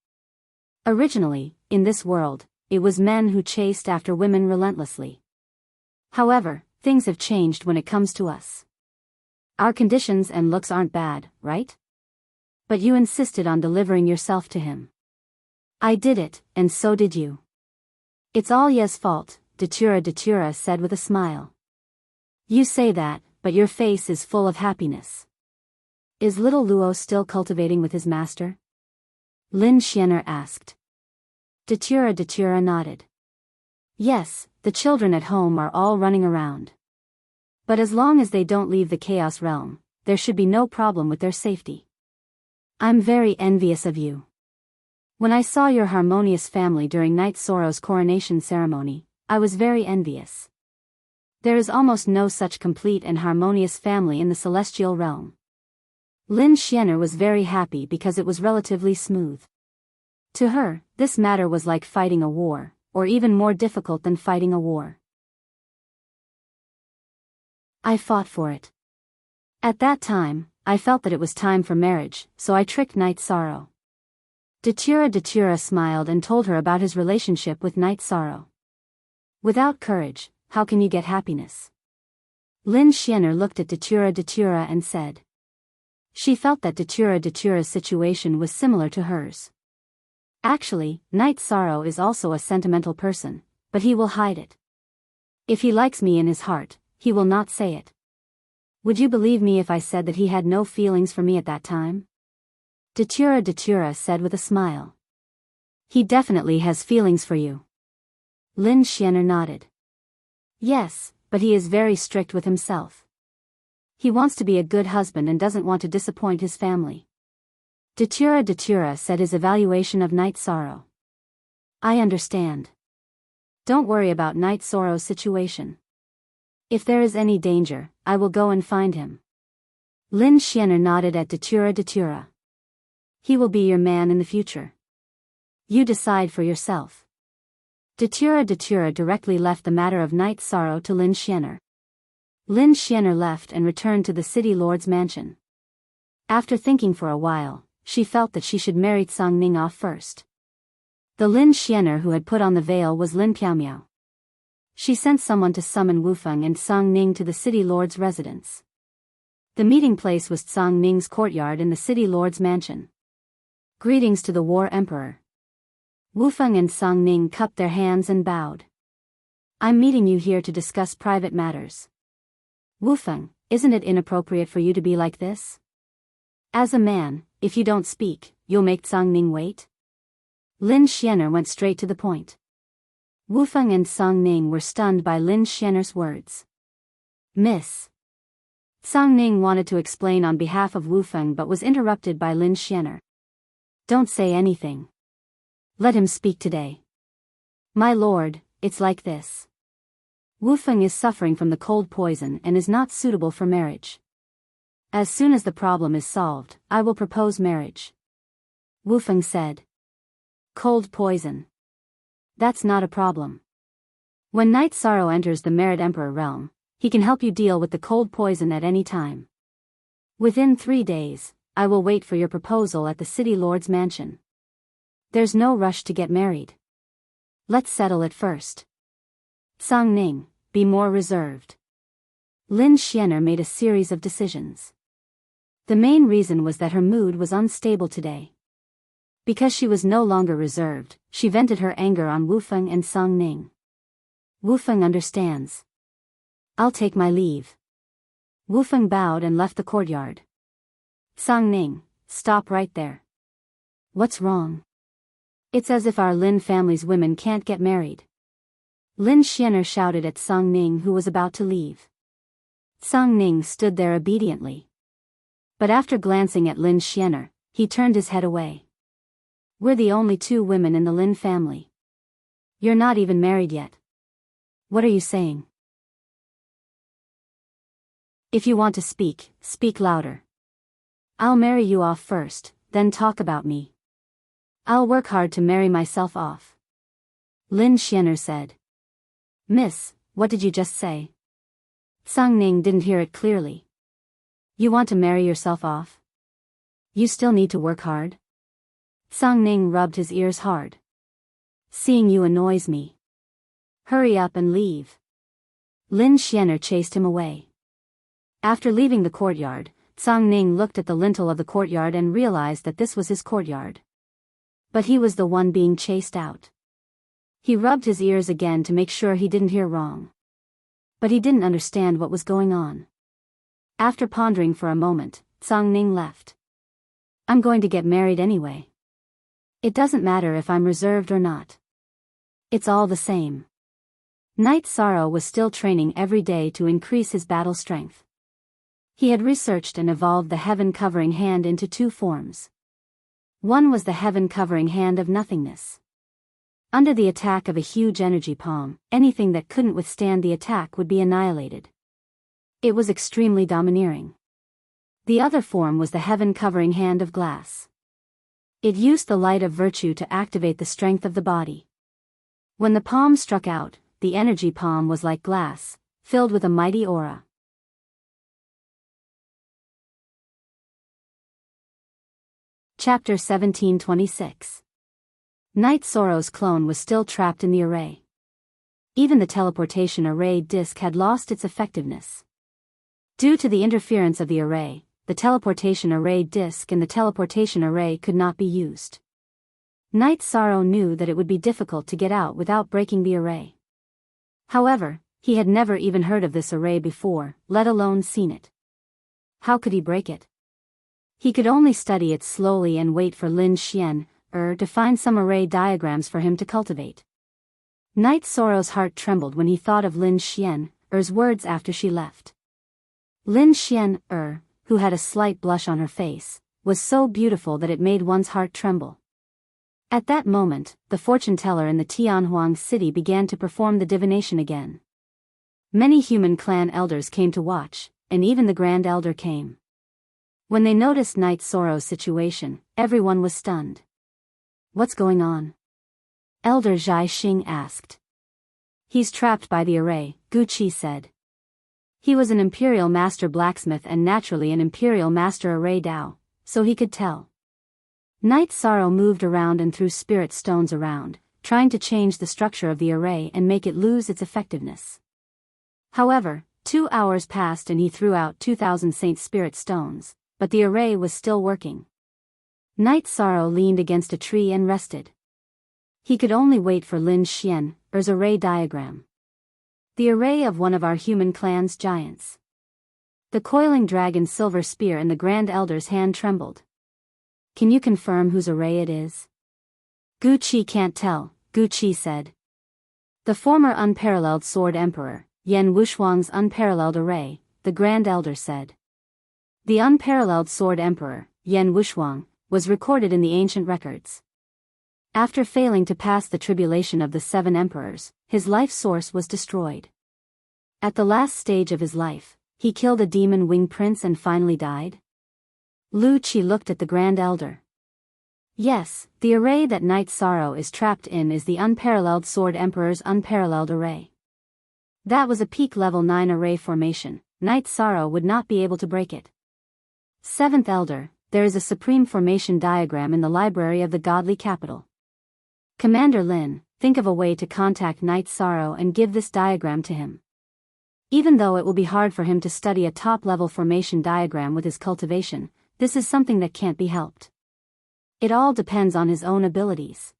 Originally, in this world, it was men who chased after women relentlessly. However, things have changed when it comes to us. Our conditions and looks aren't bad, right? But you insisted on delivering yourself to him. I did it, and so did you. It's all Ye's fault, Datura said with a smile. You say that, but your face is full of happiness. Is little Luo still cultivating with his master? Lin Xian'er asked. Datura nodded. Yes, the children at home are all running around. But as long as they don't leave the Chaos Realm, there should be no problem with their safety. I'm very envious of you. When I saw your harmonious family during Night Sorrow's coronation ceremony, I was very envious. There is almost no such complete and harmonious family in the celestial realm. Lin Xianer was very happy because it was relatively smooth. To her, this matter was like fighting a war, or even more difficult than fighting a war. I fought for it. At that time, I felt that it was time for marriage, so I tricked Night Sorrow. Datura smiled and told her about his relationship with Night Sorrow. Without courage, how can you get happiness? Lin Xianer looked at Datura and said. She felt that Datura's situation was similar to hers. Actually, Night Sorrow is also a sentimental person, but he will hide it. If he likes me in his heart, he will not say it. Would you believe me if I said that he had no feelings for me at that time? Datura said with a smile. He definitely has feelings for you. Lin Xianer nodded. Yes, but he is very strict with himself. He wants to be a good husband and doesn't want to disappoint his family. Datura said his evaluation of Night Sorrow. I understand. Don't worry about Night Sorrow's situation. If there is any danger, I will go and find him. Lin Xianer nodded at Datura. He will be your man in the future. You decide for yourself. Datura directly left the matter of Night Sorrow to Lin Xianer. Lin Xianer left and returned to the city lord's mansion. After thinking for a while, she felt that she should marry Tsang off first. The Lin Xianer who had put on the veil was Lin Piaomiao. She sent someone to summon Wufeng and Tsang to the city lord's residence. The meeting place was Tsang courtyard in the city lord's mansion. Greetings to the War Emperor. Wufeng and Tsang cupped their hands and bowed. I'm meeting you here to discuss private matters. Wufeng, isn't it inappropriate for you to be like this? As a man, if you don't speak, you'll make Tsang wait? Lin Xianer went straight to the point. Wufeng and Tsang were stunned by Lin Xianer's words. Miss. Tsang wanted to explain on behalf of Wufeng but was interrupted by Lin Xianer. Don't say anything. Let him speak today. My lord, it's like this. Wufeng is suffering from the cold poison and is not suitable for marriage. As soon as the problem is solved, I will propose marriage. Wufeng said. Cold poison. That's not a problem. When Night Sorrow enters the Merit Emperor realm, he can help you deal with the cold poison at any time. Within 3 days, I will wait for your proposal at the city lord's mansion. There's no rush to get married. Let's settle it first. Tsang be more reserved. Lin Xianer made a series of decisions. The main reason was that her mood was unstable today. Because she was no longer reserved, she vented her anger on Wufeng and Tsang. Wufeng understands. I'll take my leave. Wufeng bowed and left the courtyard. Tsang, stop right there. What's wrong? It's as if our Lin family's women can't get married. Lin Xianer shouted at Tsang who was about to leave. Tsang stood there obediently. But after glancing at Lin Xianer, he turned his head away. We're the only 2 women in the Lin family. You're not even married yet. What are you saying? If you want to speak, speak louder. I'll marry you off first, then talk about me. I'll work hard to marry myself off. Lin Xianer said. Miss, what did you just say? Tsang didn't hear it clearly. You want to marry yourself off? You still need to work hard? Tsang rubbed his ears hard. Seeing you annoys me. Hurry up and leave. Lin Xianer chased him away. After leaving the courtyard, Tsang looked at the lintel of the courtyard and realized that this was his courtyard. But he was the one being chased out. He rubbed his ears again to make sure he didn't hear wrong. But he didn't understand what was going on. After pondering for a moment, Tsang left. I'm going to get married anyway. It doesn't matter if I'm reserved or not. It's all the same. Night Sorrow was still training every day to increase his battle strength. He had researched and evolved the heaven-covering hand into 2 forms. One was the heaven-covering hand of nothingness. Under the attack of a huge energy palm, anything that couldn't withstand the attack would be annihilated. It was extremely domineering. The other form was the heaven-covering hand of glass. It used the light of virtue to activate the strength of the body. When the palm struck out, the energy palm was like glass, filled with a mighty aura. Chapter 1726. Night Sorrow's clone was still trapped in the array. Even the teleportation array disk had lost its effectiveness. Due to the interference of the array, the teleportation array disk and the teleportation array could not be used. Night Sorrow knew that it would be difficult to get out without breaking the array. However, he had never even heard of this array before, let alone seen it. How could he break it? He could only study it slowly and wait for Lin Xian, to find some array diagrams for him to cultivate. Night Sorrow's heart trembled when he thought of Lin Xian's words after she left. Lin Xian, who had a slight blush on her face, was so beautiful that it made one's heart tremble. At that moment, the fortune teller in the Tianhuang city began to perform the divination again. Many human clan elders came to watch, and even the Grand Elder came. When they noticed Night Sorrow's situation, everyone was stunned. What's going on? Elder Zhai Xing asked. He's trapped by the array, Gu Qi said. He was an imperial master blacksmith and naturally an imperial master array Dao, so he could tell. Night Sorrow moved around and threw spirit stones around, trying to change the structure of the array and make it lose its effectiveness. However, 2 hours passed and he threw out 2,000 Saint Spirit stones, but the array was still working. Night Sorrow leaned against a tree and rested. He could only wait for Lin Xian's array diagram. The array of one of our human clan's giants. The coiling dragon silver spear in the Grand Elder's hand trembled. Can you confirm whose array it is? Gu Qi can't tell, Gu Qi said. The former unparalleled sword emperor, Yan Wushuang's unparalleled array, the Grand Elder said. The unparalleled sword emperor, Yan Wushuang, was recorded in the ancient records. After failing to pass the tribulation of the 7 emperors, his life source was destroyed. At the last stage of his life, he killed a demon wing prince and finally died? Lu Qi looked at the Grand Elder. Yes, the array that Night Sorrow is trapped in is the unparalleled sword emperor's unparalleled array. That was a peak level 9 array formation, Night Sorrow would not be able to break it. 7th Elder, there is a supreme formation diagram in the library of the godly capital. Commander Lin, think of a way to contact Night Sorrow and give this diagram to him. Even though it will be hard for him to study a top-level formation diagram with his cultivation, this is something that can't be helped. It all depends on his own abilities.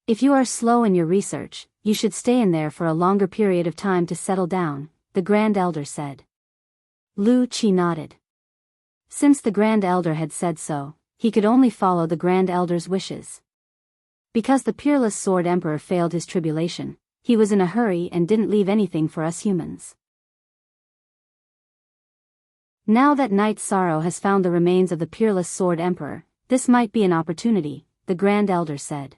If you are slow in your research, you should stay in there for a longer period of time to settle down, the Grand Elder said. Lu Qi nodded. Since the Grand Elder had said so, he could only follow the Grand Elder's wishes. Because the peerless Sword Emperor failed his tribulation, he was in a hurry and didn't leave anything for us humans. Now that Night Sorrow has found the remains of the peerless Sword Emperor, this might be an opportunity, the Grand Elder said.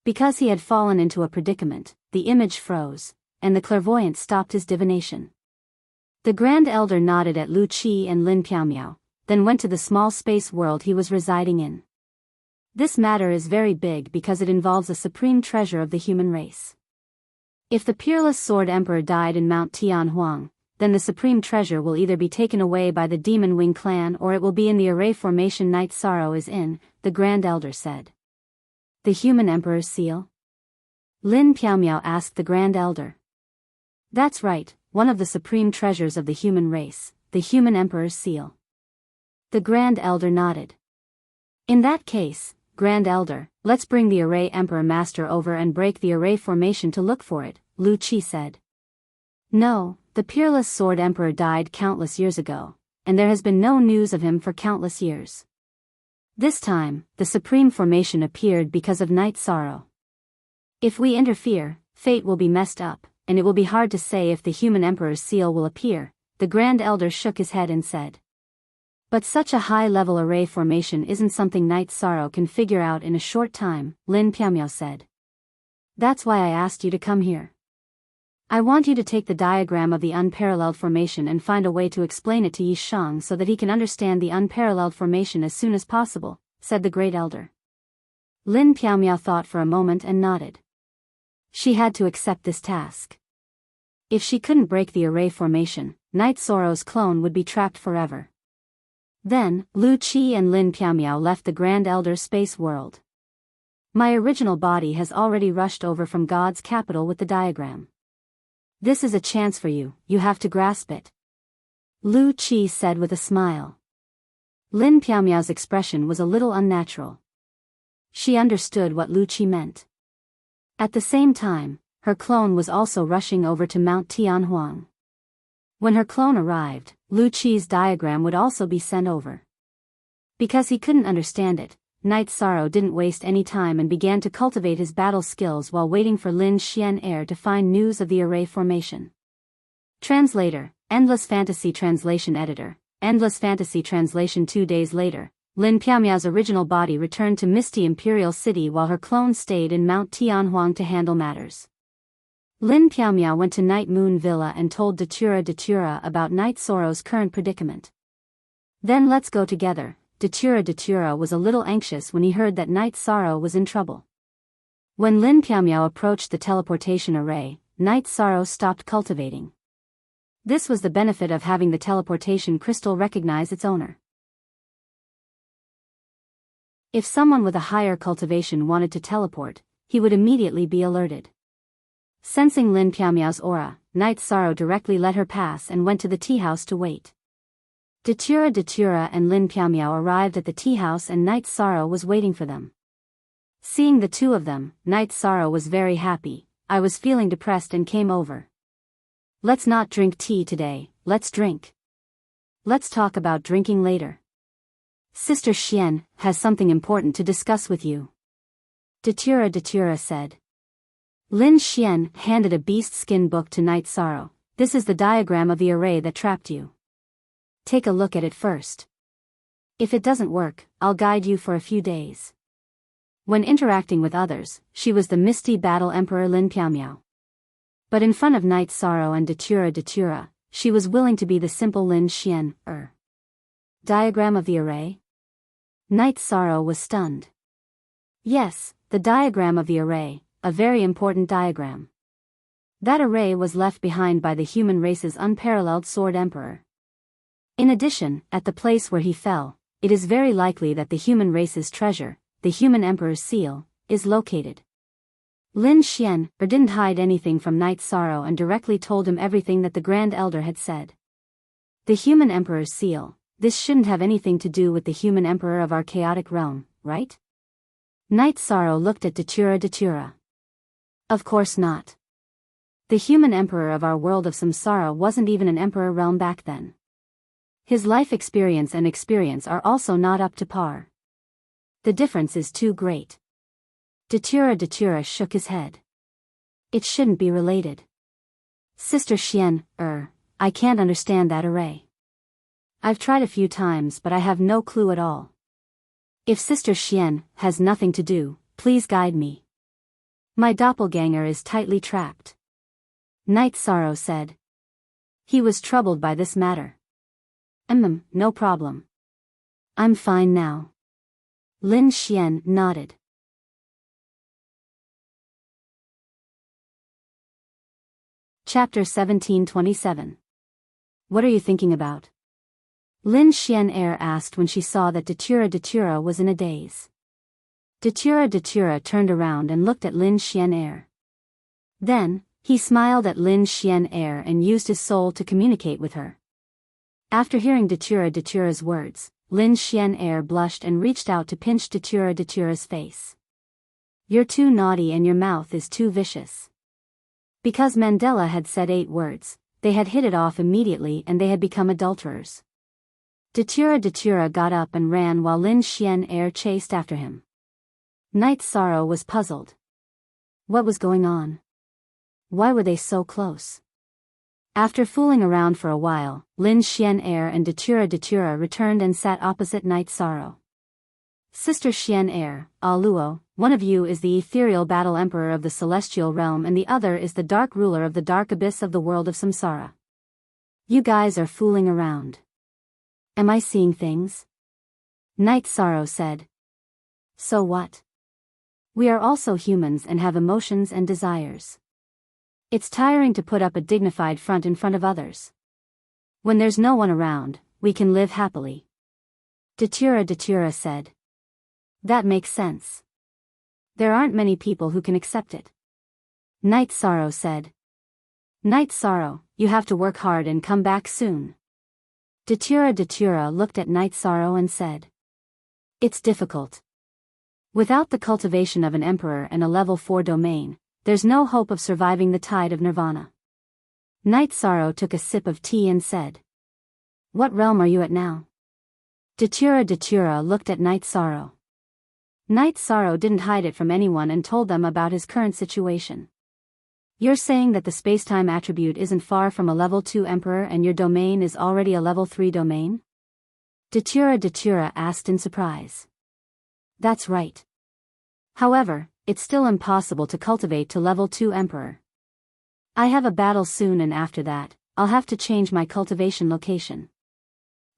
Because he had fallen into a predicament, the image froze, and the clairvoyant stopped his divination. The Grand Elder nodded at Lu Qi and Lin Piaomiao, then went to the small space world he was residing in. This matter is very big because it involves a supreme treasure of the human race. If the peerless Sword Emperor died in Mount Tianhuang, then the supreme treasure will either be taken away by the Demon Wing clan or it will be in the array formation Night Sorrow is in, the Grand Elder said. The human Emperor's seal? Lin Piaomiao asked the Grand Elder. That's right, one of the supreme treasures of the human race, the human Emperor's seal. The Grand Elder nodded. In that case, Grand Elder, let's bring the Array Emperor Master over and break the array formation to look for it, Lu Qi said. No, the peerless Sword Emperor died countless years ago, and there has been no news of him for countless years. This time, the supreme formation appeared because of Night Sorrow. If we interfere, fate will be messed up, and it will be hard to say if the human Emperor's seal will appear, the Grand Elder shook his head and said. But such a high-level array formation isn't something Night Sorrow can figure out in a short time, Lin Piaomiao said. That's why I asked you to come here. I want you to take the diagram of the unparalleled formation and find a way to explain it to Yi Shang so that he can understand the unparalleled formation as soon as possible, said the Great Elder. Lin Piaomiao thought for a moment and nodded. She had to accept this task. If she couldn't break the array formation, Night Sorrow's clone would be trapped forever. Then, Lu Qi and Lin Piaomiao left the Grand Elder's space world. My original body has already rushed over from God's capital with the diagram. This is a chance for you, you have to grasp it. Lu Qi said with a smile. Lin Piaomiao's expression was a little unnatural. She understood what Lu Qi meant. At the same time, her clone was also rushing over to Mount Tianhuang. When her clone arrived, Lu Qi's diagram would also be sent over. Because he couldn't understand it, Night Sorrow didn't waste any time and began to cultivate his battle skills while waiting for Lin Xian to find news of the array formation. Translator, Endless Fantasy Translation Editor, Endless Fantasy Translation. 2 days later, Lin Piaomiao's original body returned to Misty Imperial City while her clone stayed in Mount Tianhuang to handle matters. Lin Piaomiao went to Night Moon Villa and told Datura about Night Sorrow's current predicament. Then let's go together. Datura was a little anxious when he heard that Night Sorrow was in trouble. When Lin Piaomiao approached the teleportation array, Night Sorrow stopped cultivating. This was the benefit of having the teleportation crystal recognize its owner. If someone with a higher cultivation wanted to teleport, he would immediately be alerted. Sensing Lin Piaomiao's aura, Night Sorrow directly let her pass and went to the tea house to wait. Datura and Lin Piaomiao arrived at the tea house and Night Sorrow was waiting for them. Seeing the two of them, Night Sorrow was very happy. I was feeling depressed and came over. Let's not drink tea today, let's drink. Let's talk about drinking later. Sister Xian has something important to discuss with you. Datura said. Lin Xian handed a beast skin book to Night Sorrow. This is the diagram of the array that trapped you. Take a look at it first. If it doesn't work, I'll guide you for a few days. When interacting with others, she was the Misty Battle Emperor Lin Piaomiao. But in front of Night Sorrow and Datura, she was willing to be the simple Lin Xian. Diagram of the array? Night Sorrow was stunned. Yes, the diagram of the array, a very important diagram. That array was left behind by the human race's unparalleled Sword Emperor. In addition, at the place where he fell, it is very likely that the human race's treasure, the human emperor's seal, is located. Lin Xian didn't hide anything from Night Sorrow and directly told him everything that the Grand Elder had said. The human emperor's seal, this shouldn't have anything to do with the human emperor of our chaotic realm, right? Night Sorrow looked at Datura. Of course not. The human emperor of our world of samsara wasn't even an emperor realm back then. His life experience and experience are also not up to par. The difference is too great. Datura shook his head. It shouldn't be related. Sister Xian, I can't understand that array. I've tried a few times but I have no clue at all. If Sister Xian has nothing to do, please guide me. My doppelganger is tightly trapped. Night Sorrow said. He was troubled by this matter. No problem. I'm fine now. Lin Xian nodded. Chapter 1727. What are you thinking about? Lin Xian asked when she saw that Datura was in a daze. Datura turned around and looked at Lin Xian. Then, he smiled at Lin Xian and used his soul to communicate with her. After hearing Datura's words, Lin Xian blushed and reached out to pinch Datura's face. You're too naughty and your mouth is too vicious. Because Mandela had said 8 words, they had hit it off immediately and they had become adulterers. Datura got up and ran while Lin Xian chased after him. Night Sorrow was puzzled. What was going on? Why were they so close? After fooling around for a while, Lin Xian and Datura returned and sat opposite Night Sorrow. Sister Xian Air, Luo, one of you is the ethereal battle emperor of the celestial realm and the other is the dark ruler of the dark abyss of the world of samsara. You guys are fooling around. Am I seeing things? Night Sorrow said. So what? We are also humans and have emotions and desires. It's tiring to put up a dignified front in front of others. When there's no one around, we can live happily. Datura said. That makes sense. There aren't many people who can accept it. Night Sorrow said. Night Sorrow, you have to work hard and come back soon. Datura looked at Night Sorrow and said. It's difficult. Without the cultivation of an emperor and a level 4 domain, there's no hope of surviving the tide of nirvana. Night Sorrow took a sip of tea and said. What realm are you at now? Datura looked at Night Sorrow. Night Sorrow didn't hide it from anyone and told them about his current situation. You're saying that the spacetime attribute isn't far from a level 2 emperor and your domain is already a level 3 domain? Datura asked in surprise. That's right. However, it's still impossible to cultivate to level 2 emperor. I have a battle soon and after that, I'll have to change my cultivation location.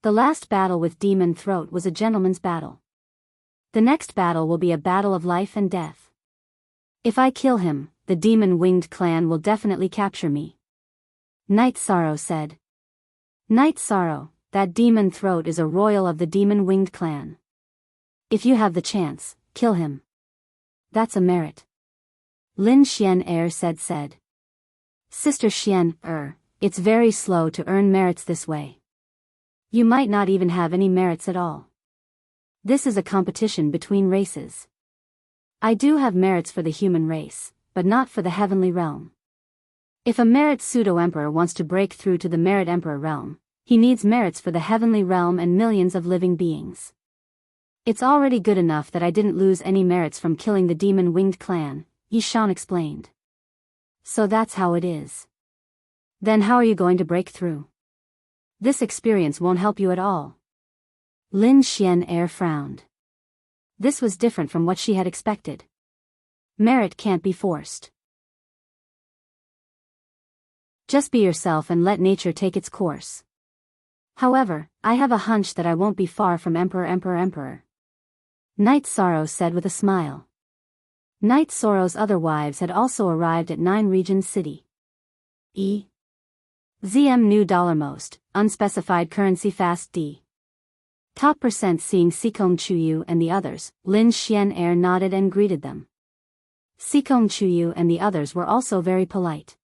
The last battle with Demon Throat was a gentleman's battle. The next battle will be a battle of life and death. If I kill him, the Demon-Winged clan will definitely capture me. Night Sorrow said. Night Sorrow, that Demon Throat is a royal of the Demon-Winged clan. If you have the chance, kill him. That's a merit. Lin Xian Air said. Sister Xian, it's very slow to earn merits this way. You might not even have any merits at all. This is a competition between races. I do have merits for the human race, but not for the heavenly realm. If a merit pseudo-emperor wants to break through to the merit emperor realm, he needs merits for the heavenly realm and millions of living beings. It's already good enough that I didn't lose any merits from killing the Demon-Winged clan, Yishan explained. So that's how it is. Then how are you going to break through? This experience won't help you at all. Lin Xian Air frowned. This was different from what she had expected. Merit can't be forced. Just be yourself and let nature take its course. However, I have a hunch that I won't be far from Emperor. Night Sorrow said with a smile. Night Sorrow's other wives had also arrived at 9 Regions City. ZM new dollar most, unspecified currency fast D. Top percent seeing Sikong Chuyu and the others, Lin Xian Air nodded and greeted them. Sikong Chuyu and the others were also very polite.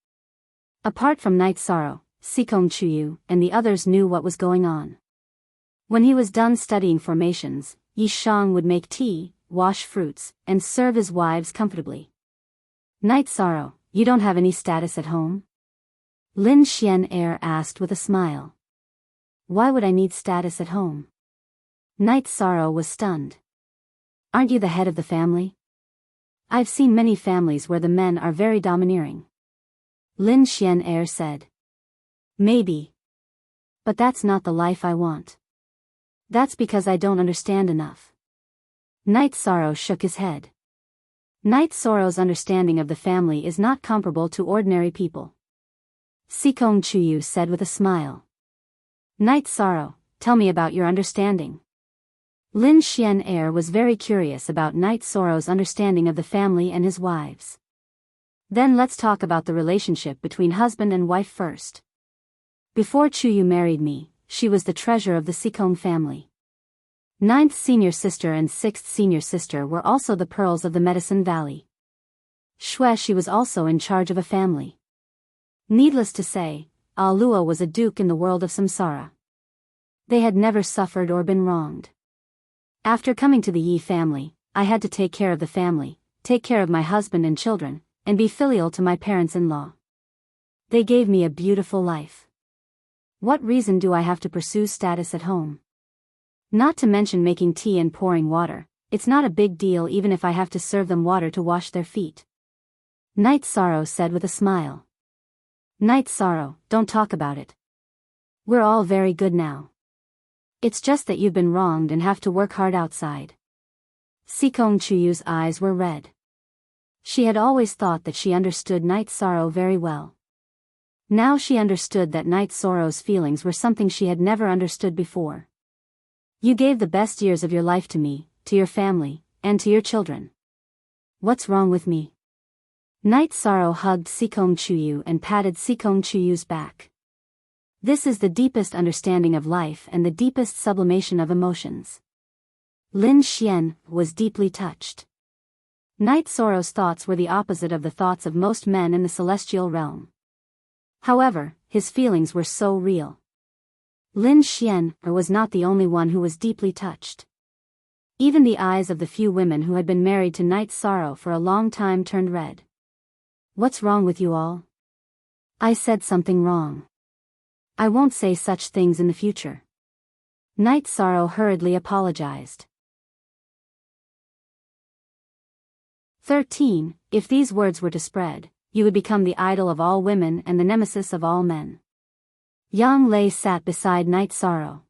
Apart from Night Sorrow, Sikong Chuyu and the others knew what was going on. When he was done studying formations, Yi Shang would make tea, wash fruits, and serve his wives comfortably. Night Sorrow, you don't have any status at home? Lin Xian Air asked with a smile. Why would I need status at home? Night Sorrow was stunned. Aren't you the head of the family? I've seen many families where the men are very domineering. Lin Xian Air said. Maybe. But that's not the life I want. That's because I don't understand enough. Night Sorrow shook his head. Night Sorrow's understanding of the family is not comparable to ordinary people. Sikong Chuyu said with a smile. Night Sorrow, tell me about your understanding. Lin Xian Air was very curious about Night Sorrow's understanding of the family and his wives. Then let's talk about the relationship between husband and wife first. Before Chuyu married me, she was the treasure of the Sikong family. 9th senior sister and 6th senior sister were also the pearls of the Medicine Valley. She was also in charge of a family. Needless to say, Luo was a duke in the world of samsara. They had never suffered or been wronged. After coming to the Yi family, I had to take care of the family, take care of my husband and children, and be filial to my parents-in-law. They gave me a beautiful life. What reason do I have to pursue status at home? Not to mention making tea and pouring water, it's not a big deal even if I have to serve them water to wash their feet. Night Sorrow said with a smile. Night Sorrow, don't talk about it. We're all very good now. It's just that you've been wronged and have to work hard outside. Sikong Chuyu's eyes were red. She had always thought that she understood Night Sorrow very well. Now she understood that Night Sorrow's feelings were something she had never understood before. You gave the best years of your life to me, to your family, and to your children. What's wrong with me? Night Sorrow hugged Sikong Chuyu and patted Sikong Chuyu's back. This is the deepest understanding of life and the deepest sublimation of emotions. Lin Xian was deeply touched. Night Sorrow's thoughts were the opposite of the thoughts of most men in the celestial realm. However, his feelings were so real. Lin Xian was not the only one who was deeply touched. Even the eyes of the few women who had been married to Night Sorrow for a long time turned red. What's wrong with you all? I said something wrong. I won't say such things in the future. Night Sorrow hurriedly apologized. 13. If these words were to spread, you would become the idol of all women and the nemesis of all men. Yang Lei sat beside Night Sorrow.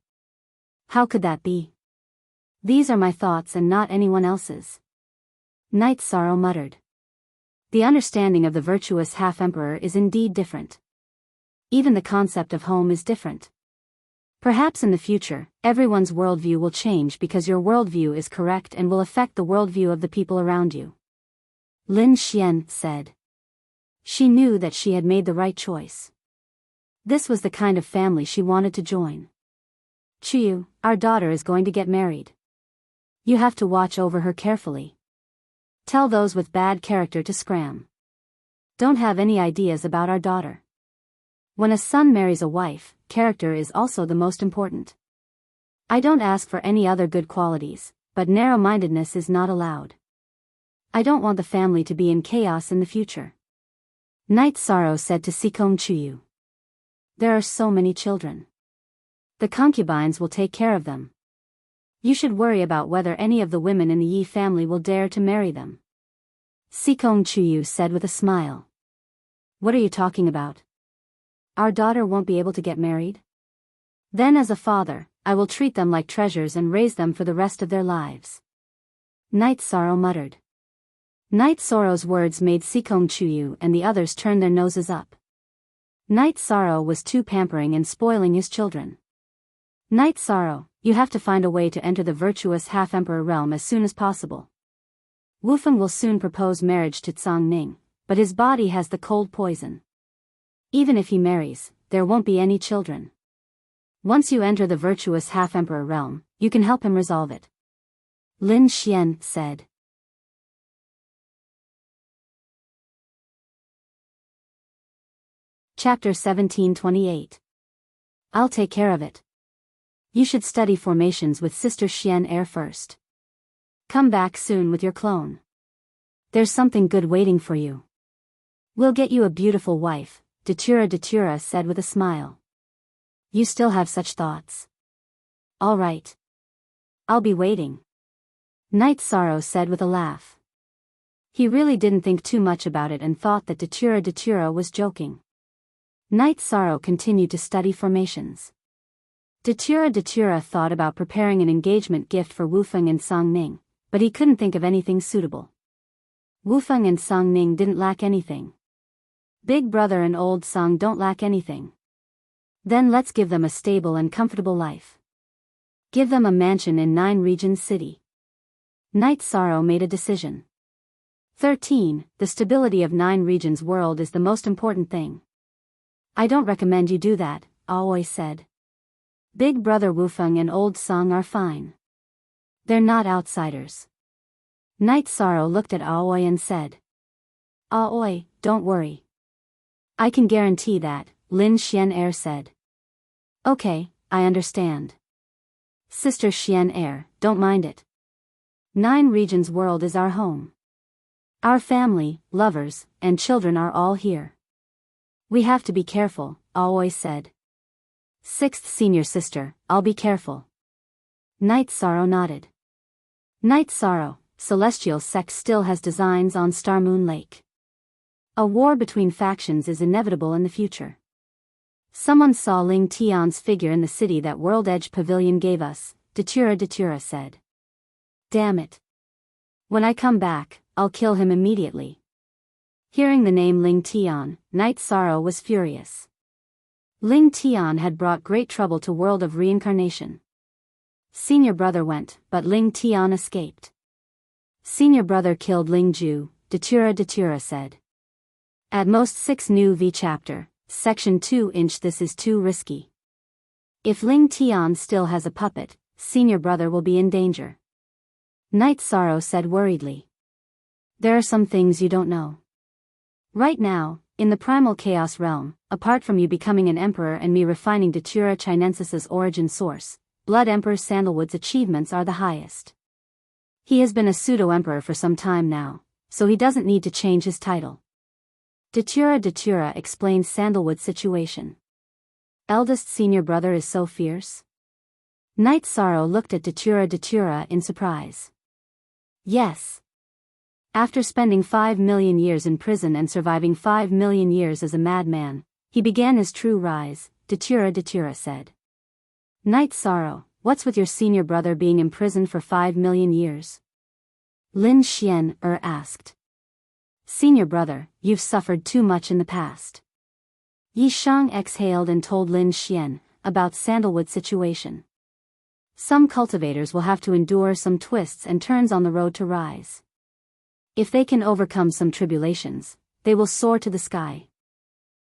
How could that be? These are my thoughts and not anyone else's. Night Sorrow muttered. The understanding of the virtuous half-emperor is indeed different. Even the concept of home is different. Perhaps in the future, everyone's worldview will change because your worldview is correct and will affect the worldview of the people around you. Lin Xian said. She knew that she had made the right choice. This was the kind of family she wanted to join. Chuyu, our daughter is going to get married. You have to watch over her carefully. Tell those with bad character to scram. Don't have any ideas about our daughter. When a son marries a wife, character is also the most important. I don't ask for any other good qualities, but narrow-mindedness is not allowed. I don't want the family to be in chaos in the future. Night Sorrow said to Sikong Chuyu. There are so many children. The concubines will take care of them. You should worry about whether any of the women in the Yi family will dare to marry them. Sikong Chuyu said with a smile. What are you talking about? Our daughter won't be able to get married? Then as a father, I will treat them like treasures and raise them for the rest of their lives. Night Sorrow muttered. Night Sorrow's words made Sikong Chuyu and the others turn their noses up. Night Sorrow was too pampering and spoiling his children. Night Sorrow, you have to find a way to enter the virtuous half-emperor realm as soon as possible. Wufeng will soon propose marriage to Tsang Ning, but his body has the cold poison. Even if he marries, there won't be any children. Once you enter the virtuous half-emperor realm, you can help him resolve it. Lin Xian said. Chapter 1728. I'll take care of it. You should study formations with Sister Xian Air first. Come back soon with your clone. There's something good waiting for you. We'll get you a beautiful wife, Datura said with a smile. You still have such thoughts. All right. I'll be waiting. Night Sorrow said with a laugh. He really didn't think too much about it and thought that Datura was joking. Night Sorrow continued to study formations. Datura thought about preparing an engagement gift for Wufeng and Song Ning, but he couldn't think of anything suitable. Wufeng and Song Ning didn't lack anything. Big Brother and Old Song don't lack anything. Then let's give them a stable and comfortable life. Give them a mansion in 9 Regions City. Night Sorrow made a decision. 13. The stability of 9 Regions world is the most important thing. I don't recommend you do that, Aoi said. Big Brother Wufeng and Old Song are fine. They're not outsiders. Night Sorrow looked at Aoi and said. Aoi, don't worry. I can guarantee that, Lin Xian Air said. Okay, I understand. Sister Xian Air, don't mind it. 9 Regions world is our home. Our family, lovers, and children are all here. We have to be careful, Aoi said. 6th senior sister, I'll be careful. Night Sorrow nodded. Night Sorrow, Celestial Sect still has designs on Star Moon Lake. A war between factions is inevitable in the future. Someone saw Ling Tian's figure in the city that World Edge Pavilion gave us, Datura said. Damn it. When I come back, I'll kill him immediately. Hearing the name Ling Tian, Night Sorrow was furious. Ling Tian had brought great trouble to World of Reincarnation. Senior brother went, but Ling Tian escaped. Senior brother killed Ling Ju, Datura said. At most 6 new V chapter, section 2-inch. This is too risky. If Ling Tian still has a puppet, senior brother will be in danger. Night Sorrow said worriedly. There are some things you don't know. Right now, in the primal chaos realm, apart from you becoming an emperor and me refining Datura Chinensis's origin source, Blood Emperor Sandalwood's achievements are the highest. He has been a pseudo-emperor for some time now, so he doesn't need to change his title. Datura explains Sandalwood's situation. Eldest senior brother is so fierce? Night Sorrow looked at Datura in surprise. Yes. After spending 5 million years in prison and surviving 5 million years as a madman, he began his true rise, Datura said. Night Sorrow, what's with your senior brother being imprisoned for 5 million years? Lin Xian asked. Senior brother, you've suffered too much in the past. Yi Shang exhaled and told Lin Xian about Sandalwood's situation. Some cultivators will have to endure some twists and turns on the road to rise. If they can overcome some tribulations, they will soar to the sky.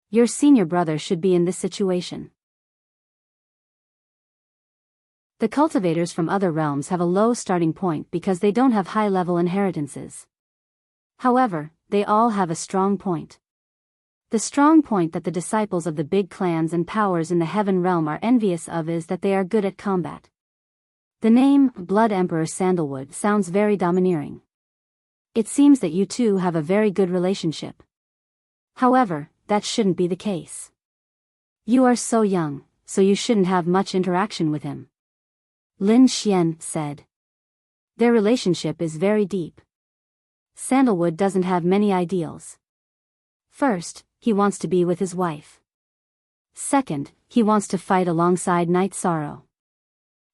Your senior brother should be in this situation. The cultivators from other realms have a low starting point because they don't have high-level inheritances. However, they all have a strong point. The strong point that the disciples of the big clans and powers in the heaven realm are envious of is that they are good at combat. The name, Blood Emperor Sandalwood, sounds very domineering. It seems that you two have a very good relationship. However, that shouldn't be the case. You are so young, so you shouldn't have much interaction with him. Lin Xian said. Their relationship is very deep. Sandalwood doesn't have many ideals. First, he wants to be with his wife. Second, he wants to fight alongside Night Sorrow.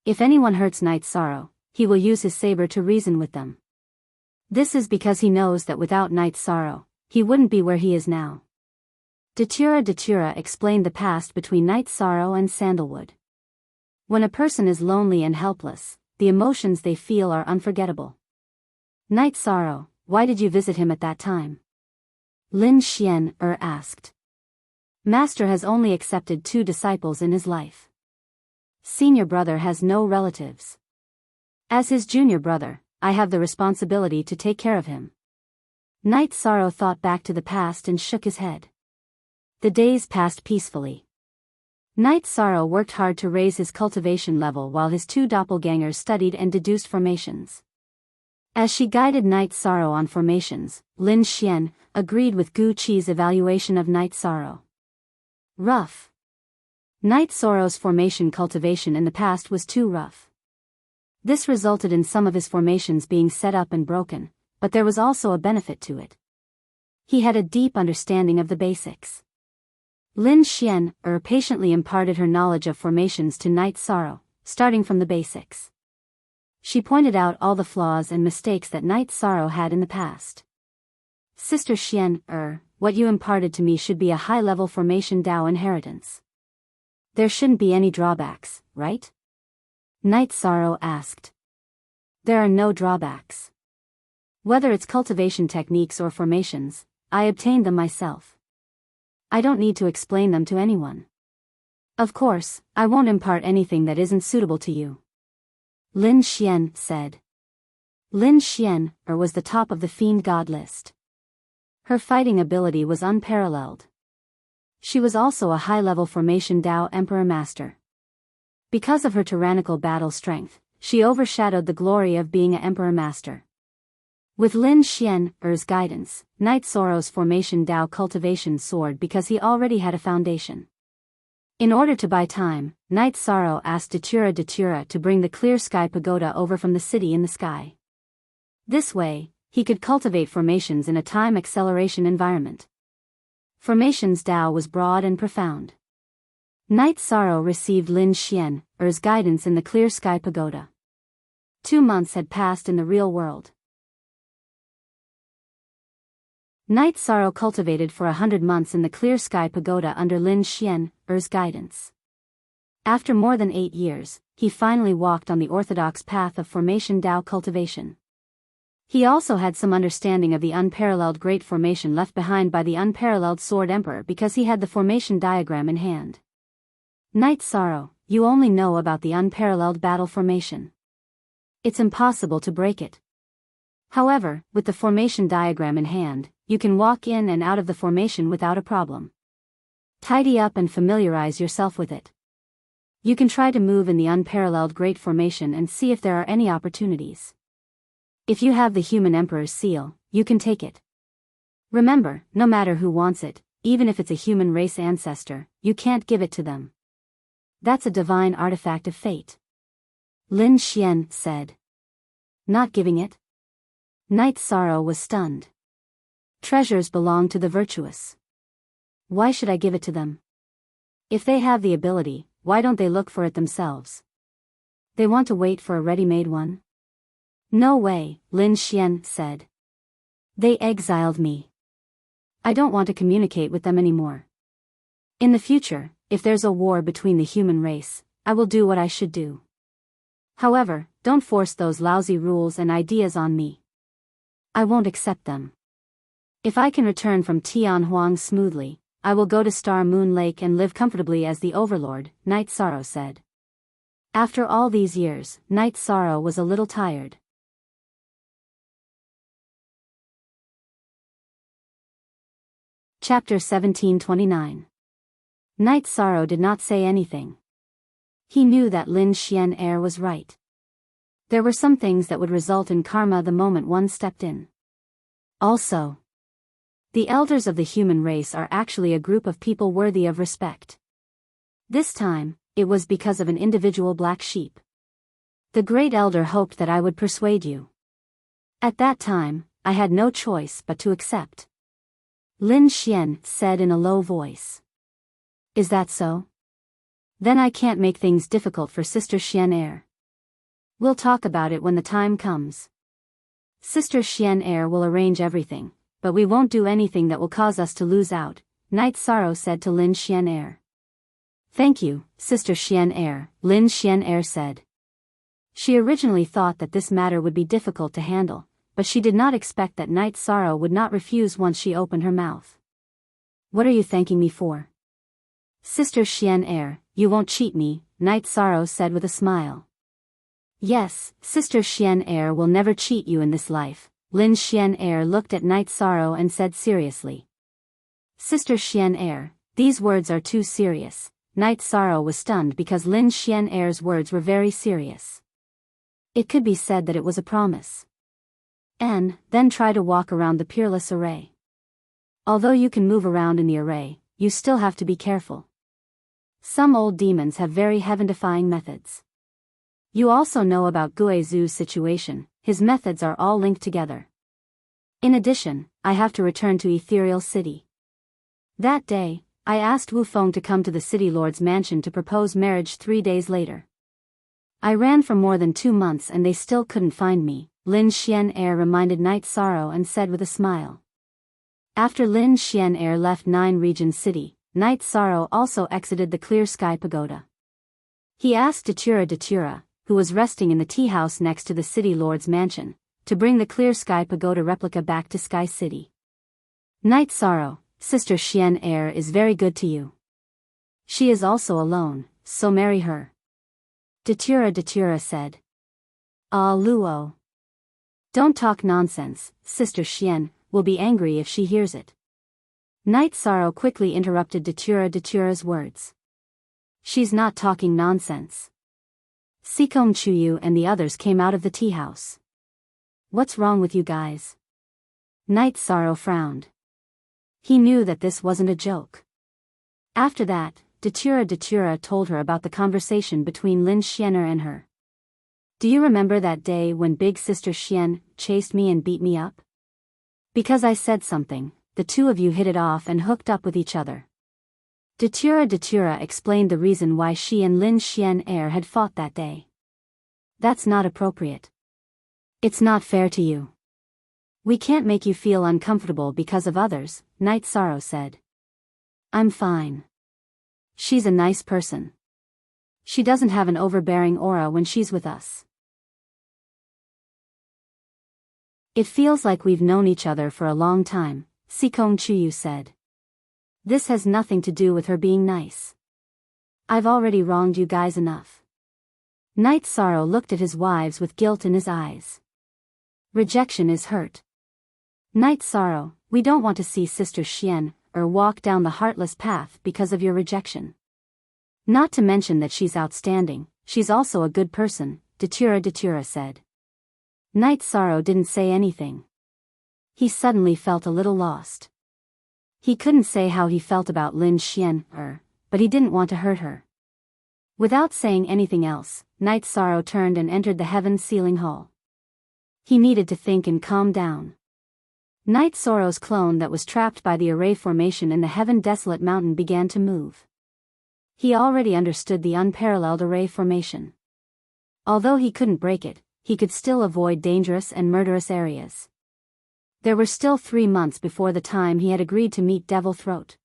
If anyone hurts Night Sorrow, he will use his saber to reason with them. This is because he knows that without Night Sorrow, he wouldn't be where he is now. Datura explained the past between Night Sorrow and Sandalwood. When a person is lonely and helpless, the emotions they feel are unforgettable. Night Sorrow, why did you visit him at that time? Lin Xian asked. Master has only accepted 2 disciples in his life. Senior brother has no relatives. As his junior brother, I have the responsibility to take care of him. Night Sorrow thought back to the past and shook his head. The days passed peacefully. Night Sorrow worked hard to raise his cultivation level while his 2 doppelgangers studied and deduced formations. As she guided Night Sorrow on formations, Lin Xian agreed with Gu Qi's evaluation of Night Sorrow. Rough. Night Sorrow's formation cultivation in the past was too rough. This resulted in some of his formations being set up and broken, but there was also a benefit to it. He had a deep understanding of the basics. Lin Xian patiently imparted her knowledge of formations to Night Sorrow, starting from the basics. She pointed out all the flaws and mistakes that Night Sorrow had in the past. Sister Xian, what you imparted to me should be a high-level formation Dao inheritance. There shouldn't be any drawbacks, right? Night Sorrow asked. There are no drawbacks. Whether it's cultivation techniques or formations, I obtained them myself. I don't need to explain them to anyone. Of course, I won't impart anything that isn't suitable to you. Lin Xian said. Lin Xian was the top of the Fiend God list. Her fighting ability was unparalleled. She was also a high-level formation Dao Emperor Master. Because of her tyrannical battle strength, she overshadowed the glory of being an Emperor Master. With Lin Xian's guidance, Night Sorrow's formation Dao cultivation soared because he already had a foundation. In order to buy time, Night Sorrow asked Datura to bring the Clear Sky Pagoda over from the city in the sky. This way, he could cultivate formations in a time acceleration environment. Formations Dao was broad and profound. Night Sorrow received Lin Xian's guidance in the Clear Sky Pagoda. 2 months had passed in the real world. Night Sorrow cultivated for 100 months in the Clear Sky Pagoda under Lin Xian'er's guidance. After more than 8 years, he finally walked on the orthodox path of formation Dao cultivation. He also had some understanding of the unparalleled great formation left behind by the unparalleled Sword Emperor because he had the formation diagram in hand. Night Sorrow, you only know about the unparalleled battle formation. It's impossible to break it. However, with the formation diagram in hand, you can walk in and out of the formation without a problem. Tidy up and familiarize yourself with it. You can try to move in the unparalleled great formation and see if there are any opportunities. If you have the human emperor's seal, you can take it. Remember, no matter who wants it, even if it's a human race ancestor, you can't give it to them. That's a divine artifact of fate. Lin Xian said. Not giving it? Night Sorrow was stunned. Treasures belong to the virtuous. Why should I give it to them? If they have the ability, why don't they look for it themselves? They want to wait for a ready-made one? No way, Lin Xian said. They exiled me. I don't want to communicate with them anymore. In the future, if there's a war between the human race, I will do what I should do. However, don't force those lousy rules and ideas on me. I won't accept them. If I can return from Tianhuang smoothly, I will go to Star Moon Lake and live comfortably as the Overlord, Night Sorrow said. After all these years, Night Sorrow was a little tired. Chapter 1729. Night Sorrow did not say anything. He knew that Lin Xian'er was right. There were some things that would result in karma the moment one stepped in. Also, the elders of the human race are actually a group of people worthy of respect. This time, it was because of an individual black sheep. The great elder hoped that I would persuade you. At that time, I had no choice but to accept. Lin Xian said in a low voice. Is that so? Then I can't make things difficult for Sister Xian'er. We'll talk about it when the time comes. Sister Xian'er will arrange everything, but we won't do anything that will cause us to lose out, Night Sorrow said to Lin Xian'er. Thank you, Sister Xian'er, Lin Xian'er said. She originally thought that this matter would be difficult to handle, but she did not expect that Night Sorrow would not refuse once she opened her mouth. What are you thanking me for? Sister Xian'er, you won't cheat me, Night Sorrow said with a smile. Yes, Sister Xian'er will never cheat you in this life, Lin Xian'er looked at Night Sorrow and said seriously. Sister Xian'er, these words are too serious. Night Sorrow was stunned because Lin Xian'er's words were very serious. It could be said that it was a promise. And then try to walk around the peerless array. Although you can move around in the array, you still have to be careful. Some old demons have very heaven-defying methods. You also know about Guizhu's situation, his methods are all linked together. In addition, I have to return to Ethereal City. That day, I asked Wu Feng to come to the City Lord's mansion to propose marriage 3 days later. I ran for more than 2 months and they still couldn't find me, Lin Xian'er reminded Night Sorrow and said with a smile. After Lin Xian'er left Nine Regions City, Night Sorrow also exited the Clear Sky Pagoda. He asked Datura, who was resting in the tea house next to the City Lord's mansion, to bring the Clear Sky Pagoda replica back to Sky City. Night Sorrow, Sister Xian'er is very good to you. She is also alone, so marry her. Datura said. Ah Luo. Don't talk nonsense, Sister Xian will be angry if she hears it. Night Sorrow quickly interrupted Datura's words. She's not talking nonsense. Sikom Chuyu and the others came out of the tea house. What's wrong with you guys? Night Sorrow frowned. He knew that this wasn't a joke. After that, Datura told her about the conversation between Lin Xian'er and her. Do you remember that day when Big Sister Xian chased me and beat me up? Because I said something, the two of you hit it off and hooked up with each other. Datura explained the reason why she and Lin Xian'er had fought that day. That's not appropriate. It's not fair to you. We can't make you feel uncomfortable because of others, Night Sorrow said. I'm fine. She's a nice person. She doesn't have an overbearing aura when she's with us. It feels like we've known each other for a long time, Sikong Chuyu said. This has nothing to do with her being nice. I've already wronged you guys enough. Night Sorrow looked at his wives with guilt in his eyes. Rejection is hurt. Night Sorrow, we don't want to see Sister Xian, or walk down the heartless path because of your rejection. Not to mention that she's outstanding, she's also a good person, Datura said. Night Sorrow didn't say anything. He suddenly felt a little lost. He couldn't say how he felt about Lin Xian, but he didn't want to hurt her. Without saying anything else, Night Sorrow turned and entered the heaven ceiling hall. He needed to think and calm down. Night Sorrow's clone that was trapped by the array formation in the heaven desolate mountain began to move. He already understood the unparalleled array formation. Although he couldn't break it, he could still avoid dangerous and murderous areas. There were still 3 months before the time he had agreed to meet Devil Throat.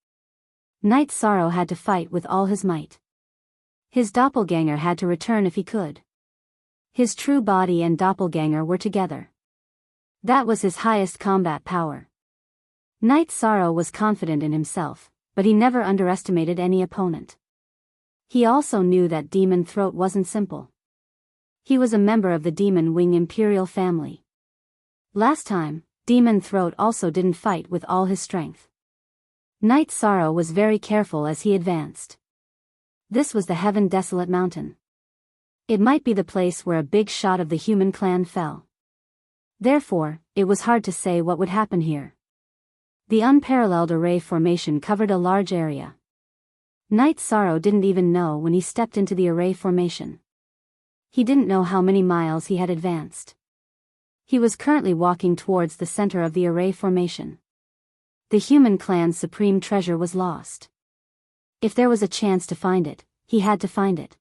Night Sorrow had to fight with all his might. His doppelganger had to return if he could. His true body and doppelganger were together. That was his highest combat power. Night Sorrow was confident in himself, but he never underestimated any opponent. He also knew that Demon Throat wasn't simple. He was a member of the Demon Wing Imperial family. Last time, Demon Throat also didn't fight with all his strength. Night Sorrow was very careful as he advanced. This was the Heaven Desolate Mountain. It might be the place where a big shot of the human clan fell. Therefore, it was hard to say what would happen here. The unparalleled array formation covered a large area. Night Sorrow didn't even know when he stepped into the array formation. He didn't know how many miles he had advanced. He was currently walking towards the center of the array formation. The human clan's supreme treasure was lost. If there was a chance to find it, he had to find it.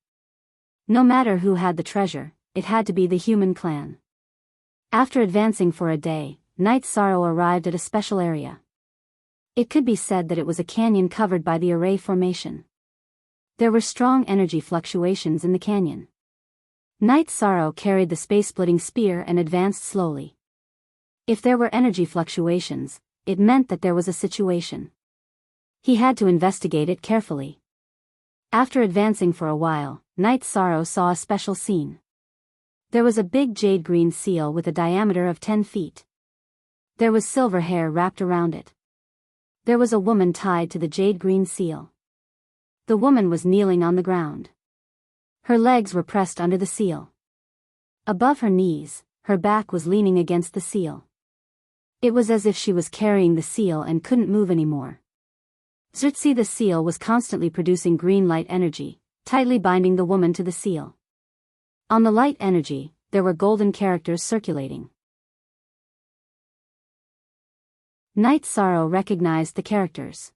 No matter who had the treasure, it had to be the human clan. After advancing for a day, Night Sorrow arrived at a special area. It could be said that it was a canyon covered by the array formation. There were strong energy fluctuations in the canyon. Night Sorrow carried the space-splitting spear and advanced slowly. If there were energy fluctuations, it meant that there was a situation. He had to investigate it carefully. After advancing for a while, Night Sorrow saw a special scene. There was a big jade-green seal with a diameter of 10 feet. There was silver hair wrapped around it. There was a woman tied to the jade-green seal. The woman was kneeling on the ground. Her legs were pressed under the seal. Above her knees, her back was leaning against the seal. It was as if she was carrying the seal and couldn't move anymore. Zertzi the seal was constantly producing green light energy, tightly binding the woman to the seal. On the light energy, there were golden characters circulating. Night Sorrow recognized the characters.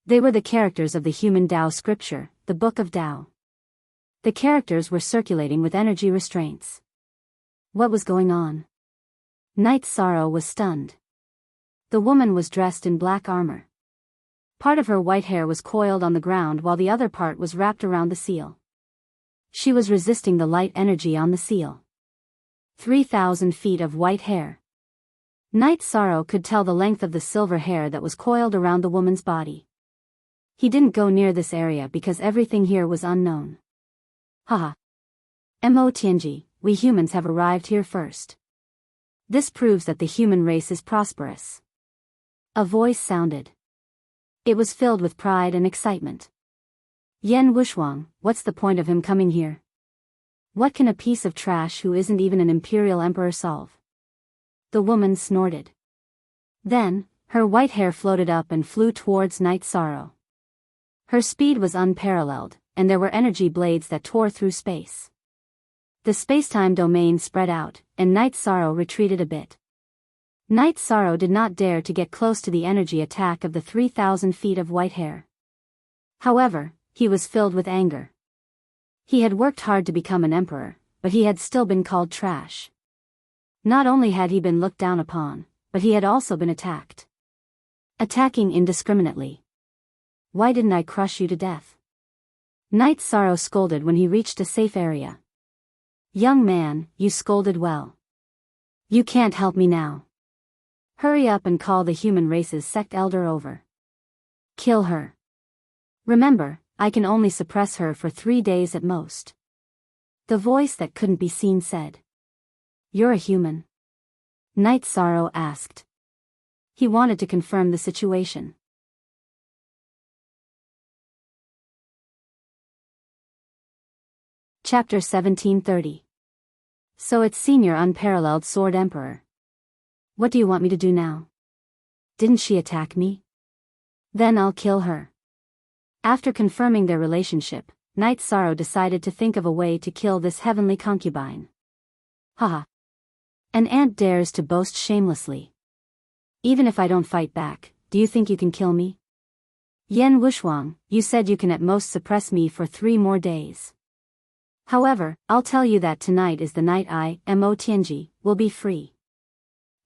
They were the characters of the human Tao scripture, the Book of Tao. The characters were circulating with energy restraints. What was going on? Night Sorrow was stunned. The woman was dressed in black armor. Part of her white hair was coiled on the ground while the other part was wrapped around the seal. She was resisting the light energy on the seal. 3,000 feet of white hair. Night Sorrow could tell the length of the silver hair that was coiled around the woman's body. He didn't go near this area because everything here was unknown. Haha. Mo Tianji, we humans have arrived here first. This proves that the human race is prosperous. A voice sounded. It was filled with pride and excitement. Yen Wushuang, what's the point of him coming here? What can a piece of trash who isn't even an imperial emperor solve? The woman snorted. Then, her white hair floated up and flew towards Night Sorrow. Her speed was unparalleled, and there were energy blades that tore through space. The space-time domain spread out, and Night Sorrow retreated a bit. Night Sorrow did not dare to get close to the energy attack of the 3,000 feet of white hair. However, he was filled with anger. He had worked hard to become an emperor, but he had still been called trash. Not only had he been looked down upon, but he had also been attacked. Attacking indiscriminately. Why didn't I crush you to death? Knight Sorrow scolded when he reached a safe area. Young man, you scolded well. You can't help me now. Hurry up and call the human race's sect elder over. Kill her. Remember, I can only suppress her for 3 days at most. The voice that couldn't be seen said. You're a human? Knight Sorrow asked. He wanted to confirm the situation. Chapter 1730. So it's Senior Unparalleled Sword Emperor. What do you want me to do now? Didn't she attack me? Then I'll kill her. After confirming their relationship, Knight Sorrow decided to think of a way to kill this heavenly concubine. Haha. An ant dares to boast shamelessly. Even if I don't fight back, do you think you can kill me? Yen Wushuang, you said you can at most suppress me for 3 more days. However, I'll tell you that tonight is the night I, Mo Tianji, will be free.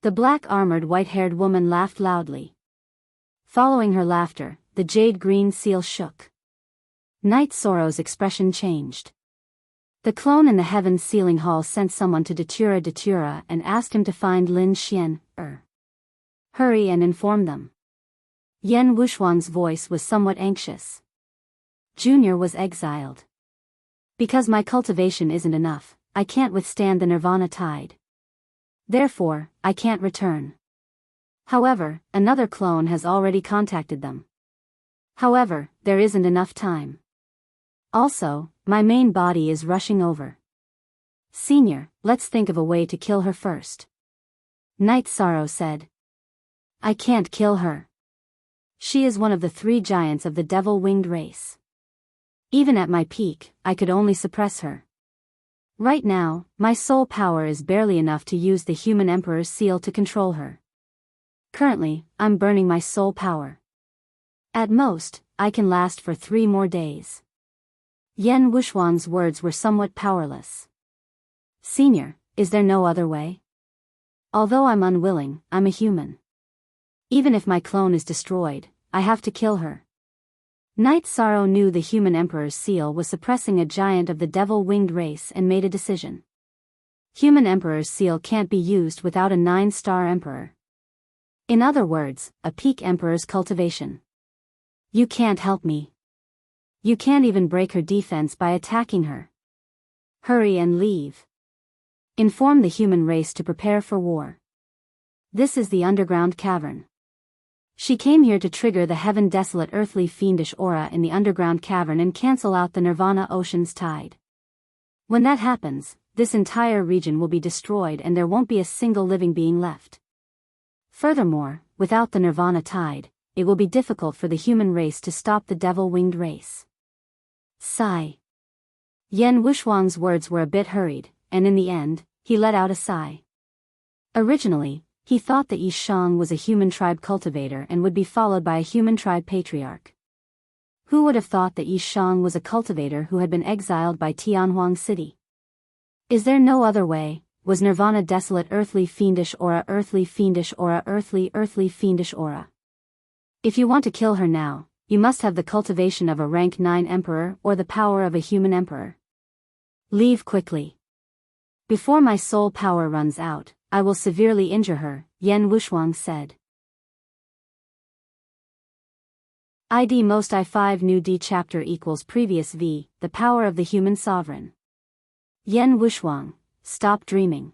The black-armored white-haired woman laughed loudly. Following her laughter, the jade-green seal shook. Knight Sorrow's expression changed. The clone in the heaven's sealing hall sent someone to Datura and asked him to find Lin Xian. Hurry and inform them. Yen Wushuang's voice was somewhat anxious. Junior was exiled. Because my cultivation isn't enough, I can't withstand the nirvana tide. Therefore, I can't return. However, another clone has already contacted them. However, there isn't enough time. Also, my main body is rushing over. Senior, let's think of a way to kill her first. Knight Sorrow said. I can't kill her. She is one of the 3 giants of the devil-winged race. Even at my peak, I could only suppress her. Right now, my soul power is barely enough to use the human emperor's seal to control her. Currently, I'm burning my soul power. At most, I can last for 3 more days. Yen Wushuang's words were somewhat powerless. Senior, is there no other way? Although I'm unwilling, I'm a human. Even if my clone is destroyed, I have to kill her. Knight Sorrow knew the human emperor's seal was suppressing a giant of the devil-winged race and made a decision. Human emperor's seal can't be used without a 9-star emperor. In other words, a peak emperor's cultivation. You can't help me. You can't even break her defense by attacking her. Hurry and leave. Inform the human race to prepare for war. This is the underground cavern. She came here to trigger the heaven desolate earthly fiendish aura in the underground cavern and cancel out the nirvana ocean's tide. When that happens, this entire region will be destroyed and there won't be a single living being left. Furthermore, without the nirvana tide, it will be difficult for the human race to stop the devil-winged race. Sigh. Yen Wushuang's words were a bit hurried, and in the end, he let out a sigh. Originally, he thought that Yi Shang was a human tribe cultivator and would be followed by a human tribe patriarch. Who would have thought that Yi Shang was a cultivator who had been exiled by Tianhuang City? Is there no other way? Was nirvana desolate earthly fiendish aura earthly fiendish aura earthly fiendish aura? If you want to kill her now, you must have the cultivation of a rank 9 emperor or the power of a human emperor. Leave quickly. Before my soul power runs out, I will severely injure her, Yen Wushuang said. ID most I5 new D chapter equals previous V, the power of the human sovereign. Yen Wushuang, stop dreaming.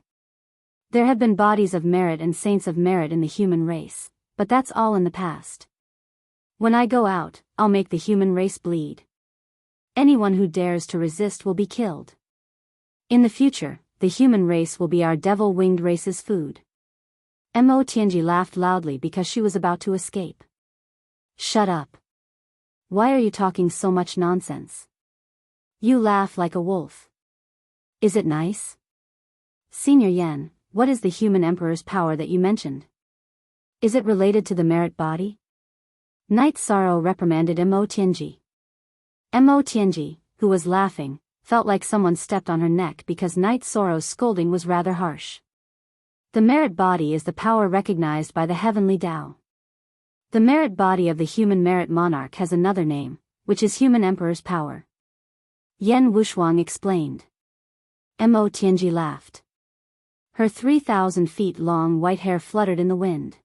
There have been bodies of merit and saints of merit in the human race, but that's all in the past. When I go out, I'll make the human race bleed. Anyone who dares to resist will be killed. In the future, the human race will be our devil-winged race's food. Mo Tianji laughed loudly because she was about to escape. Shut up. Why are you talking so much nonsense? You laugh like a wolf. Is it nice? Senior Yen, what is the human emperor's power that you mentioned? Is it related to the merit body? Knight Sorrow reprimanded Mo Tianji. Mo Tianji, who was laughing, felt like someone stepped on her neck because Knight Sorrow's scolding was rather harsh. The merit body is the power recognized by the heavenly Tao. The merit body of the human merit monarch has another name, which is human emperor's power. Yan Wushuang explained. Mo Tianji laughed. Her 3,000 feet long white hair fluttered in the wind.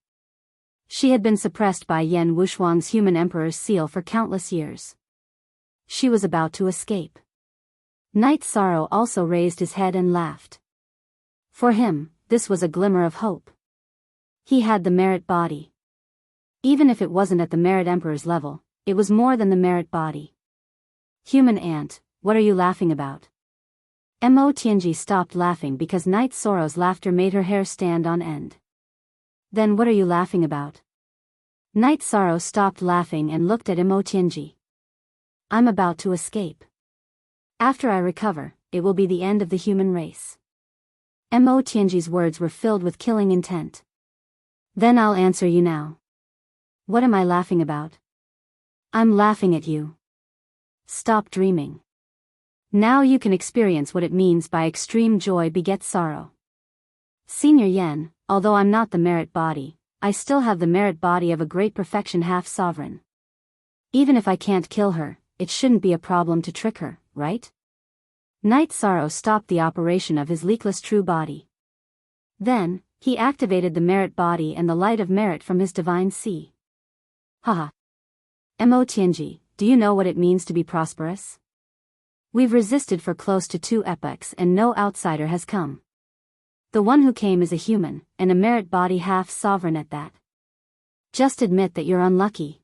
She had been suppressed by Yan Wushuang's human emperor's seal for countless years. She was about to escape. Knight Sorrow also raised his head and laughed. For him, this was a glimmer of hope. He had the merit body. Even if it wasn't at the merit emperor's level, it was more than the merit body. Human ant, what are you laughing about? Mo Tianji stopped laughing because Knight Sorrow's laughter made her hair stand on end. Then what are you laughing about? Knight Sorrow stopped laughing and looked at Mo Tianji. I'm about to escape. After I recover, it will be the end of the human race. Mo Tianji's words were filled with killing intent. Then I'll answer you now. What am I laughing about? I'm laughing at you. Stop dreaming. Now you can experience what it means by extreme joy begets sorrow. Senior Yen, although I'm not the merit body, I still have the merit body of a great perfection half-sovereign. Even if I can't kill her, it shouldn't be a problem to trick her, right? Knight Sorrow stopped the operation of his leakless true body. Then, he activated the merit body and the light of merit from his divine sea. Haha. Mo Tianji, do you know what it means to be prosperous? We've resisted for close to 2 epochs and no outsider has come. The one who came is a human, and a merit body half-sovereign at that. Just admit that you're unlucky.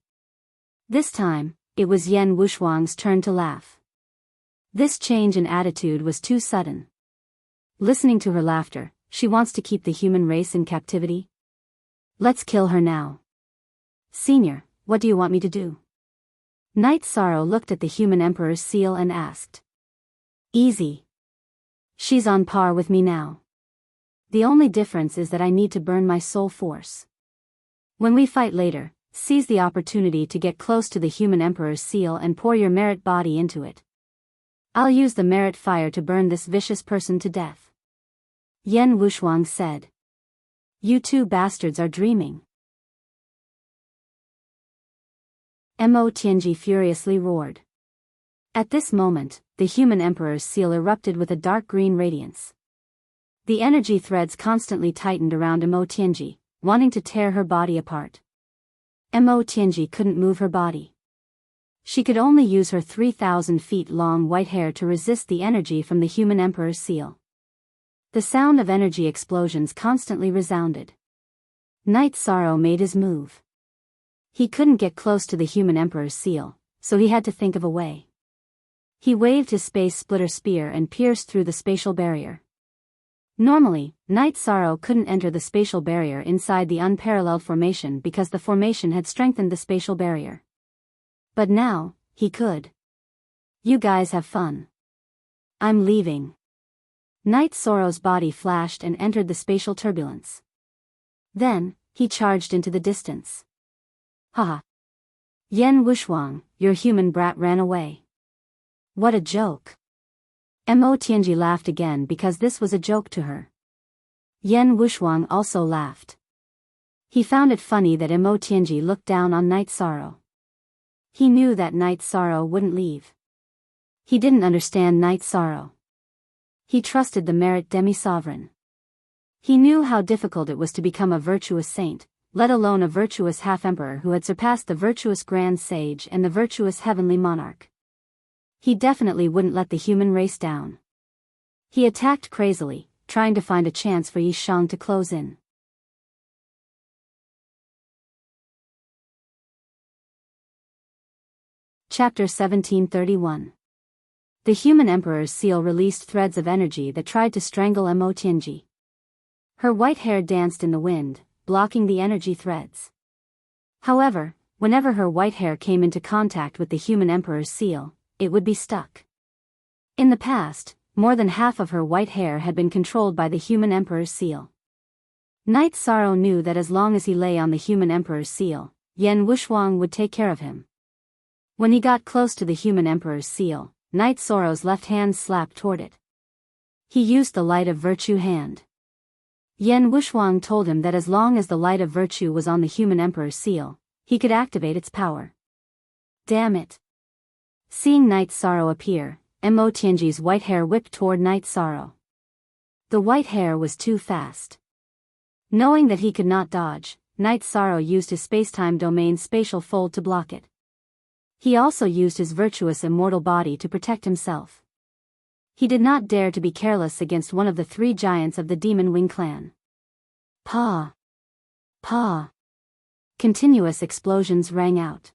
This time, it was Yan Wushuang's turn to laugh. This change in attitude was too sudden. Listening to her laughter, she wants to keep the human race in captivity? Let's kill her now. Senior, what do you want me to do? Knight Sorrow looked at the human emperor's seal and asked. Easy. She's on par with me now. The only difference is that I need to burn my soul force. When we fight later, seize the opportunity to get close to the human emperor's seal and pour your merit body into it. I'll use the merit fire to burn this vicious person to death. Yan Wushuang said. You two bastards are dreaming. Mo Tianji furiously roared. At this moment, the human emperor's seal erupted with a dark green radiance. The energy threads constantly tightened around Mo Tianji, wanting to tear her body apart. Mo Tianji couldn't move her body. She could only use her 3,000 feet long white hair to resist the energy from the human emperor's seal. The sound of energy explosions constantly resounded. Knight Sorrow made his move. He couldn't get close to the human emperor's seal, so he had to think of a way. He waved his space splitter spear and pierced through the spatial barrier. Normally, Knight Sorrow couldn't enter the spatial barrier inside the unparalleled formation because the formation had strengthened the spatial barrier. But now, he could. You guys have fun. I'm leaving. Knight Sorrow's body flashed and entered the spatial turbulence. Then, he charged into the distance. Haha. Yan Wushuang, your human brat ran away. What a joke. Mo Tianji laughed again because this was a joke to her. Yan Wushuang also laughed. He found it funny that Mo Tianji looked down on Knight Sorrow. He knew that Knight Sorrow wouldn't leave. He didn't understand Knight Sorrow. He trusted the merit demi-sovereign. He knew how difficult it was to become a virtuous saint, let alone a virtuous half-emperor who had surpassed the virtuous grand sage and the virtuous heavenly monarch. He definitely wouldn't let the human race down. He attacked crazily, trying to find a chance for Yi Shang to close in. Chapter 1731. The human emperor's seal released threads of energy that tried to strangle Mo Tianji. Her white hair danced in the wind, blocking the energy threads. However, whenever her white hair came into contact with the human emperor's seal, it would be stuck. In the past, more than half of her white hair had been controlled by the human emperor's seal. Knight Sorrow knew that as long as he lay on the human emperor's seal, Yan Wushuang would take care of him. When he got close to the human emperor's seal, Knight Sorrow's left hand slapped toward it. He used the light of virtue hand. Yan Wushuang told him that as long as the light of virtue was on the human emperor's seal, he could activate its power. Damn it. Seeing Night Sorrow appear, Mo Tianji's white hair whipped toward Night Sorrow. The white hair was too fast. Knowing that he could not dodge, Night Sorrow used his spacetime domain spatial fold to block it. He also used his virtuous immortal body to protect himself. He did not dare to be careless against one of the three giants of the Demon Wing clan. Pa! Pa! Continuous explosions rang out.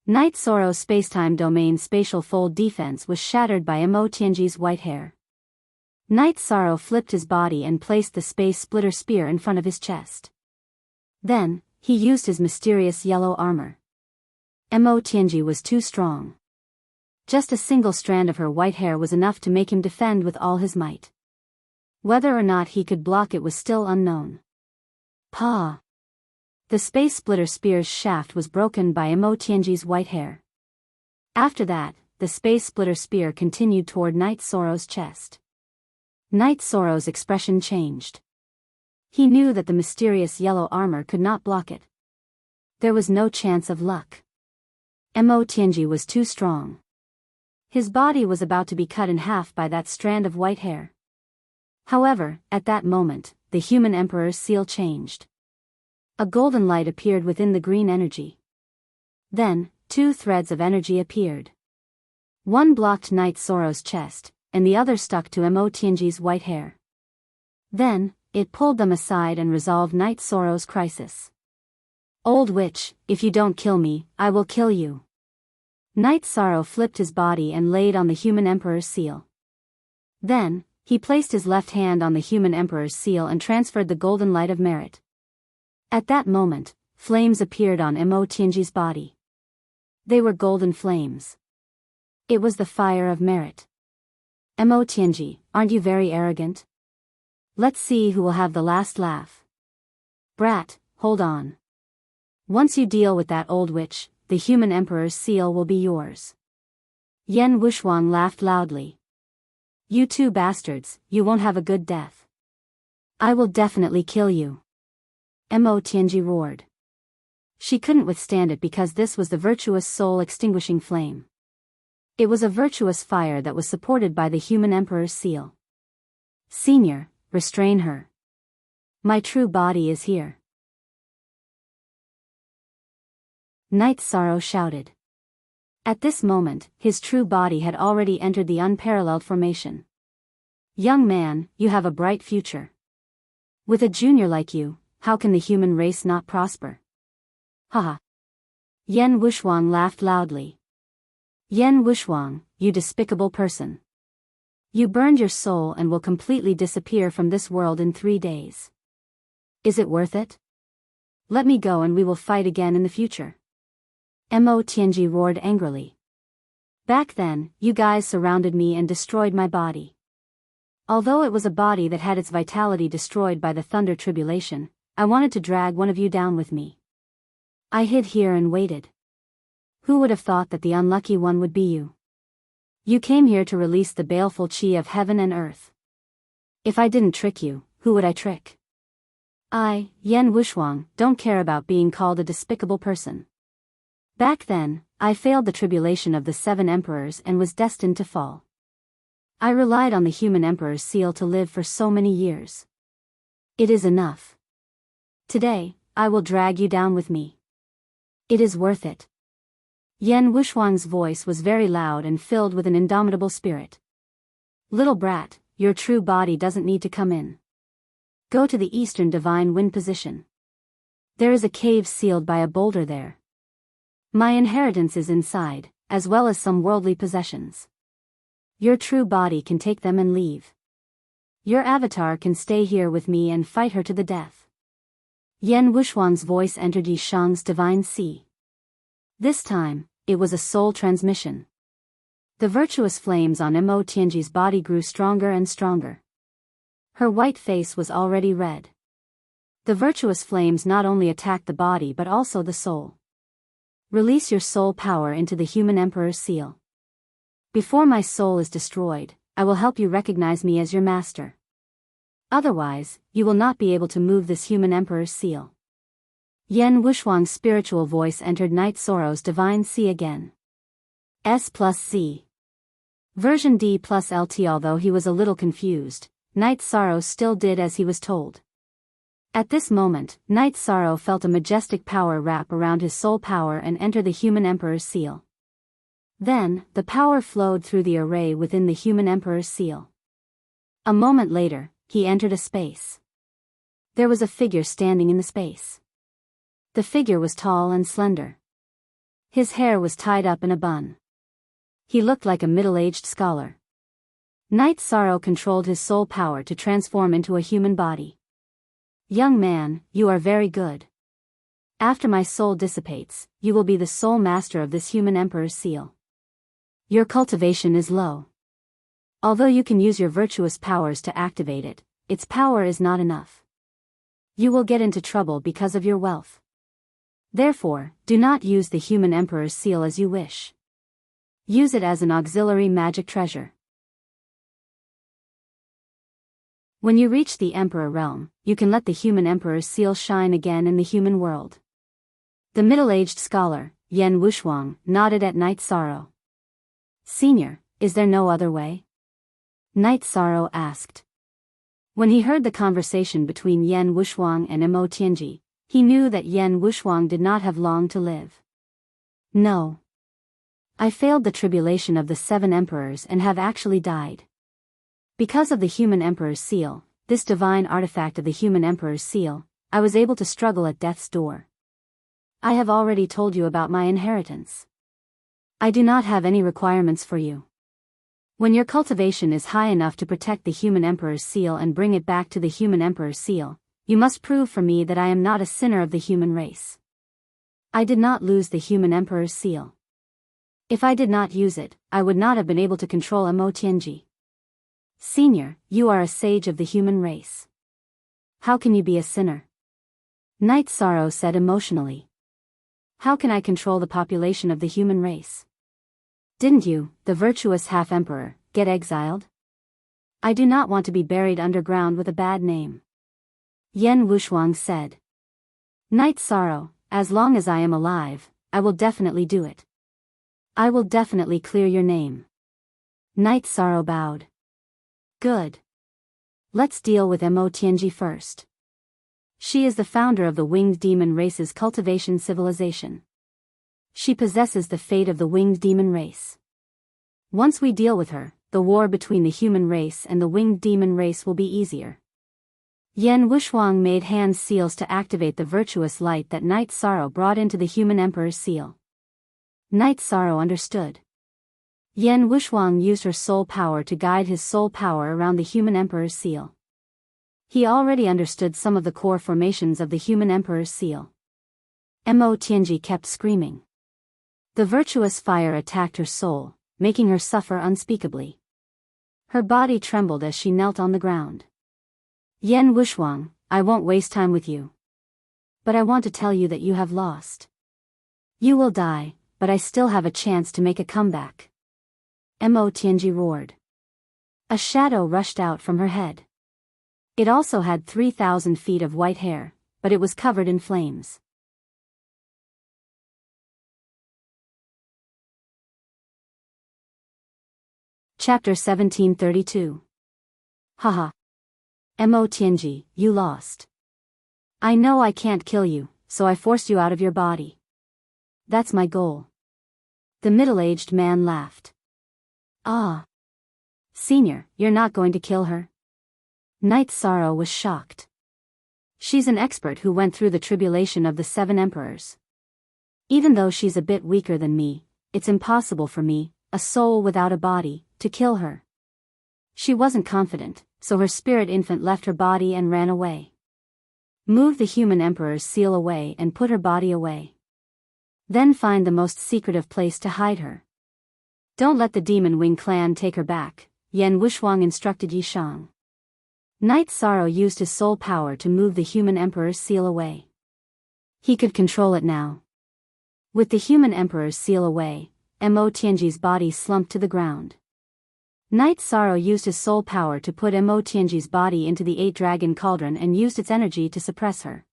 Night Sorrow's spacetime domain spatial fold defense was shattered by Mo Tianji's white hair. Night Sorrow flipped his body and placed the space splitter spear in front of his chest. Then, he used his mysterious yellow armor. Mo Tianji was too strong. Just a single strand of her white hair was enough to make him defend with all his might. Whether or not he could block it was still unknown. Pa! The space splitter spear's shaft was broken by Mo Tianji's white hair. After that, the space splitter spear continued toward Night Sorrow's chest. Night Sorrow's expression changed. He knew that the mysterious yellow armor could not block it. There was no chance of luck. Mo Tianji was too strong. His body was about to be cut in half by that strand of white hair. However, at that moment, the human emperor's seal changed. A golden light appeared within the green energy. Then, two threads of energy appeared. One blocked Night Sorrow's chest, and the other stuck to Mo Tianji's white hair. Then, it pulled them aside and resolved Night Sorrow's crisis. Old witch, if you don't kill me, I will kill you. Night Sorrow flipped his body and laid on the human emperor's seal. Then, he placed his left hand on the human emperor's seal and transferred the golden light of merit. At that moment, flames appeared on Mo Tianji's body. They were golden flames. It was the fire of merit. Mo Tianji, aren't you very arrogant? Let's see who will have the last laugh. Brat, hold on. Once you deal with that old witch, the human emperor's seal will be yours. Yan Wushuang laughed loudly. You two bastards, you won't have a good death. I will definitely kill you. Mo Tianji roared. She couldn't withstand it because this was the virtuous soul-extinguishing flame. It was a virtuous fire that was supported by the human emperor's seal. Senior, restrain her. My true body is here. Night Sorrow shouted. At this moment, his true body had already entered the unparalleled formation. Young man, you have a bright future. With a junior like you, how can the human race not prosper? Haha. Yan Wushuang laughed loudly. Yan Wushuang, you despicable person. You burned your soul and will completely disappear from this world in 3 days. Is it worth it? Let me go and we will fight again in the future. Mo Tianji roared angrily. Back then, you guys surrounded me and destroyed my body. Although it was a body that had its vitality destroyed by the thunder tribulation, I wanted to drag one of you down with me. I hid here and waited. Who would have thought that the unlucky one would be you? You came here to release the baleful chi of heaven and earth. If I didn't trick you, who would I trick? I, Yan Wushuang, don't care about being called a despicable person. Back then, I failed the tribulation of the 7 emperors and was destined to fall. I relied on the human emperor's seal to live for so many years. It is enough. Today, I will drag you down with me. It is worth it. Yan Wushuang's voice was very loud and filled with an indomitable spirit. Little brat, your true body doesn't need to come in. Go to the eastern divine wind position. There is a cave sealed by a boulder there. My inheritance is inside, as well as some worldly possessions. Your true body can take them and leave. Your avatar can stay here with me and fight her to the death. Yan Wushuang's voice entered Yishang's divine sea. This time, it was a soul transmission. The virtuous flames on Mo Tianji's body grew stronger and stronger. Her white face was already red. The virtuous flames not only attacked the body but also the soul. Release your soul power into the human emperor's seal. Before my soul is destroyed, I will help you recognize me as your master. Otherwise, you will not be able to move this human emperor's seal. Yen Wuxuang's spiritual voice entered Night Sorrow's divine sea again. S plus Z. Version D plus LT. Although he was a little confused, Night Sorrow still did as he was told. At this moment, Night Sorrow felt a majestic power wrap around his soul power and enter the human emperor's seal. Then, the power flowed through the array within the human emperor's seal. A moment later, he entered a space. There was a figure standing in the space. The figure was tall and slender. His hair was tied up in a bun. He looked like a middle-aged scholar. Night Sorrow controlled his soul power to transform into a human body. Young man, you are very good. After my soul dissipates, you will be the sole master of this human emperor's seal. Your cultivation is low. Although you can use your virtuous powers to activate it, its power is not enough. You will get into trouble because of your wealth. Therefore, do not use the human emperor's seal as you wish. Use it as an auxiliary magic treasure. When you reach the emperor realm, you can let the human emperor's seal shine again in the human world. The middle-aged scholar, Yen Wuxuang, nodded at Night Sorrow. Senior, is there no other way? Night Sorrow asked. When he heard the conversation between Yen Wuxuang and Mo Tianji, he knew that Yen Wuxuang did not have long to live. No. I failed the tribulation of the 7 emperors and have actually died. Because of the human emperor's seal, this divine artifact of the human emperor's seal, I was able to struggle at death's door. I have already told you about my inheritance. I do not have any requirements for you. When your cultivation is high enough to protect the human emperor's seal and bring it back to the human emperor's seal, you must prove for me that I am not a sinner of the human race. I did not lose the human emperor's seal. If I did not use it, I would not have been able to control Mo Tianji. Senior, you are a sage of the human race. How can you be a sinner? Night Sorrow said emotionally. How can I control the population of the human race? Didn't you, the virtuous half-emperor, get exiled? I do not want to be buried underground with a bad name. Yen Wuxuang said. Night Sorrow, as long as I am alive, I will definitely do it. I will definitely clear your name. Night Sorrow bowed. Good. Let's deal with Mo Tianji first. She is the founder of the winged demon race's cultivation civilization. She possesses the fate of the winged demon race. Once we deal with her, the war between the human race and the winged demon race will be easier. Yen Wuxuang made hand seals to activate the virtuous light that Night Sorrow brought into the human emperor's seal. Night Sorrow understood. Yen Wuxuang used her soul power to guide his soul power around the human emperor's seal. He already understood some of the core formations of the human emperor's seal. Mo Tianji kept screaming. The virtuous fire attacked her soul, making her suffer unspeakably. Her body trembled as she knelt on the ground. Yen Wuxuang, I won't waste time with you. But I want to tell you that you have lost. You will die, but I still have a chance to make a comeback. Mo Tianji roared. A shadow rushed out from her head. It also had 3,000 feet of white hair, but it was covered in flames. Chapter 1732. Haha. Mo Tianji, you lost. I know I can't kill you, so I forced you out of your body. That's my goal. The middle-aged man laughed. Ah. Senior, you're not going to kill her? Night Sorrow was shocked. She's an expert who went through the tribulation of the 7 emperors. Even though she's a bit weaker than me, it's impossible for me, a soul without a body, to kill her. She wasn't confident, so her spirit infant left her body and ran away. Move the human emperor's seal away and put her body away. Then find the most secretive place to hide her. Don't let the Demon Wing clan take her back, Yen Wuxuang instructed Yishang. Night Sorrow used his soul power to move the human emperor's seal away. He could control it now. With the human emperor's seal away, Mo Tianji's body slumped to the ground. Night Sorrow used his soul power to put Mo Tianji's body into the 8-dragon cauldron and used its energy to suppress her.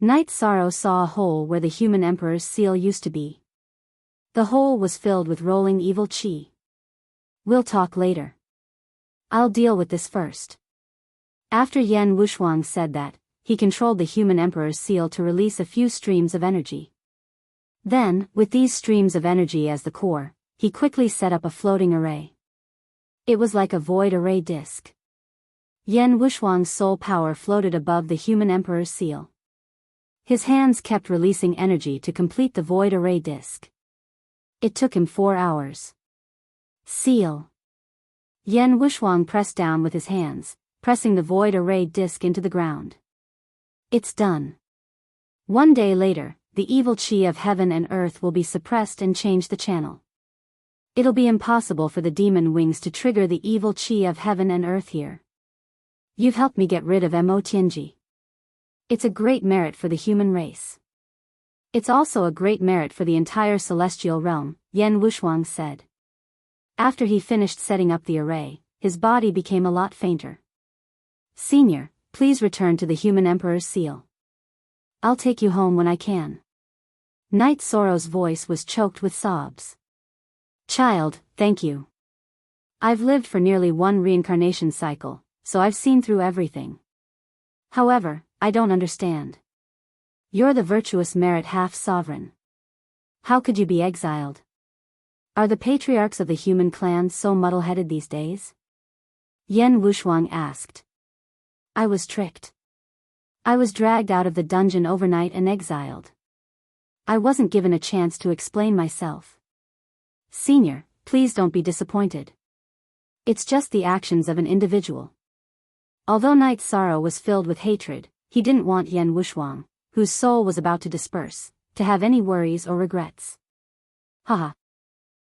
Night Sorrow saw a hole where the human emperor's seal used to be. The hole was filled with rolling evil qi. We'll talk later. I'll deal with this first. After Yan Wushuang said that, he controlled the human emperor's seal to release a few streams of energy. Then, with these streams of energy as the core, he quickly set up a floating array. It was like a void array disk. Yan Wushuang's soul power floated above the human emperor's seal. His hands kept releasing energy to complete the void array disk. It took him 4 hours. Seal. Yan Wushuang pressed down with his hands, pressing the void array disk into the ground. It's done. 1 day later, the evil qi of heaven and earth will be suppressed and change the channel. It'll be impossible for the demon wings to trigger the evil qi of heaven and earth here. You've helped me get rid of Mo Tianji. It's a great merit for the human race. It's also a great merit for the entire celestial realm, Yan Wushuang said. After he finished setting up the array, his body became a lot fainter. Senior, please return to the human emperor's seal. I'll take you home when I can. Night Sorrow's voice was choked with sobs. Child, thank you. I've lived for nearly 1 reincarnation cycle, so I've seen through everything. However, I don't understand. You're the virtuous merit half-sovereign. How could you be exiled? Are the patriarchs of the human clans so muddle-headed these days? Yan Wushuang asked. I was tricked. I was dragged out of the dungeon overnight and exiled. I wasn't given a chance to explain myself. Senior, please don't be disappointed. It's just the actions of an individual. Although Night Sorrow was filled with hatred, he didn't want Yan Wushuang, whose soul was about to disperse, to have any worries or regrets. Haha.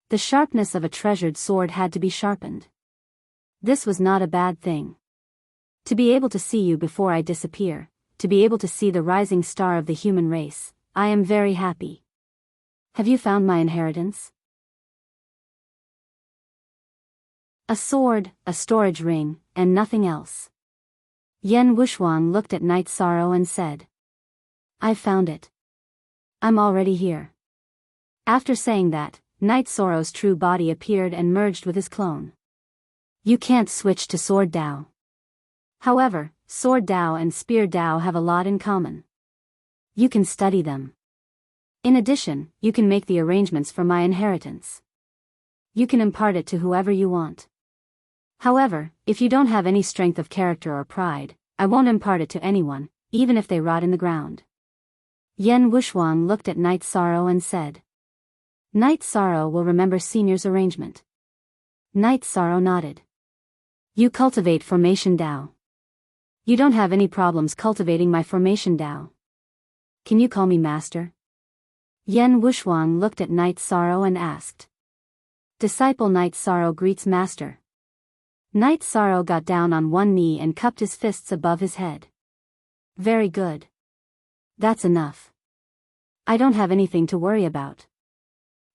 The sharpness of a treasured sword had to be sharpened. This was not a bad thing. To be able to see you before I disappear, to be able to see the rising star of the human race, I am very happy. Have you found my inheritance? A sword, a storage ring, and nothing else. Yan Wushuang looked at Night Sorrow and said. I've found it. I'm already here. After saying that, Night Sorrow's true body appeared and merged with his clone. You can't switch to Sword Dao. However, Sword Dao and Spear Dao have a lot in common. You can study them. In addition, you can make the arrangements for my inheritance. You can impart it to whoever you want. However, if you don't have any strength of character or pride, I won't impart it to anyone, even if they rot in the ground. Yan Wushuang looked at Night Sorrow and said. Night Sorrow will remember Senior's arrangement. Night Sorrow nodded. You cultivate Formation Dao. You don't have any problems cultivating my Formation Dao. Can you call me Master? Yan Wushuang looked at Night Sorrow and asked. Disciple Night Sorrow greets Master. Night Sorrow got down on one knee and cupped his fists above his head. Very good. That's enough. I don't have anything to worry about.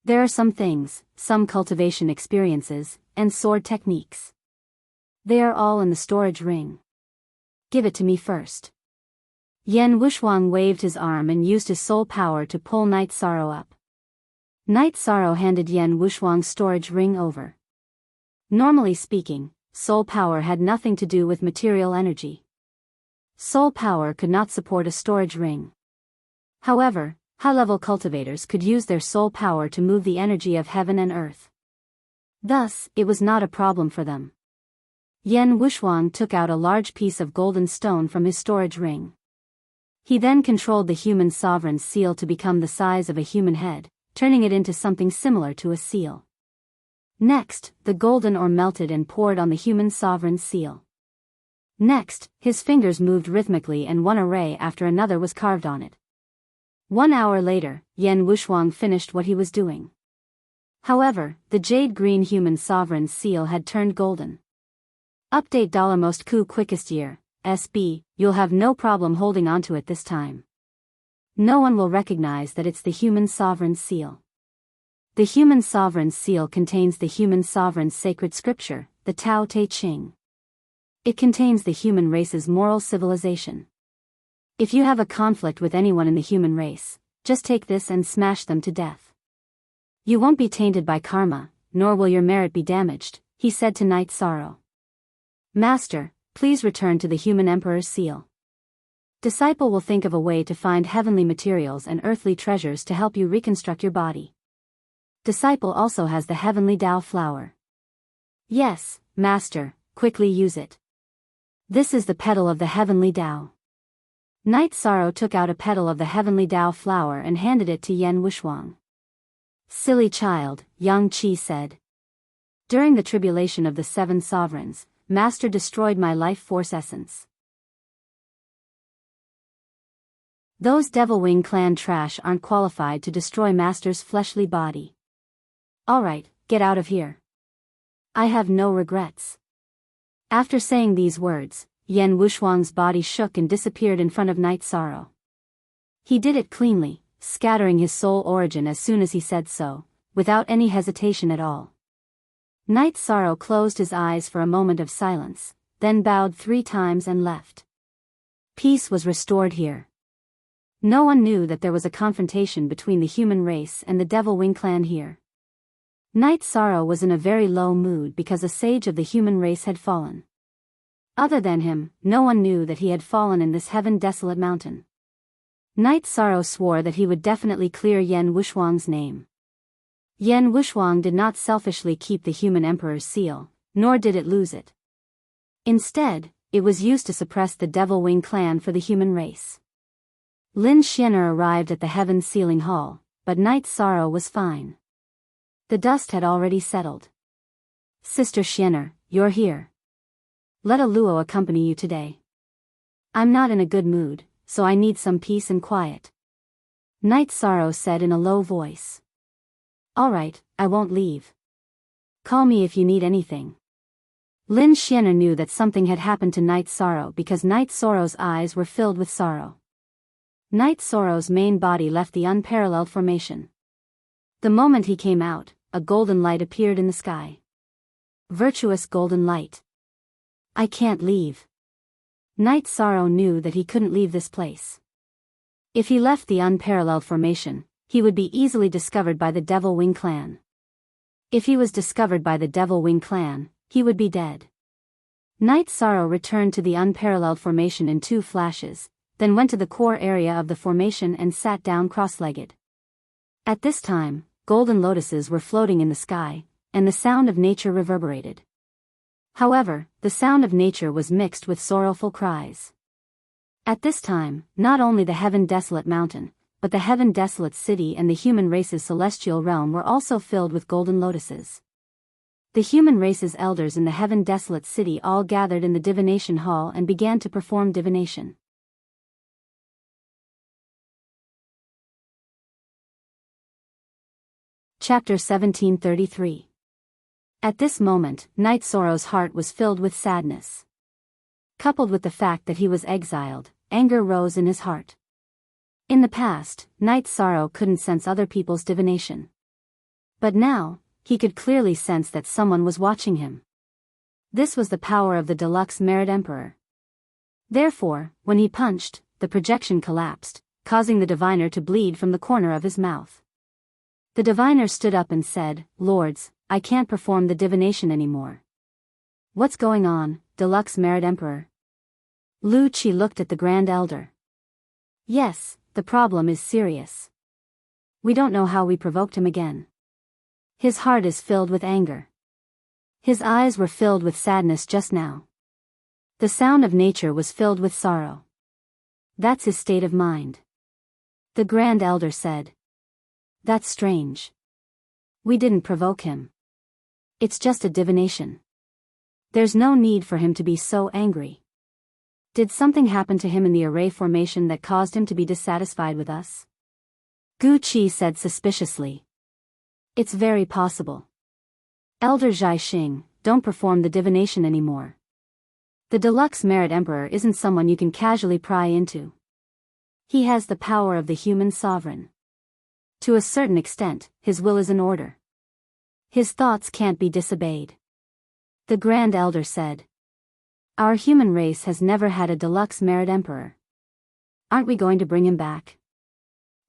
There are some things, some cultivation experiences, and sword techniques. They are all in the storage ring. Give it to me first. Yan Wushuang waved his arm and used his soul power to pull Night Sorrow up. Night Sorrow handed Yan Wushuang's storage ring over. Normally speaking, soul power had nothing to do with material energy. Soul power could not support a storage ring. However, high-level cultivators could use their soul power to move the energy of heaven and earth. Thus, it was not a problem for them. Yan Wushuang took out a large piece of golden stone from his storage ring. He then controlled the human sovereign's seal to become the size of a human head, turning it into something similar to a seal. Next, the golden ore melted and poured on the human sovereign's seal. Next, his fingers moved rhythmically and one array after another was carved on it. 1 hour later, Yan Wushuang finished what he was doing. However, the jade-green human sovereign's seal had turned golden. Update $most coup quickest year, SB, you'll have no problem holding onto it this time. No one will recognize that it's the human sovereign's seal. The human sovereign's seal contains the human sovereign's sacred scripture, the Tao Te Ching. It contains the human race's moral civilization. If you have a conflict with anyone in the human race, just take this and smash them to death. You won't be tainted by karma, nor will your merit be damaged, he said to Knight Sorrow. Master, please return to the human emperor's seal. Disciple will think of a way to find heavenly materials and earthly treasures to help you reconstruct your body. Disciple also has the heavenly Tao flower. Yes, Master, quickly use it. This is the petal of the heavenly Tao. Knight Sorrow took out a petal of the heavenly Tao flower and handed it to Yan Wushuang. Silly child, Yang Qi said. During the tribulation of the 7 sovereigns, Master destroyed my life force essence. Those Devil Wing clan trash aren't qualified to destroy Master's fleshly body. Alright, get out of here. I have no regrets. After saying these words, Yan Wushuang's body shook and disappeared in front of Knight Sorrow. He did it cleanly, scattering his soul origin as soon as he said so, without any hesitation at all. Knight Sorrow closed his eyes for a moment of silence, then bowed 3 times and left. Peace was restored here. No one knew that there was a confrontation between the human race and the Devil Wing clan here. Knight Sorrow was in a very low mood because a sage of the human race had fallen. Other than him, no one knew that he had fallen in this heaven-desolate mountain. Knight Sorrow swore that he would definitely clear Yan Wushuang's name. Yan Wushuang did not selfishly keep the human emperor's seal, nor did it lose it. Instead, it was used to suppress the Devil Wing clan for the human race. Lin Xianer arrived at the Heaven Sealing Hall, but Knight Sorrow was fine. The dust had already settled. Sister Xianer, you're here. Let a Luo accompany you today. I'm not in a good mood, so I need some peace and quiet. Knight Sorrow said in a low voice. Alright, I won't leave. Call me if you need anything. Lin Xianer knew that something had happened to Knight Sorrow because Knight Sorrow's eyes were filled with sorrow. Knight Sorrow's main body left the unparalleled formation. The moment he came out, a golden light appeared in the sky. Virtuous golden light. I can't leave. Knight Sorrow knew that he couldn't leave this place. If he left the unparalleled formation, he would be easily discovered by the Devil Wing clan. If he was discovered by the Devil Wing clan, he would be dead. Knight Sorrow returned to the unparalleled formation in 2 flashes, then went to the core area of the formation and sat down cross-legged. At this time, golden lotuses were floating in the sky, and the sound of nature reverberated. However, the sound of nature was mixed with sorrowful cries. At this time, not only the heaven-desolate mountain, but the heaven-desolate city and the human race's celestial realm were also filled with golden lotuses. The human race's elders in the heaven-desolate city all gathered in the divination hall and began to perform divination. Chapter 1733. At this moment, Knight Sorrow's heart was filled with sadness. Coupled with the fact that he was exiled, anger rose in his heart. In the past, Knight Sorrow couldn't sense other people's divination. But now, he could clearly sense that someone was watching him. This was the power of the deluxe Merit Emperor. Therefore, when he punched, the projection collapsed, causing the diviner to bleed from the corner of his mouth. The diviner stood up and said, Lords, I can't perform the divination anymore. What's going on, deluxe Merit Emperor? Lu Qi looked at the Grand Elder. Yes, the problem is serious. We don't know how we provoked him again. His heart is filled with anger. His eyes were filled with sadness just now. The sound of nature was filled with sorrow. That's his state of mind. The Grand Elder said. That's strange. We didn't provoke him. It's just a divination. There's no need for him to be so angry. Did something happen to him in the array formation that caused him to be dissatisfied with us? Gu Qi said suspiciously. It's very possible. Elder Zhai Xing, don't perform the divination anymore. The deluxe Merit Emperor isn't someone you can casually pry into. He has the power of the human sovereign. To a certain extent, his will is an order. His thoughts can't be disobeyed. The Grand Elder said. Our human race has never had a deluxe merit emperor. Aren't we going to bring him back?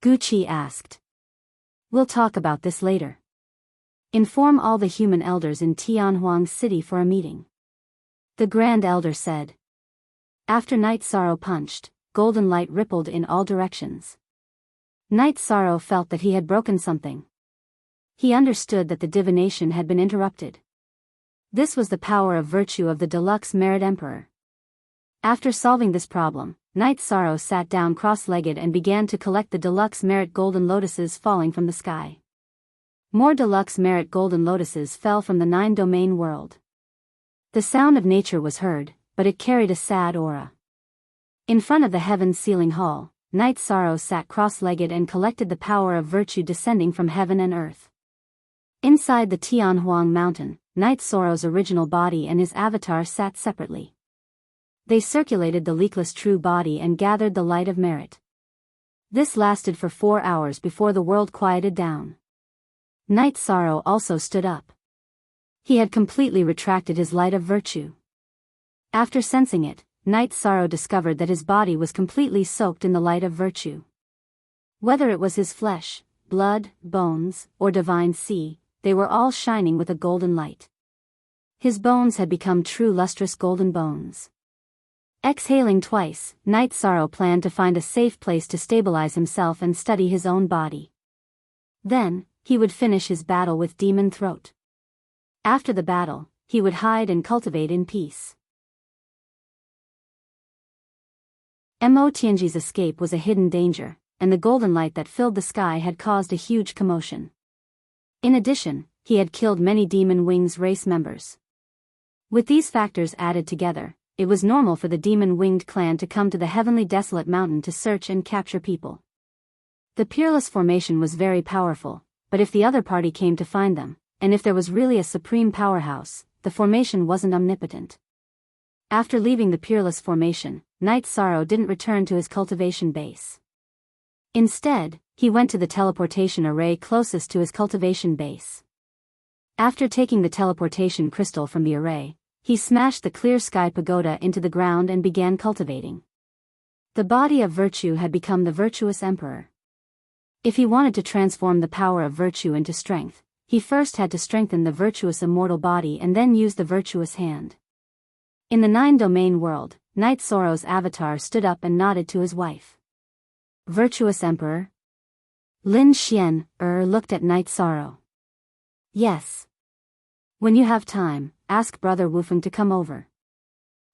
Gucci asked. We'll talk about this later. Inform all the human elders in Tianhuang City for a meeting. The Grand Elder said. After Night Sorrow punched, golden light rippled in all directions. Night Sorrow felt that he had broken something. He understood that the divination had been interrupted. This was the power of virtue of the deluxe merit emperor. After solving this problem, Night Sorrow sat down cross-legged and began to collect the deluxe merit golden lotuses falling from the sky. More deluxe merit golden lotuses fell from the 9-domain world. The sound of nature was heard, but it carried a sad aura. In front of the heaven's ceiling hall, Night Sorrow sat cross-legged and collected the power of virtue descending from heaven and earth. Inside the Tianhuang mountain, Night Sorrow's original body and his avatar sat separately. They circulated the leakless true body and gathered the light of merit. This lasted for 4 hours before the world quieted down. Night Sorrow also stood up. He had completely retracted his light of virtue. After sensing it, Night Sorrow discovered that his body was completely soaked in the light of virtue. Whether it was his flesh, blood, bones, or divine sea, they were all shining with a golden light. His bones had become true lustrous golden bones. Exhaling twice, Night Sorrow planned to find a safe place to stabilize himself and study his own body. Then, he would finish his battle with Demon Throat. After the battle, he would hide and cultivate in peace. Mo Tianji's escape was a hidden danger, and the golden light that filled the sky had caused a huge commotion. In addition, he had killed many Demon Wings race members. With these factors added together, it was normal for the Demon Winged clan to come to the heavenly desolate mountain to search and capture people. The Peerless formation was very powerful, but if the other party came to find them, and if there was really a supreme powerhouse, the formation wasn't omnipotent. After leaving the Peerless formation, Night Sorrow didn't return to his cultivation base. Instead, he went to the teleportation array closest to his cultivation base. After taking the teleportation crystal from the array, he smashed the clear sky pagoda into the ground and began cultivating. The body of virtue had become the virtuous emperor. If he wanted to transform the power of virtue into strength, he first had to strengthen the virtuous immortal body and then use the virtuous hand. In the 9-domain world, Night Sorrow's avatar stood up and nodded to his wife. Virtuous Emperor? Lin Xian looked at Night Sorrow. Yes. When you have time, ask Brother Wufeng to come over.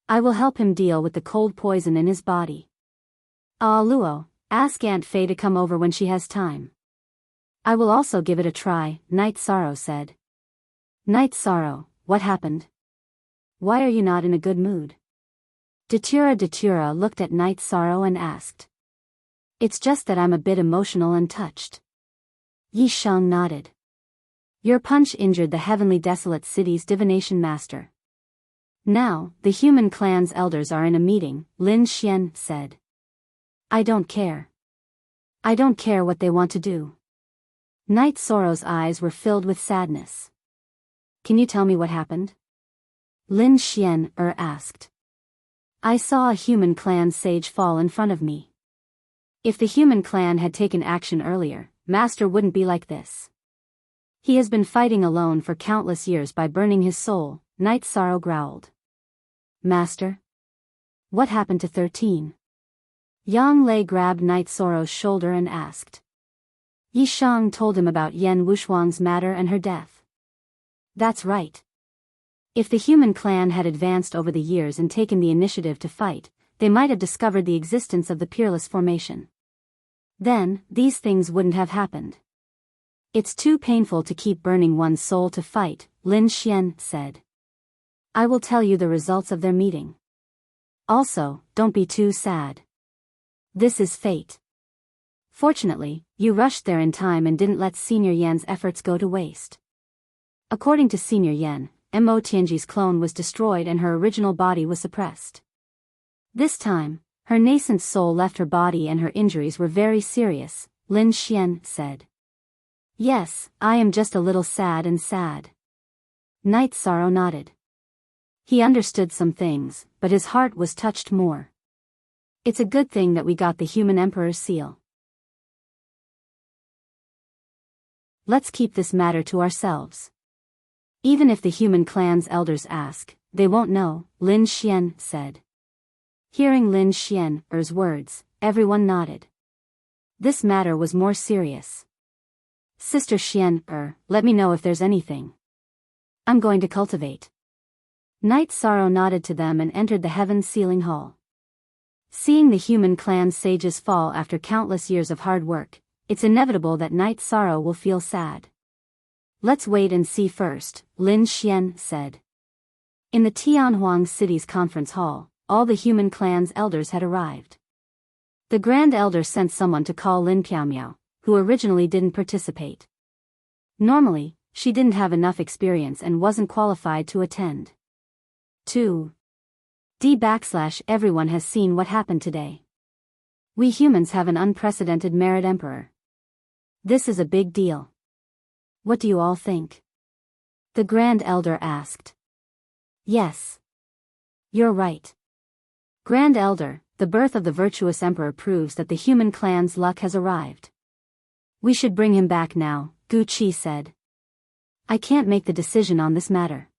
I will help him deal with the cold poison in his body. Luo, ask Aunt Fei to come over when she has time. I will also give it a try, Night Sorrow said. Night Sorrow, what happened? Why are you not in a good mood? Datura looked at Night Sorrow and asked. It's just that I'm a bit emotional and touched. Yi Sheng nodded. Your punch injured the heavenly desolate city's divination master. Now, the human clan's elders are in a meeting, Lin Xian said. I don't care. I don't care what they want to do. Night Sorrow's eyes were filled with sadness. Can you tell me what happened? Lin Xian asked. I saw a human clan sage fall in front of me. If the human clan had taken action earlier, Master wouldn't be like this. He has been fighting alone for countless years by burning his soul, Night Sorrow growled. Master? What happened to 13? Yang Lei grabbed Night Sorrow's shoulder and asked. Yi Sheng told him about Yan Wushuang's matter and her death. That's right. If the human clan had advanced over the years and taken the initiative to fight, they might have discovered the existence of the Peerless formation. Then, these things wouldn't have happened. It's too painful to keep burning one's soul to fight, Lin Xian said. I will tell you the results of their meeting. Also, don't be too sad. This is fate. Fortunately, you rushed there in time and didn't let Senior Yan's efforts go to waste. According to Senior Yan, Mo Tianji's clone was destroyed and her original body was suppressed. This time, her nascent soul left her body and her injuries were very serious, Lin Xian said. Yes, I am just a little sad and sad. Night Sorrow nodded. He understood some things, but his heart was touched more. It's a good thing that we got the human emperor's seal. Let's keep this matter to ourselves. Even if the human clan's elders ask, they won't know, Lin Xian said. Hearing Lin Xian's words, everyone nodded. This matter was more serious. Sister Xian, let me know if there's anything. I'm going to cultivate. Night Sorrow nodded to them and entered the heaven sealing hall. Seeing the human clan's sages fall after countless years of hard work, it's inevitable that Night Sorrow will feel sad. Let's wait and see first, Lin Xian said. In the Tianhuang city's conference hall, all the human clan's elders had arrived. The Grand Elder sent someone to call Lin Piaomiao, who originally didn't participate. Normally, she didn't have enough experience and wasn't qualified to attend. 2D/everyone has seen what happened today. We humans have an unprecedented merit emperor. This is a big deal. What do you all think? The Grand Elder asked. Yes. You're right. Grand Elder, the birth of the virtuous emperor proves that the human clan's luck has arrived. We should bring him back now, Gu Qi said. I can't make the decision on this matter.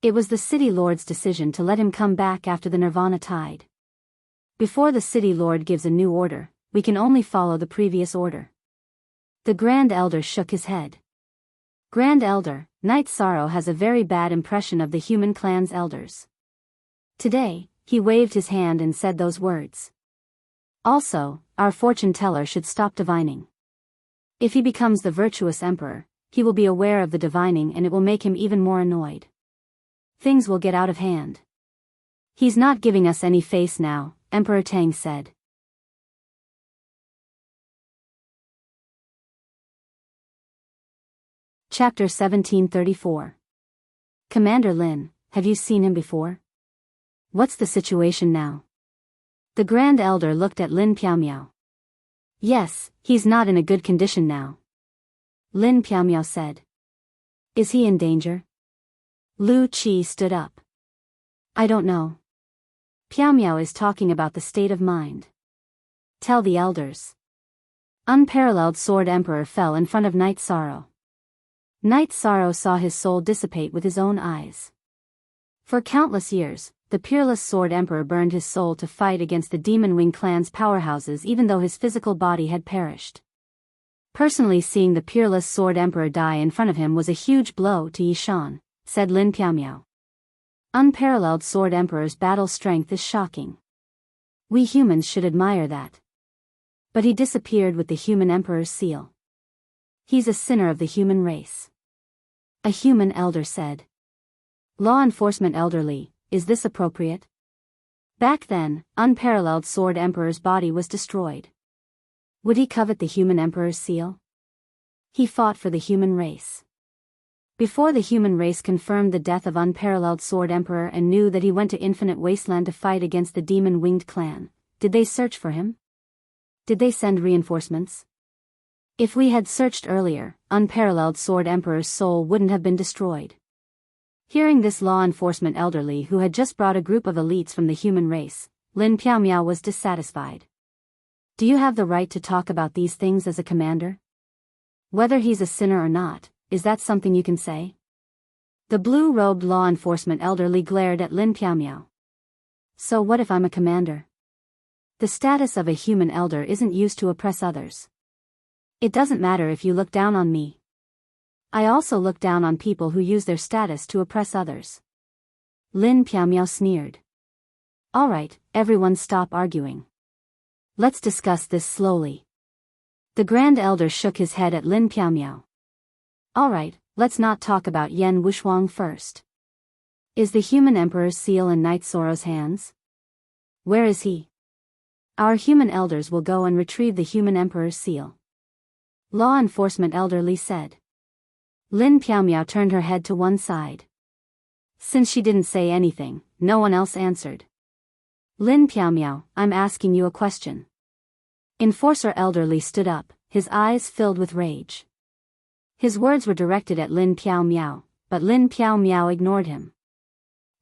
It was the city lord's decision to let him come back after the Nirvana tide. Before the city lord gives a new order, we can only follow the previous order. The Grand Elder shook his head. Grand Elder, Night Sorrow has a very bad impression of the human clan's elders. Today, he waved his hand and said those words. Also, our fortune teller should stop divining. If he becomes the virtuous emperor, he will be aware of the divining and it will make him even more annoyed. Things will get out of hand. He's not giving us any face now, Emperor Tang said. Chapter 1734. Commander Lin, have you seen him before? What's the situation now? The Grand Elder looked at Lin Piaomiao. Yes, he's not in a good condition now. Lin Piaomiao said. Is he in danger? Lu Qi stood up. I don't know. Piaomiao is talking about the state of mind. Tell the elders. Unparalleled Sword Emperor fell in front of Night Sorrow. Night Sorrow saw his soul dissipate with his own eyes. For countless years, the peerless Sword Emperor burned his soul to fight against the Demon Wing clan's powerhouses even though his physical body had perished. Personally seeing the peerless Sword Emperor die in front of him was a huge blow to Yishan, said Lin Piaomiao. Unparalleled Sword Emperor's battle strength is shocking. We humans should admire that. But he disappeared with the human emperor's seal. He's a sinner of the human race. A human elder said. Law enforcement elderly, is this appropriate? Back then, Unparalleled Sword Emperor's body was destroyed. Would he covet the human emperor's seal? He fought for the human race. Before the human race confirmed the death of Unparalleled Sword Emperor and knew that he went to Infinite Wasteland to fight against the Demon-Winged clan, did they search for him? Did they send reinforcements? If we had searched earlier, Unparalleled Sword Emperor's soul wouldn't have been destroyed. Hearing this law enforcement elderly who had just brought a group of elites from the human race, Lin Piaomiao was dissatisfied. Do you have the right to talk about these things as a commander? Whether he's a sinner or not, is that something you can say? The blue-robed law enforcement elderly glared at Lin Piaomiao. So what if I'm a commander? The status of a human elder isn't used to oppress others. It doesn't matter if you look down on me. I also look down on people who use their status to oppress others. Lin Piaomiao sneered. Alright, everyone stop arguing. Let's discuss this slowly. The Grand Elder shook his head at Lin Piaomiao. Alright, let's not talk about Yan Wushuang first. Is the human emperor's seal in Night Sorrow's hands? Where is he? Our human elders will go and retrieve the human emperor's seal. Law enforcement elderly said. Lin Piaomiao turned her head to one side. Since she didn't say anything, no one else answered. Lin Piaomiao, I'm asking you a question. Enforcer elderly stood up, his eyes filled with rage. His words were directed at Lin Piao Miao, but Lin Piao Miao ignored him.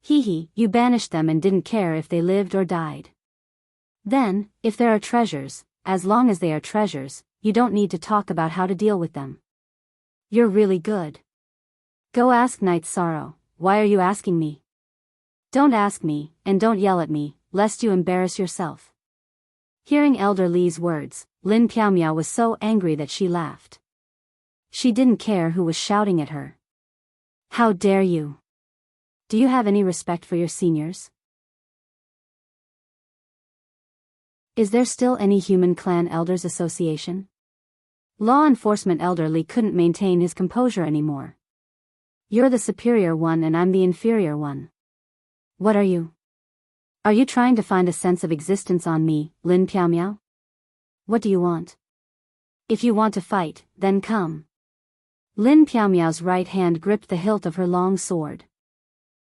You banished them and didn't care if they lived or died. Then, if there are treasures, as long as they are treasures, you don't need to talk about how to deal with them. You're really good. Go ask Night Sorrow, why are you asking me? Don't ask me, and don't yell at me, lest you embarrass yourself. Hearing Elder Li's words, Lin Piao Miao was so angry that she laughed. She didn't care who was shouting at her. How dare you? Do you have any respect for your seniors? Is there still any Human Clan Elders Association? Law Enforcement Elder Li couldn't maintain his composure anymore. You're the superior one and I'm the inferior one. What are you? Are you trying to find a sense of existence on me, Lin Piao Miao? What do you want? If you want to fight, then come. Lin Piao Miao's right hand gripped the hilt of her long sword.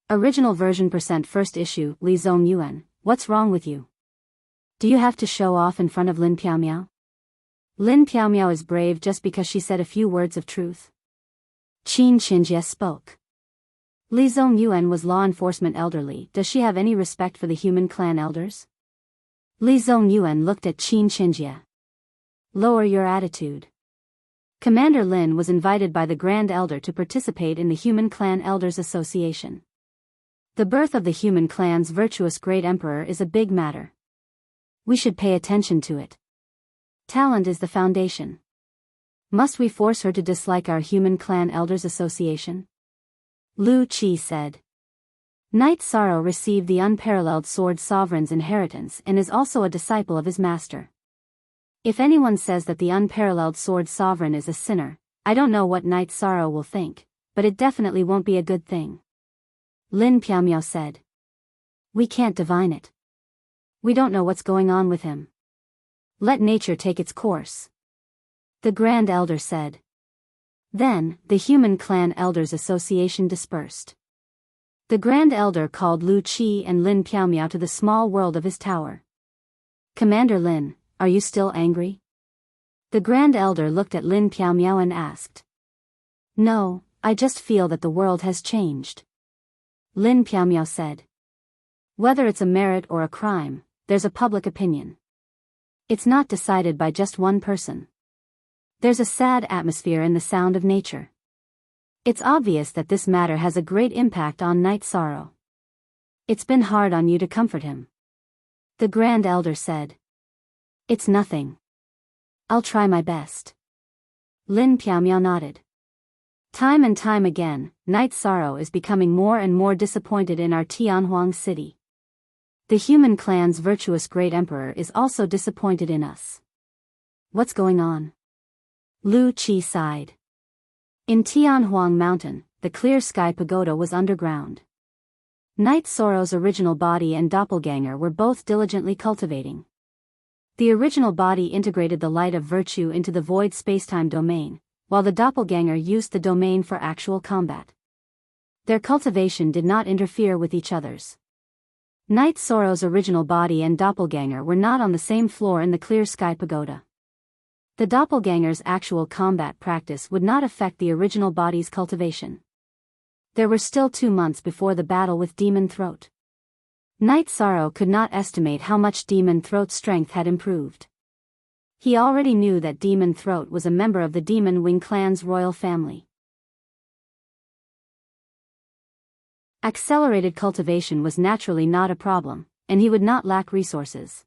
Original version % first issue, Li Zongyuan, what's wrong with you? Do you have to show off in front of Lin Piao Miao? Lin Piao Miao is brave just because she said a few words of truth. Qin Xinjie spoke. Li Zongyuan was law enforcement elderly. Does she have any respect for the Human Clan elders? Li Zongyuan looked at Qin Xinjie. Lower your attitude. Commander Lin was invited by the Grand Elder to participate in the Human Clan Elders Association. The birth of the Human Clan's virtuous Great Emperor is a big matter. We should pay attention to it. Talent is the foundation. Must we force her to dislike our Human Clan Elders Association? Lu Qi said. Night Sorrow received the unparalleled Sword Sovereign's inheritance and is also a disciple of his master. If anyone says that the unparalleled Sword Sovereign is a sinner, I don't know what Night Sorrow will think, but it definitely won't be a good thing. Lin Piao Miao said. We can't divine it. We don't know what's going on with him. Let nature take its course. The Grand Elder said. Then, the Human Clan Elders Association dispersed. The Grand Elder called Lu Qi and Lin Piao Miao to the small world of his tower. Commander Lin, are you still angry? The Grand Elder looked at Lin Piao Miao and asked. No, I just feel that the world has changed. Lin Piao Miao said. Whether it's a merit or a crime, there's a public opinion. It's not decided by just one person. There's a sad atmosphere in the sound of nature. It's obvious that this matter has a great impact on Night Sorrow. It's been hard on you to comfort him. The Grand Elder said. It's nothing. I'll try my best. Lin Piao Miao nodded. Time and time again, Night Sorrow is becoming more and more disappointed in our Tianhuang city. The Human Clan's virtuous Great Emperor is also disappointed in us. What's going on? Lu Qi sighed. In Tianhuang Mountain, the Clear Sky Pagoda was underground. Night Sorrow's original body and doppelganger were both diligently cultivating. The original body integrated the light of virtue into the void spacetime domain, while the doppelganger used the domain for actual combat. Their cultivation did not interfere with each other's. Night Sorrow's original body and doppelganger were not on the same floor in the Clear Sky Pagoda. The doppelganger's actual combat practice would not affect the original body's cultivation. There were still 2 months before the battle with Demon Throat. Night Sorrow could not estimate how much Demon Throat's strength had improved. He already knew that Demon Throat was a member of the Demon Wing clan's royal family. Accelerated cultivation was naturally not a problem, and he would not lack resources.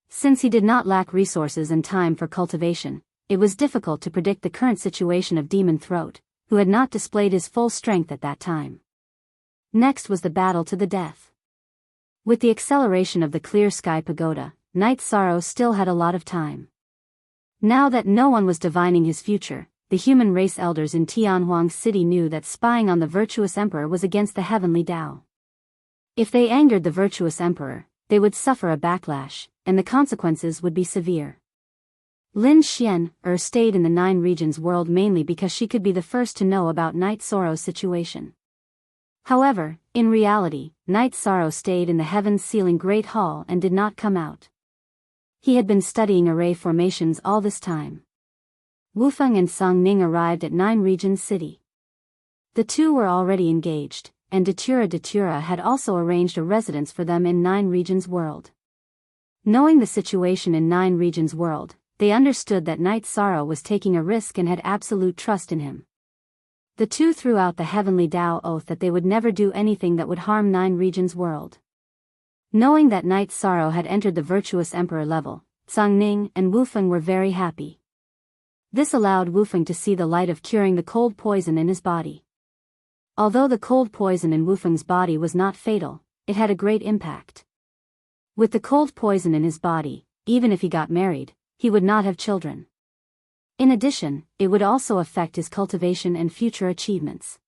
Since he did not lack resources and time for cultivation, it was difficult to predict the current situation of Demon Throat, who had not displayed his full strength at that time. Next was the battle to the death. With the acceleration of the Clear Sky Pagoda, Night Sorrow still had a lot of time. Now that no one was divining his future, the human race elders in Tianhuang City knew that spying on the virtuous emperor was against the heavenly Tao. If they angered the virtuous emperor, they would suffer a backlash, and the consequences would be severe. Lin Xian stayed in the 9 regions world mainly because she could be the first to know about Night Sorrow's situation. However, in reality, Night Sorrow stayed in the heavens ceiling Great Hall and did not come out. He had been studying array formations all this time. Wufeng and Song Ning arrived at Nine Regions City. The two were already engaged, and Datura had also arranged a residence for them in Nine Regions World. Knowing the situation in Nine Regions World, they understood that Night Sorrow was taking a risk and had absolute trust in him. The two threw out the heavenly Tao oath that they would never do anything that would harm Nine Regions World. Knowing that Night Sorrow had entered the virtuous emperor level, Song Ning and Wufeng were very happy. This allowed Wufeng to see the light of curing the cold poison in his body. Although the cold poison in Wufeng's body was not fatal, it had a great impact. With the cold poison in his body, even if he got married, he would not have children. In addition, it would also affect his cultivation and future achievements.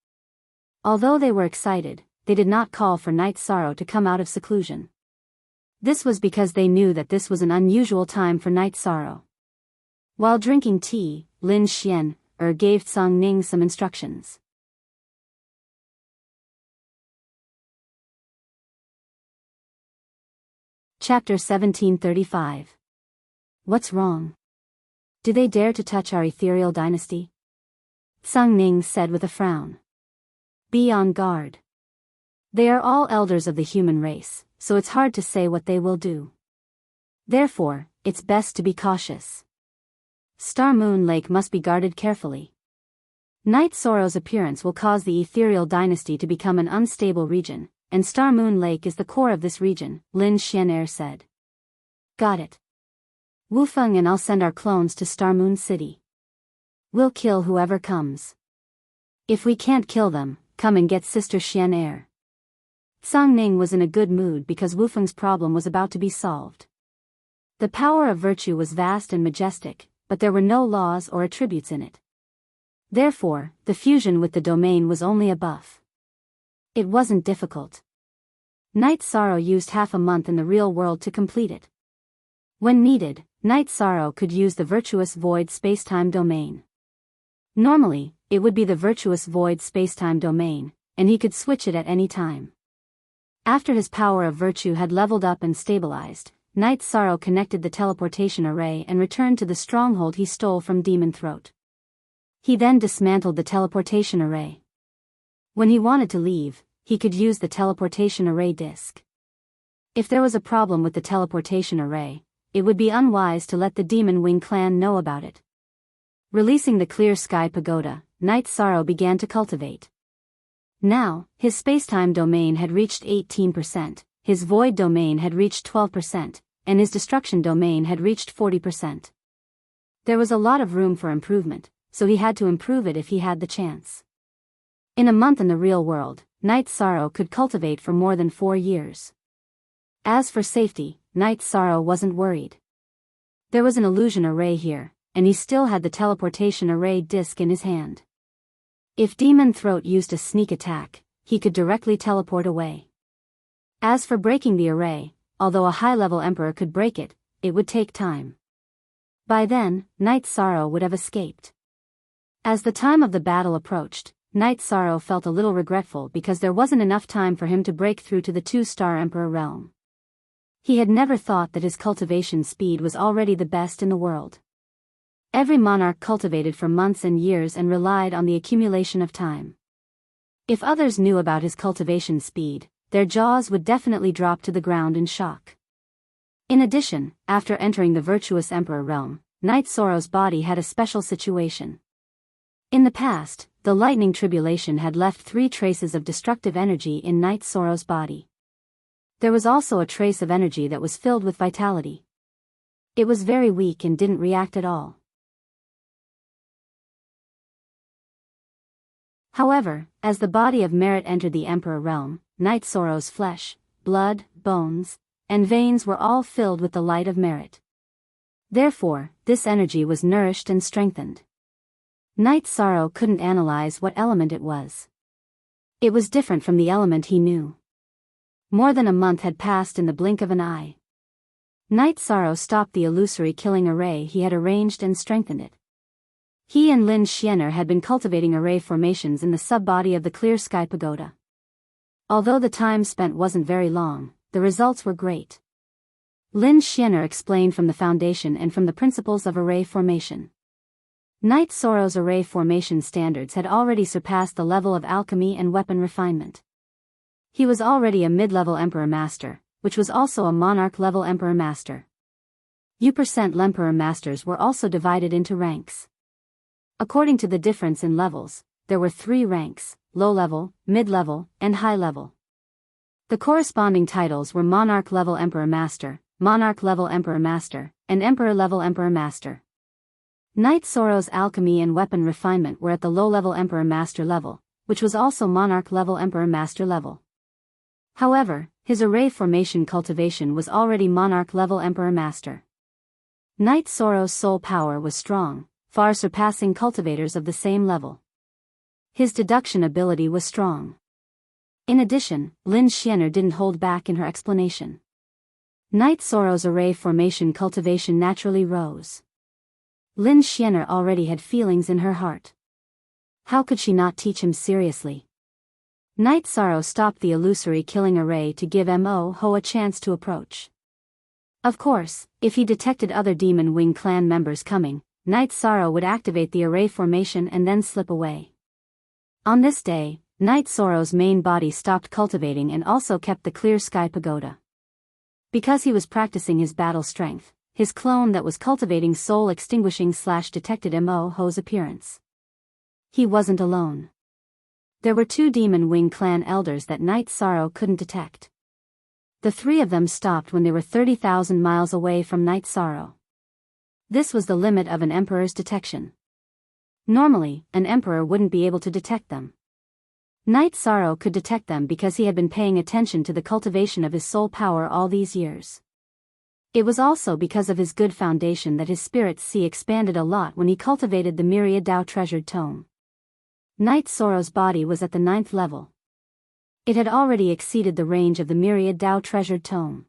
Although they were excited, they did not call for Night Sorrow to come out of seclusion. This was because they knew that this was an unusual time for Night Sorrow. While drinking tea, Lin Xian gave Song Ning some instructions. Chapter 1735. What's wrong? Do they dare to touch our ethereal dynasty? Song Ning said with a frown. Be on guard. They are all elders of the human race, so it's hard to say what they will do. Therefore, it's best to be cautious. Star Moon Lake must be guarded carefully. Night Sorrow's appearance will cause the ethereal dynasty to become an unstable region, and Star Moon Lake is the core of this region, Lin Xian said. Got it. Wufeng and I'll send our clones to Star Moon City. We'll kill whoever comes. If we can't kill them, come and get Sister Xian. Song Ning was in a good mood because Wufeng's problem was about to be solved. The power of virtue was vast and majestic, but there were no laws or attributes in it. Therefore, the fusion with the domain was only a buff. It wasn't difficult. Night Sorrow used half a month in the real world to complete it. When needed, Night Sorrow could use the virtuous void spacetime domain. Normally, it would be the virtuous void spacetime domain, and he could switch it at any time. After his power of virtue had leveled up and stabilized, Night Sorrow connected the teleportation array and returned to the stronghold he stole from Demon Throat. He then dismantled the teleportation array. When he wanted to leave, he could use the teleportation array disk. If there was a problem with the teleportation array, it would be unwise to let the Demon Wing clan know about it. Releasing the Clear Sky Pagoda, Night Sorrow began to cultivate. Now, his spacetime domain had reached 18%, his void domain had reached 12%, and his destruction domain had reached 40%. There was a lot of room for improvement, so he had to improve it if he had the chance. In a month in the real world, Night Sorrow could cultivate for more than 4 years. As for safety, Night Sorrow wasn't worried. There was an illusion array here, and he still had the teleportation array disk in his hand. If Demon Throat used a sneak attack, he could directly teleport away. As for breaking the array, although a high-level emperor could break it, it would take time. By then, Night Sorrow would have escaped. As the time of the battle approached, Night Sorrow felt a little regretful because there wasn't enough time for him to break through to the 2-star Emperor realm. He had never thought that his cultivation speed was already the best in the world. Every monarch cultivated for months and years and relied on the accumulation of time. If others knew about his cultivation speed, their jaws would definitely drop to the ground in shock. In addition, after entering the virtuous Emperor realm, Night Sorrow's body had a special situation. In the past, the lightning tribulation had left 3 traces of destructive energy in Night Sorrow's body. There was also a trace of energy that was filled with vitality. It was very weak and didn't react at all. However, as the body of merit entered the Emperor realm, Night Sorrow's flesh, blood, bones, and veins were all filled with the light of merit. Therefore, this energy was nourished and strengthened. Night Sorrow couldn't analyze what element it was. It was different from the element he knew. More than a month had passed in the blink of an eye. Night Sorrow stopped the illusory killing array he had arranged and strengthened it. He and Lin Xian had been cultivating array formations in the sub-body of the Clear Sky Pagoda. Although the time spent wasn't very long, the results were great. Lin Xian explained from the foundation and from the principles of array formation. Night Sorrow's array formation standards had already surpassed the level of alchemy and weapon refinement. He was already a mid-level Emperor Master, which was also a Monarch-level Emperor Master. U% Masters were also divided into ranks. According to the difference in levels, there were 3 ranks: low-level, mid-level, and high-level. The corresponding titles were Monarch-level Emperor Master, Monarch-level Emperor Master, and Emperor-level Emperor Master. Night Sorrow's alchemy and weapon refinement were at the low-level Emperor Master level, which was also Monarch-level Emperor Master level. However, his array formation cultivation was already Monarch-level Emperor Master. Night Sorrow's soul power was strong, far surpassing cultivators of the same level. His deduction ability was strong. In addition, Lin Xianer didn't hold back in her explanation. Night Sorrow's array formation cultivation naturally rose. Lin Xianer already had feelings in her heart. How could she not teach him seriously? Night Sorrow stopped the illusory killing array to give Mo Ho a chance to approach. Of course, if he detected other Demon Wing clan members coming, Night Sorrow would activate the array formation and then slip away. On this day, Night Sorrow's main body stopped cultivating and also kept the clear sky pagoda. Because he was practicing his battle strength, his clone that was cultivating soul extinguishing / detected Mo Ho's appearance. He wasn't alone. There were 2 Demon Wing clan elders that Night Sorrow couldn't detect. The 3 of them stopped when they were 30,000 miles away from Night Sorrow. This was the limit of an emperor's detection. Normally, an emperor wouldn't be able to detect them. Night Sorrow could detect them because he had been paying attention to the cultivation of his soul power all these years. It was also because of his good foundation that his spirit sea expanded a lot when he cultivated the Myriad Dao Treasured Tome. Night Sorrow's body was at the 9th level. It had already exceeded the range of the Myriad Dao Treasured Tome.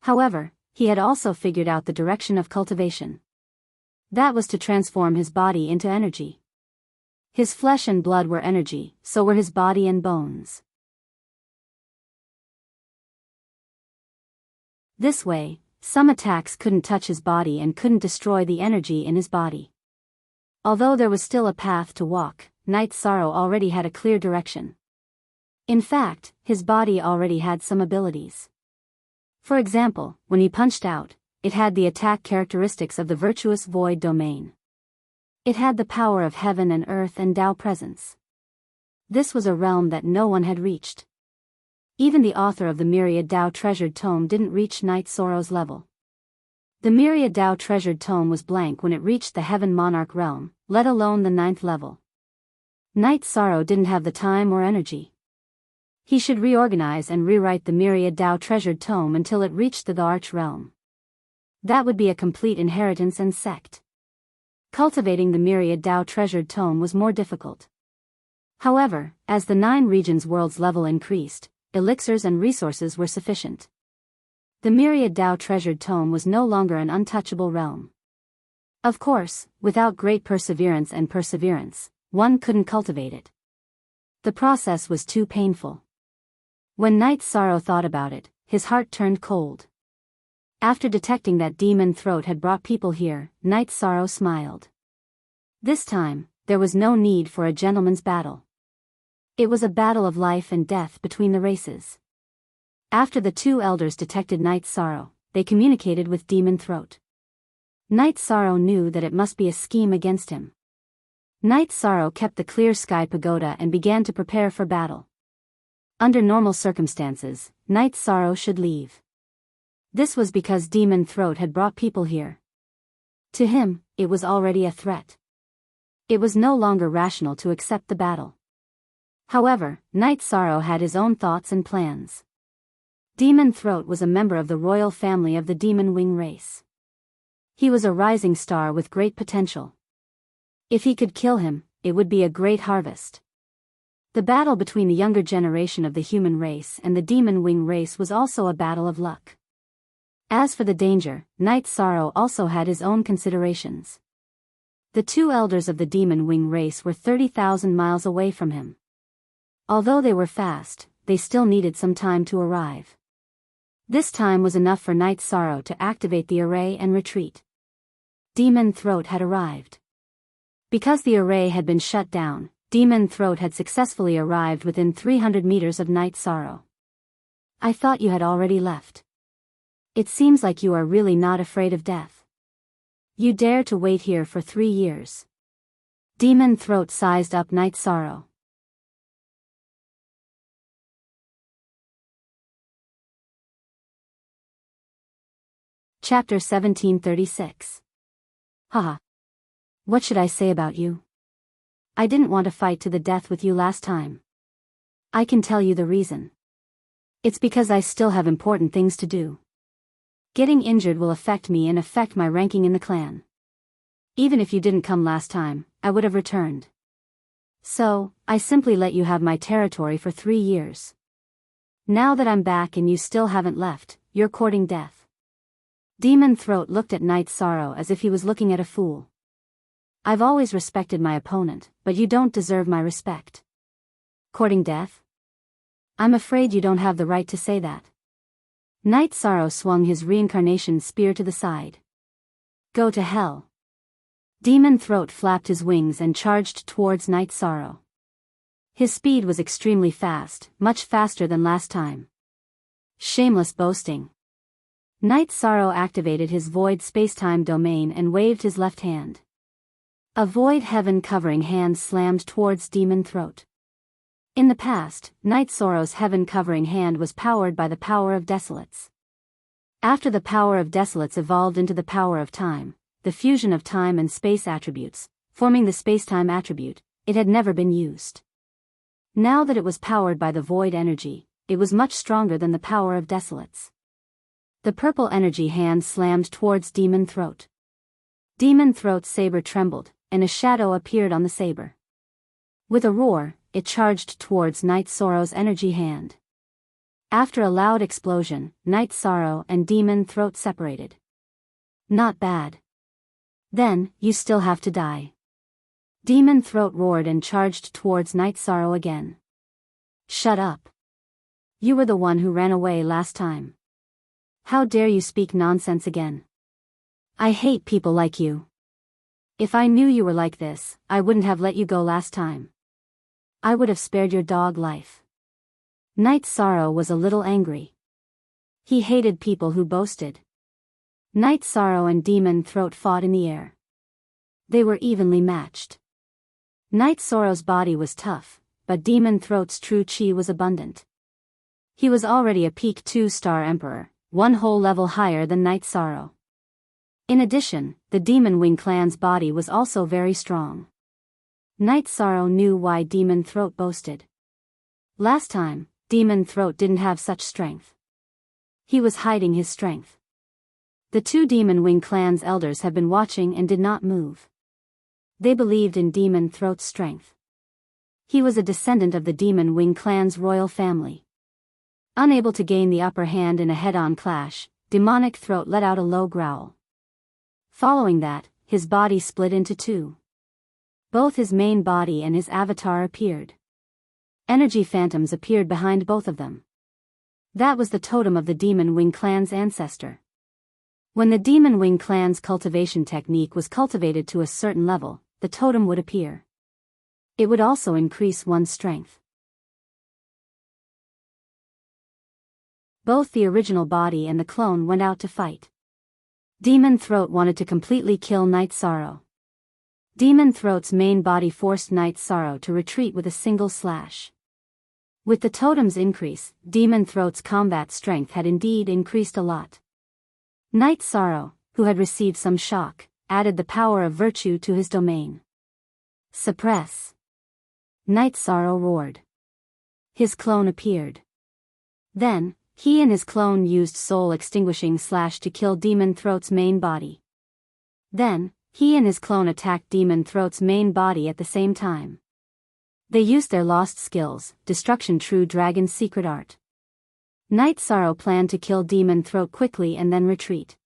However, he had also figured out the direction of cultivation. That was to transform his body into energy. His flesh and blood were energy, so were his body and bones. This way, some attacks couldn't touch his body and couldn't destroy the energy in his body. Although there was still a path to walk, Night Sorrow already had a clear direction. In fact, his body already had some abilities. For example, when he punched out, it had the attack characteristics of the virtuous void domain. It had the power of heaven and earth and Tao presence. This was a realm that no one had reached. Even the author of the Myriad Dao Treasured Tome didn't reach Night Sorrow's level. The Myriad Dao Treasured Tome was blank when it reached the Heaven Monarch realm, let alone the 9th level. Night Sorrow didn't have the time or energy. He should reorganize and rewrite the Myriad Dao Treasured Tome until it reached the Arch realm. That would be a complete inheritance and sect. Cultivating the Myriad Dao Treasured Tome was more difficult. However, as the 9 regions' world's level increased, elixirs and resources were sufficient. The Myriad Dao Treasured Tome was no longer an untouchable realm. Of course, without great perseverance, one couldn't cultivate it. The process was too painful. When Night Sorrow thought about it, his heart turned cold. After detecting that Demon Throat had brought people here, Night Sorrow smiled. This time, there was no need for a gentleman's battle. It was a battle of life and death between the races. After the 2 elders detected Night Sorrow, they communicated with Demon Throat. Night Sorrow knew that it must be a scheme against him. Night Sorrow kept the clear sky pagoda and began to prepare for battle. Under normal circumstances, Night Sorrow should leave. This was because Demon Throat had brought people here. To him, it was already a threat. It was no longer rational to accept the battle. However, Night Sorrow had his own thoughts and plans. Demon Throat was a member of the royal family of the Demon Wing race. He was a rising star with great potential. If he could kill him, it would be a great harvest. The battle between the younger generation of the human race and the Demon Wing race was also a battle of luck. As for the danger, Night Sorrow also had his own considerations. The 2 elders of the Demon Wing race were 30,000 miles away from him. Although they were fast, they still needed some time to arrive. This time was enough for Night Sorrow to activate the array and retreat. Demon Throat had arrived. Because the array had been shut down, Demon Throat had successfully arrived within 300 meters of Night Sorrow. I thought you had already left. It seems like you are really not afraid of death. You dare to wait here for 3 years. Demon Throat sized up Night Sorrow. Chapter 1736. Haha. What should I say about you? I didn't want to fight to the death with you last time. I can tell you the reason. It's because I still have important things to do. Getting injured will affect me and affect my ranking in the clan. Even if you didn't come last time, I would have returned. So, I simply let you have my territory for 3 years. Now that I'm back and you still haven't left, you're courting death. Demon Throat looked at Night Sorrow as if he was looking at a fool. I've always respected my opponent, but you don't deserve my respect. Courting death? I'm afraid you don't have the right to say that. Night Sorrow swung his reincarnation spear to the side. Go to hell. Demon Throat flapped his wings and charged towards Night Sorrow. His speed was extremely fast, much faster than last time. Shameless boasting. Night Sorrow activated his void spacetime domain and waved his left hand. A void heaven-covering hand slammed towards Demon Throat. In the past, Night Sorrow's heaven-covering hand was powered by the power of Desolates. After the power of Desolates evolved into the power of time, the fusion of time and space attributes, forming the spacetime attribute, it had never been used. Now that it was powered by the void energy, it was much stronger than the power of Desolates. The purple energy hand slammed towards Demon Throat. Demon Throat's saber trembled, and a shadow appeared on the saber. With a roar, it charged towards Night Sorrow's energy hand. After a loud explosion, Night Sorrow and Demon Throat separated. Not bad. Then, you still have to die. Demon Throat roared and charged towards Night Sorrow again. Shut up. You were the one who ran away last time. How dare you speak nonsense again? I hate people like you. If I knew you were like this, I wouldn't have let you go last time. I would have spared your dog life. Night Sorrow was a little angry. He hated people who boasted. Night Sorrow and Demon Throat fought in the air. They were evenly matched. Night Sorrow's body was tough, but Demon Throat's true chi was abundant. He was already a peak 2-star emperor, 1 whole level higher than Night Sorrow. In addition, the Demon Wing clan's body was also very strong. Night Sorrow knew why Demon Throat boasted. Last time, Demon Throat didn't have such strength. He was hiding his strength. The 2 Demon Wing clan's elders had been watching and did not move. They believed in Demon Throat's strength. He was a descendant of the Demon Wing clan's royal family. Unable to gain the upper hand in a head-on clash, Demonic Throat let out a low growl. Following that, his body split into 2. Both his main body and his avatar appeared. Energy phantoms appeared behind both of them. That was the totem of the Demon Wing clan's ancestor. When the Demon Wing clan's cultivation technique was cultivated to a certain level, the totem would appear. It would also increase one's strength. Both the original body and the clone went out to fight. Demon Throat wanted to completely kill Night Sorrow. Demon Throat's main body forced Night Sorrow to retreat with a single slash. With the totem's increase, Demon Throat's combat strength had indeed increased a lot. Night Sorrow, who had received some shock, added the power of virtue to his domain. Suppress. Night Sorrow roared. His clone appeared. Then, he and his clone used soul extinguishing slash to kill Demon Throat's main body. Then, he and his clone attacked Demon Throat's main body at the same time. They used their lost skills, Destruction True Dragon's secret art. Night Sorrow planned to kill Demon Throat quickly and then retreat.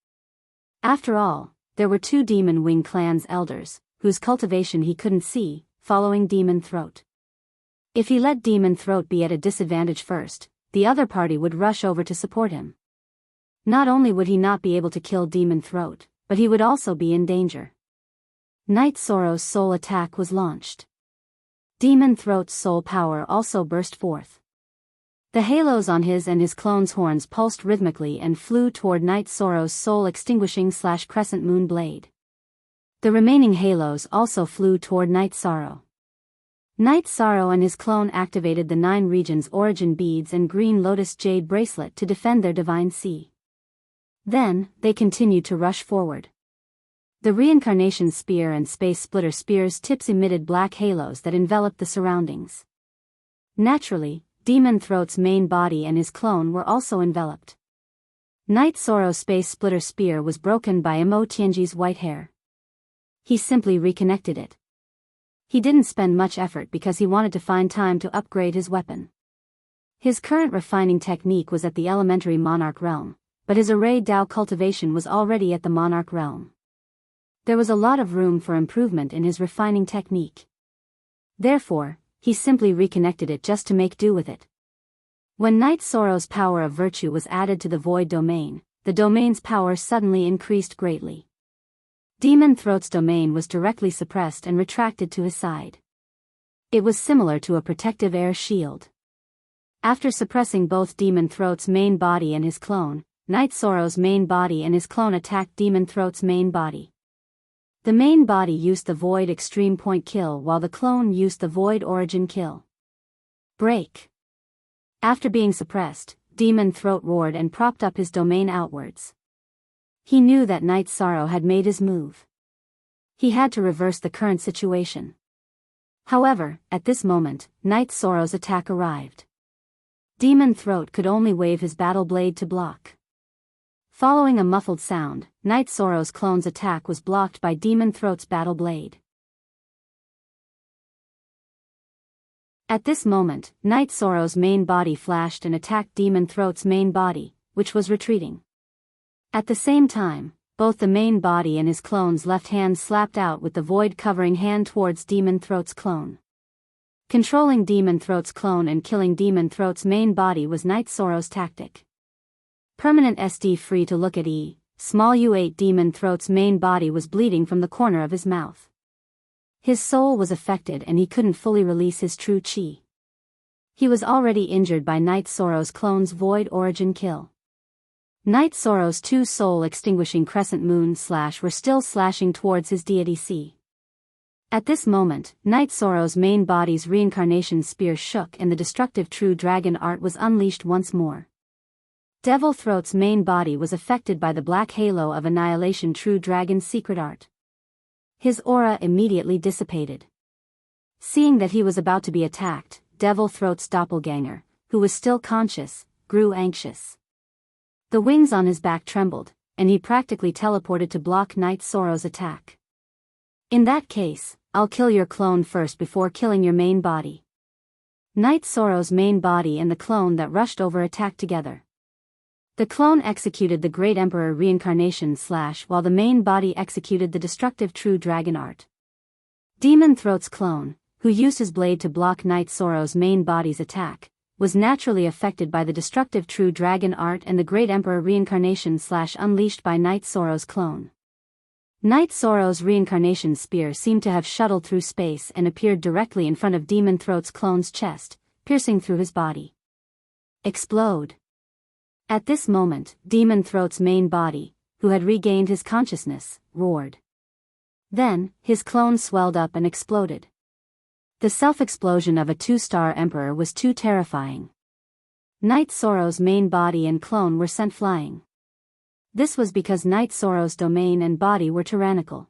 After all, there were 2 Demon Wing clan's elders, whose cultivation he couldn't see, following Demon Throat. If he let Demon Throat be at a disadvantage first, the other party would rush over to support him. Not only would he not be able to kill Demon Throat, but he would also be in danger. Night Sorrow's soul attack was launched. Demon Throat's soul power also burst forth. The halos on his and his clone's horns pulsed rhythmically and flew toward Night Sorrow's soul-extinguishing/crescent moon blade. The remaining halos also flew toward Night Sorrow. Night Sorrow and his clone activated the 9 regions origin beads and green lotus jade bracelet to defend their divine sea. Then, they continued to rush forward. The reincarnation spear and space splitter spear's tips emitted black halos that enveloped the surroundings. Naturally, Demon Throat's main body and his clone were also enveloped. Night Sorrow's space splitter spear was broken by Imo Tianji's white hair. He simply reconnected it. He didn't spend much effort because he wanted to find time to upgrade his weapon. His current refining technique was at the elementary monarch realm, but his array Dao cultivation was already at the monarch realm. There was a lot of room for improvement in his refining technique. Therefore, he simply reconnected it just to make do with it. When Night Sorrow's power of virtue was added to the void domain, the domain's power suddenly increased greatly. Demon Throat's domain was directly suppressed and retracted to his side. It was similar to a protective air shield. After suppressing both Demon Throat's main body and his clone, Night Sorrow's main body and his clone attacked Demon Throat's main body. The main body used the Void Extreme Point kill while the clone used the Void Origin kill. Break. After being suppressed, Demon Throat roared and propped up his domain outwards. He knew that Night Sorrow had made his move. He had to reverse the current situation. However, at this moment, Night Sorrow's attack arrived. Demon Throat could only wave his battle blade to block. Following a muffled sound, Night Sorrow's clone's attack was blocked by Demon Throat's battle blade. At this moment, Night Sorrow's main body flashed and attacked Demon Throat's main body, which was retreating. At the same time, both the main body and his clone's left hand slapped out with the void-covering hand towards Demon Throat's clone. Controlling Demon Throat's clone and killing Demon Throat's main body was Night Sorrow's tactic. Permanent SD free to look at E, small U8 Demon Throat's main body was bleeding from the corner of his mouth. His soul was affected and he couldn't fully release his true chi. He was already injured by Night Sorrow's clone's Void Origin kill. Night Sorrow's 2 soul-extinguishing crescent moons were still slashing towards his deity C. At this moment, Night Sorrow's main body's reincarnation spear shook and the destructive True Dragon art was unleashed once more. Devil Throat's main body was affected by the black halo of Annihilation True Dragon's secret art. His aura immediately dissipated. Seeing that he was about to be attacked, Devil Throat's doppelganger, who was still conscious, grew anxious. The wings on his back trembled, and he practically teleported to block Night Sorrow's attack. In that case, I'll kill your clone first before killing your main body. Night Sorrow's main body and the clone that rushed over attacked together. The clone executed the Great Emperor reincarnation / while the main body executed the destructive True Dragon art. Demon Throat's clone, who used his blade to block Night Sorrow's main body's attack, was naturally affected by the destructive True Dragon art and the Great Emperor reincarnation / unleashed by Night Sorrow's clone. Night Sorrow's reincarnation spear seemed to have shuttled through space and appeared directly in front of Demon Throat's clone's chest, piercing through his body. Explode. At this moment, Demon Throat's main body, who had regained his consciousness, roared. Then, his clone swelled up and exploded. The self-explosion of a 2-star emperor was too terrifying. Night Sorrow's main body and clone were sent flying. This was because Night Sorrow's domain and body were tyrannical.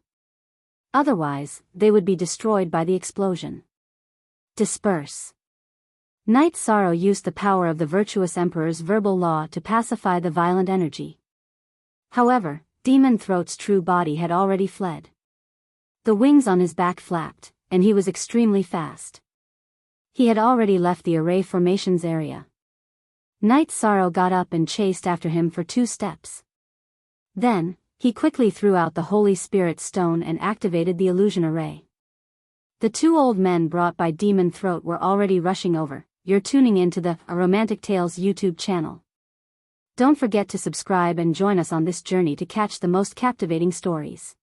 Otherwise, they would be destroyed by the explosion. Disperse. Night Sorrow used the power of the virtuous emperor's verbal law to pacify the violent energy. However, Demon Throat's true body had already fled. The wings on his back flapped, and he was extremely fast. He had already left the array formations area. Night Sorrow got up and chased after him for 2 steps. Then, he quickly threw out the Holy Spirit stone and activated the illusion array. The 2 old men brought by Demon Throat were already rushing over. You're tuning into the A Romantic Tales YouTube channel. Don't forget to subscribe and join us on this journey to catch the most captivating stories.